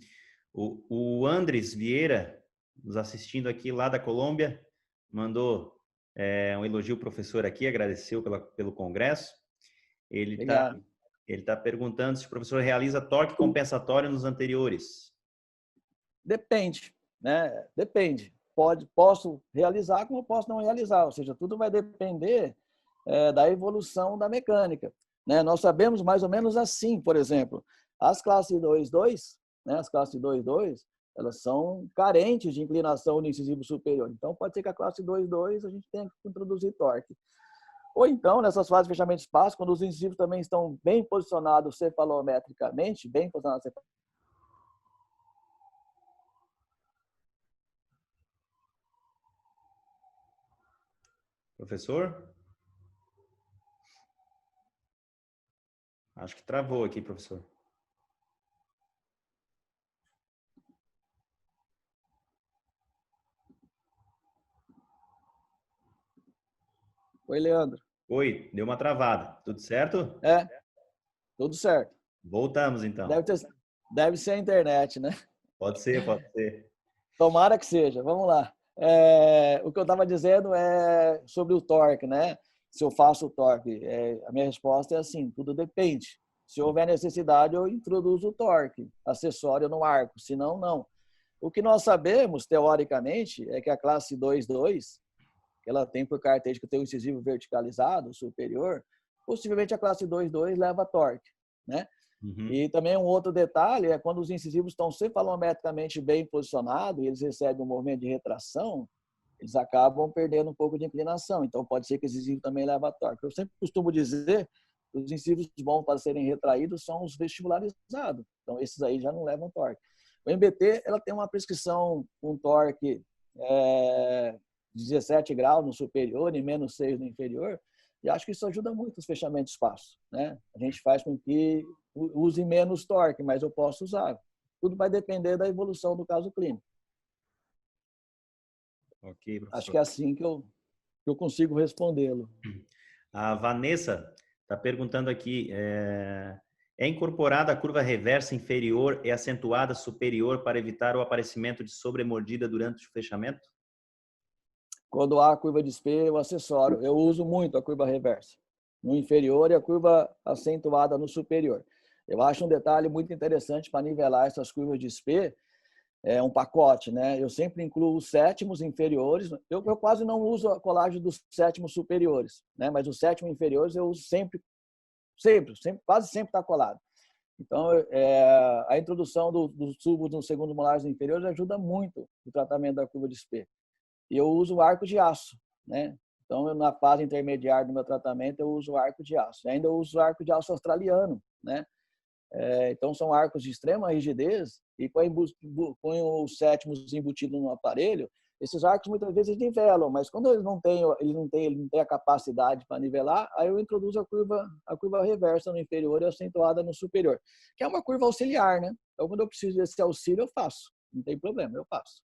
O Andres Vieira, nos assistindo aqui lá da Colômbia, mandou um elogio ao professor aqui, agradeceu pelo congresso. Ele tá perguntando se o professor realiza torque compensatório nos anteriores. Depende, né? Depende. Posso realizar como posso não realizar, ou seja, tudo vai depender da evolução da mecânica. Né? Nós sabemos mais ou menos assim, por exemplo, as classes 2.2, né? As classes 2.2, elas são carentes de inclinação no incisivo superior. Então, pode ser que a classe 2.2 a gente tenha que introduzir torque. Ou então, nessas fases de fechamento de espaço, quando os incisivos também estão bem posicionados cefalometricamente, bem posicionados Professor? Acho que travou aqui, professor. Oi, Leandro. Oi, deu uma travada. Tudo certo? Tudo certo. Voltamos, então. Deve ser a internet, né? Pode ser, pode ser. Tomara que seja. Vamos lá. O que eu estava dizendo é sobre o torque, né? Se eu faço o torque. A minha resposta é assim, tudo depende. Se houver necessidade, eu introduzo o torque acessório no arco, senão, não. O que nós sabemos, teoricamente, é que a classe 2.2, que ela tem por característica ter um incisivo verticalizado, superior, possivelmente a classe 2.2 leva torque, né? Uhum. E também um outro detalhe é quando os incisivos estão cefalometricamente bem posicionados e eles recebem um movimento de retração, eles acabam perdendo um pouco de inclinação. Então, pode ser que esse incisivo também leve a torque. Eu sempre costumo dizer que os incisivos bons para serem retraídos são os vestibularizados. Então, esses aí já não levam torque. O MBT, ela tem uma prescrição com torque 17 graus no superior e menos 6 no inferior, e acho que isso ajuda muito os fechamentos de espaço, né? A gente faz com que use menos torque, mas eu posso usar. Tudo vai depender da evolução do caso clínico. Ok, professor. Acho que é assim que eu consigo respondê-lo. A Vanessa está perguntando aqui, é incorporada a curva reversa inferior e acentuada superior para evitar o aparecimento de sobremordida durante o fechamento? Quando há a curva de espelho, o acessório, eu uso muito a curva reversa no inferior e a curva acentuada no superior. Eu acho um detalhe muito interessante para nivelar essas curvas de espelho, é um pacote, né? Eu sempre incluo os sétimos inferiores. Eu quase não uso a colagem dos sétimos superiores, né? Mas os sétimos inferiores eu uso sempre, quase sempre está colado. Então, a introdução dos tubos nos segundos molares inferiores ajuda muito no tratamento da curva de espelho. E eu uso o arco de aço, né? Então, na fase intermediária do meu tratamento, eu uso o arco de aço. E ainda eu uso o arco de aço australiano, né? Então, são arcos de extrema rigidez e põe os sétimos embutidos no aparelho. Esses arcos, muitas vezes, nivelam, mas quando eles não têm a capacidade para nivelar, aí eu introduzo a curva reversa no inferior e acentuada no superior, que é uma curva auxiliar, né? Então, quando eu preciso desse auxílio, eu faço. Não tem problema, eu faço.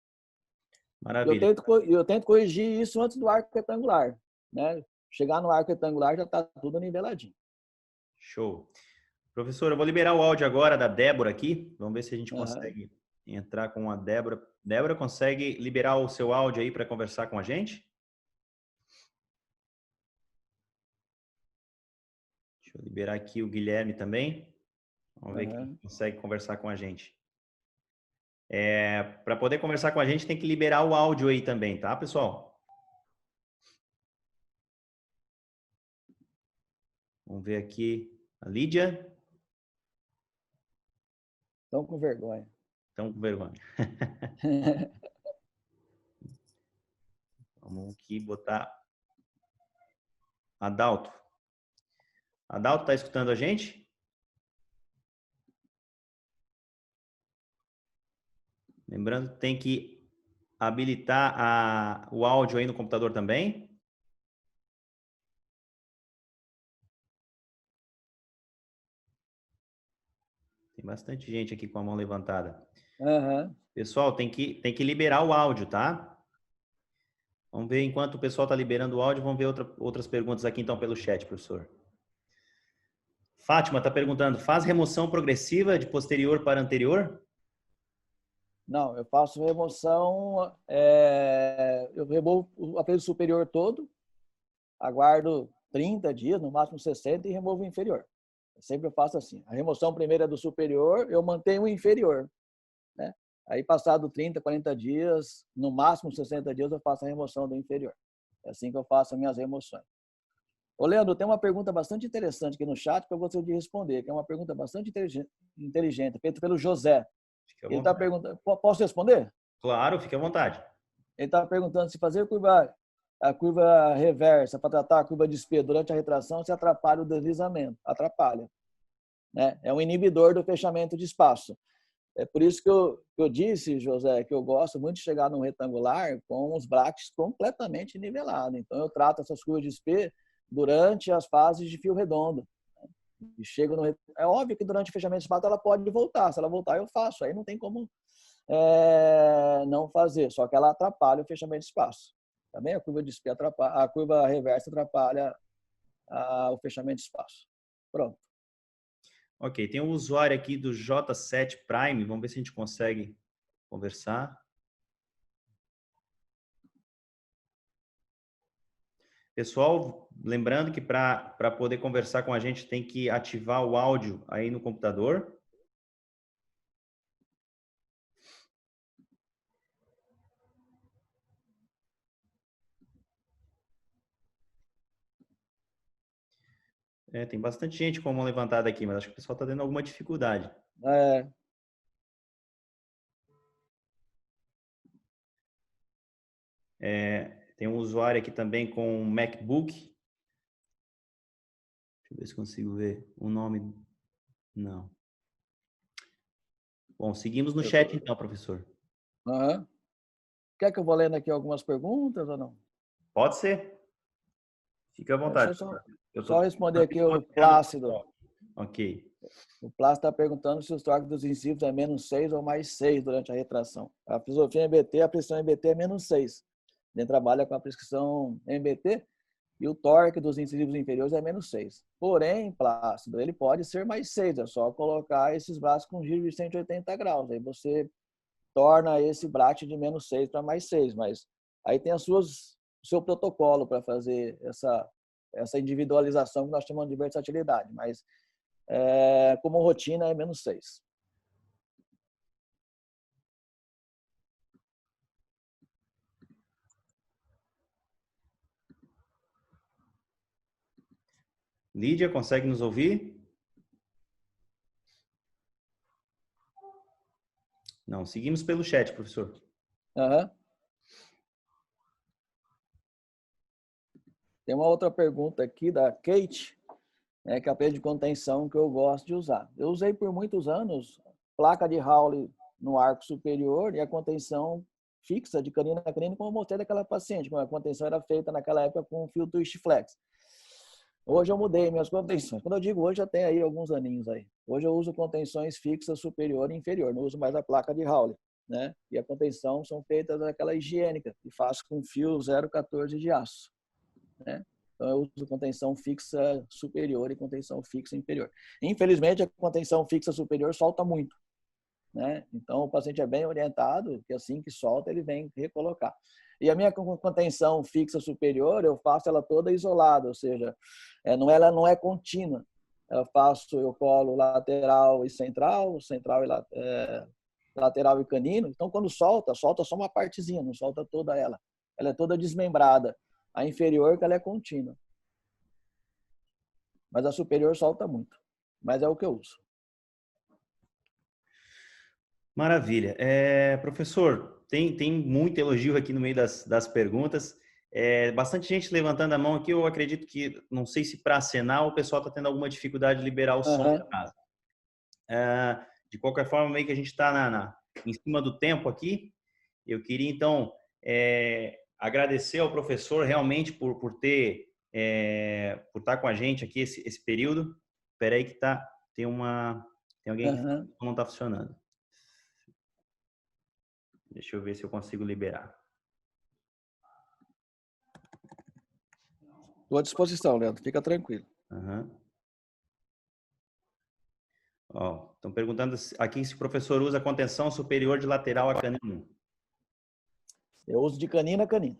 Maravilha. Eu tento corrigir isso antes do arco retangular, né? Chegar no arco retangular já está tudo niveladinho. Show. Professor, eu vou liberar o áudio agora da Débora aqui. Vamos ver se a gente Uhum. consegue entrar com a Débora. Débora, consegue liberar o seu áudio aí para conversar com a gente? Deixa eu liberar aqui o Guilherme também. Vamos ver quem consegue conversar com a gente. Para poder conversar com a gente, tem que liberar o áudio aí também, tá, pessoal? Vamos ver aqui a Lídia. Estão com vergonha. Estão com vergonha. Vamos aqui botar Adalto. Adalto, tá escutando a gente? Lembrando que tem que habilitar o áudio aí no computador também. Tem bastante gente aqui com a mão levantada. Uhum. Pessoal, tem que liberar o áudio, tá? Vamos ver, enquanto o pessoal está liberando o áudio, vamos ver outras perguntas aqui então pelo chat, professor. Fátima está perguntando, faz remoção progressiva de posterior para anterior? Não, eu faço remoção, eu removo o aparelho superior todo, aguardo 30 dias, no máximo 60, e removo o inferior. Eu faço assim. A remoção primeira é do superior, eu mantenho o inferior, né? Aí, passado 30, 40 dias, no máximo 60 dias, eu faço a remoção do inferior. É assim que eu faço as minhas remoções. Ô, Leandro, tem uma pergunta bastante interessante aqui no chat que eu gostaria de responder, que é uma pergunta bastante inteligente, feita pelo José. Ele está perguntando, posso responder? Claro, fique à vontade. Ele está perguntando se fazer a curva reversa para tratar a curva de espelho durante a retração se atrapalha o deslizamento. Atrapalha, né? É um inibidor do fechamento de espaço. É por isso que eu disse, José, que eu gosto muito de chegar num retangular com os brackets completamente nivelados. Então, eu trato essas curvas de espelho durante as fases de fio redondo. E chego no... É óbvio que durante o fechamento de espaço ela pode voltar. Se ela voltar, eu faço. Aí não tem como não fazer. Só que ela atrapalha o fechamento de espaço. Também a curva de espelho atrapalha, a curva reversa atrapalha o fechamento de espaço. Pronto. Ok, tem um usuário aqui do J7 Prime. Vamos ver se a gente consegue conversar. Pessoal, lembrando que para poder conversar com a gente tem que ativar o áudio aí no computador. Tem bastante gente com a mão levantada aqui, mas acho que o pessoal está tendo alguma dificuldade. Tem um usuário aqui também com um MacBook. Deixa eu ver se consigo ver o nome. Não. Bom, seguimos no chat então, professor. Uhum. Quer que eu vou lendo aqui algumas perguntas ou não? Pode ser. Fica à vontade. Só responder aqui o Plácido. Ok. O Plácido está perguntando se o torque dos incisivos é -6 ou +6 durante a retração. A filosofia MBT, a prescrição MBT é -6. A gente trabalha com a prescrição MBT e o torque dos incisivos inferiores é -6. Porém, Plácido, ele pode ser +6. É só colocar esses braços com giro de 180 graus. Aí você torna esse braço de -6 para +6. Mas aí tem o seu protocolo para fazer essa individualização que nós chamamos de versatilidade. Mas como rotina é -6. Lídia, consegue nos ouvir? Não, seguimos pelo chat, professor. Uhum. Tem uma outra pergunta aqui da Kate, que é a peça de contenção que eu gosto de usar. Eu usei por muitos anos placa de Howley no arco superior e a contenção fixa de canina a canina, como eu mostrei daquela paciente, a contenção era feita naquela época com fio Twist Flex. Hoje eu mudei minhas contenções. Quando eu digo hoje, já tem aí alguns aninhos aí. Hoje eu uso contenções fixas superior e inferior, não uso mais a placa de Howley, né? E a contenção são feitas daquela higiênica, que faço com fio 0,14 de aço, né? Então eu uso contenção fixa superior e contenção fixa inferior. Infelizmente, a contenção fixa superior solta muito, né? Então o paciente é bem orientado, que assim que solta, ele vem recolocar. E a minha contenção fixa superior, eu faço ela toda isolada, ou seja, ela não é contínua. Eu colo lateral e central lateral e canino. Então, quando solta só uma partezinha, não solta toda ela. Ela é toda desmembrada. A inferior, que ela é contínua. Mas a superior solta muito. Mas é o que eu uso. Maravilha. Professor, tem muito elogio aqui no meio das perguntas. Bastante gente levantando a mão aqui. Eu acredito que, não sei se para acenar o pessoal está tendo alguma dificuldade de liberar o som da casa. De qualquer forma, meio que a gente está em cima do tempo aqui. Eu queria, então, agradecer ao professor realmente por estar com a gente aqui esse período. Espera aí que tem alguém que não está funcionando. Deixa eu ver se eu consigo liberar. Estou à disposição, Leandro. Fica tranquilo. Estão perguntando aqui se o professor usa contenção superior de lateral a canino. Eu uso de canino a canino.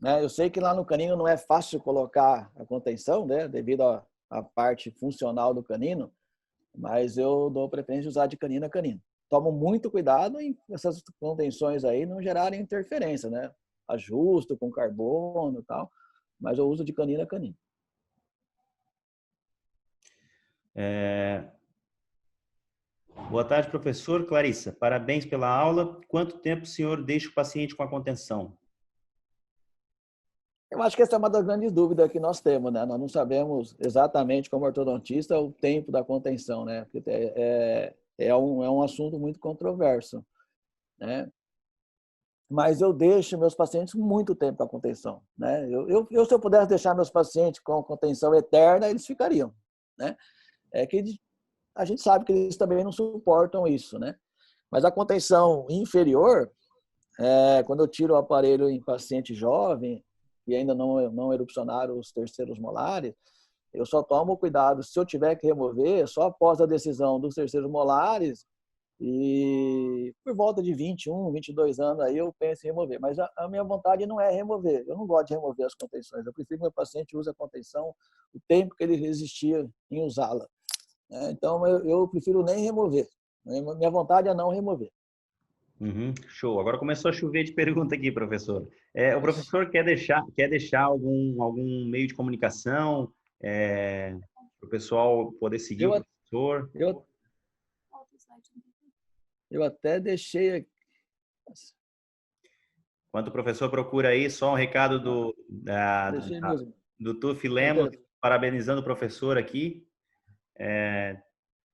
Eu sei que lá no canino não é fácil colocar a contenção, né, devido à parte funcional do canino, mas eu dou preferência de usar de canino a canino. Tomo muito cuidado em essas contenções aí não gerarem interferência, né? Ajusto com carbono e tal, mas eu uso de canino a canino. Boa tarde, professor. Clarissa, parabéns pela aula. Quanto tempo o senhor deixa o paciente com a contenção? Eu acho que essa é uma das grandes dúvidas que nós temos, né? Nós não sabemos exatamente, como ortodontista, o tempo da contenção, né? Porque é um assunto muito controverso, né? Mas eu deixo meus pacientes muito tempo com a contenção, né? Se eu pudesse deixar meus pacientes com contenção eterna, eles ficariam, né? É que a gente sabe que eles também não suportam isso, né? Mas a contenção inferior, quando eu tiro o aparelho em paciente jovem e ainda não erupcionaram os terceiros molares, eu só tomo cuidado, se eu tiver que remover, só após a decisão dos terceiros molares e por volta de 21, 22 anos aí eu penso em remover. Mas a minha vontade não é remover, eu não gosto de remover as contenções, eu prefiro que meu paciente use a contenção o tempo que ele resistia em usá-la. Então eu prefiro nem remover, minha vontade é não remover. Show. Agora começou a chover de pergunta aqui, professor. O professor quer deixar algum meio de comunicação para o pessoal poder seguir o professor? Eu até deixei aqui. Enquanto o professor procura aí, só um recado Deixei mesmo. do Tuf Lemos, Certeza. parabenizando o professor aqui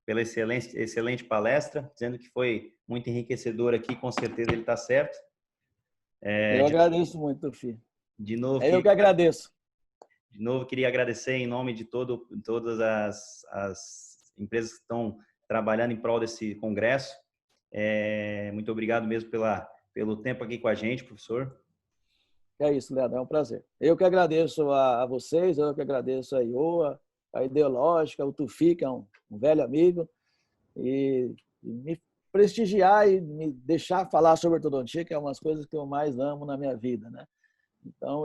pela excelente palestra, dizendo que foi muito enriquecedor aqui, com certeza ele está certo. Eu agradeço muito, filho. De novo, É eu que agradeço. De novo, queria agradecer em nome de todas as empresas que estão trabalhando em prol desse congresso. Muito obrigado mesmo pelo tempo aqui com a gente, professor. É isso, Leandro, é um prazer. Eu que agradeço a vocês, eu que agradeço a IOA, a Ideológica, o Tufi, que é um velho amigo, e me prestigiar e me deixar falar sobre ortodontia, que é uma das coisas que eu mais amo na minha vida, né? Então,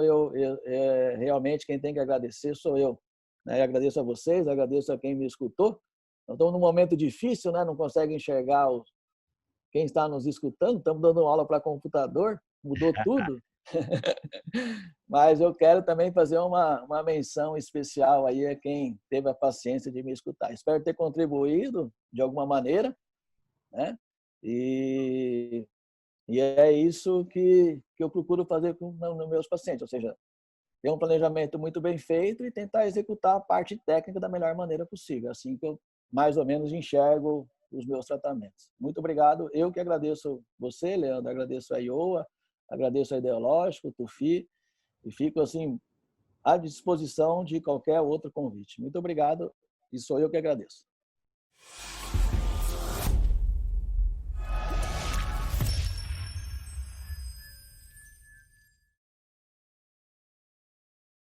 realmente quem tem que agradecer sou eu. Né? Agradeço a vocês, agradeço a quem me escutou. Nós estamos num momento difícil, né? Não consegue enxergar quem está nos escutando. Estamos dando aula para computador, mudou tudo. Mas eu quero também fazer uma menção especial aí a quem teve a paciência de me escutar. Espero ter contribuído de alguma maneira, né? E é isso que eu procuro fazer com os meus pacientes, ou seja, ter um planejamento muito bem feito e tentar executar a parte técnica da melhor maneira possível. Assim que eu mais ou menos enxergo os meus tratamentos. Muito obrigado. Eu que agradeço você, Leandro, agradeço a IOA, agradeço a Ideológico, o Tufi, e fico assim à disposição de qualquer outro convite. Muito obrigado e sou eu que agradeço.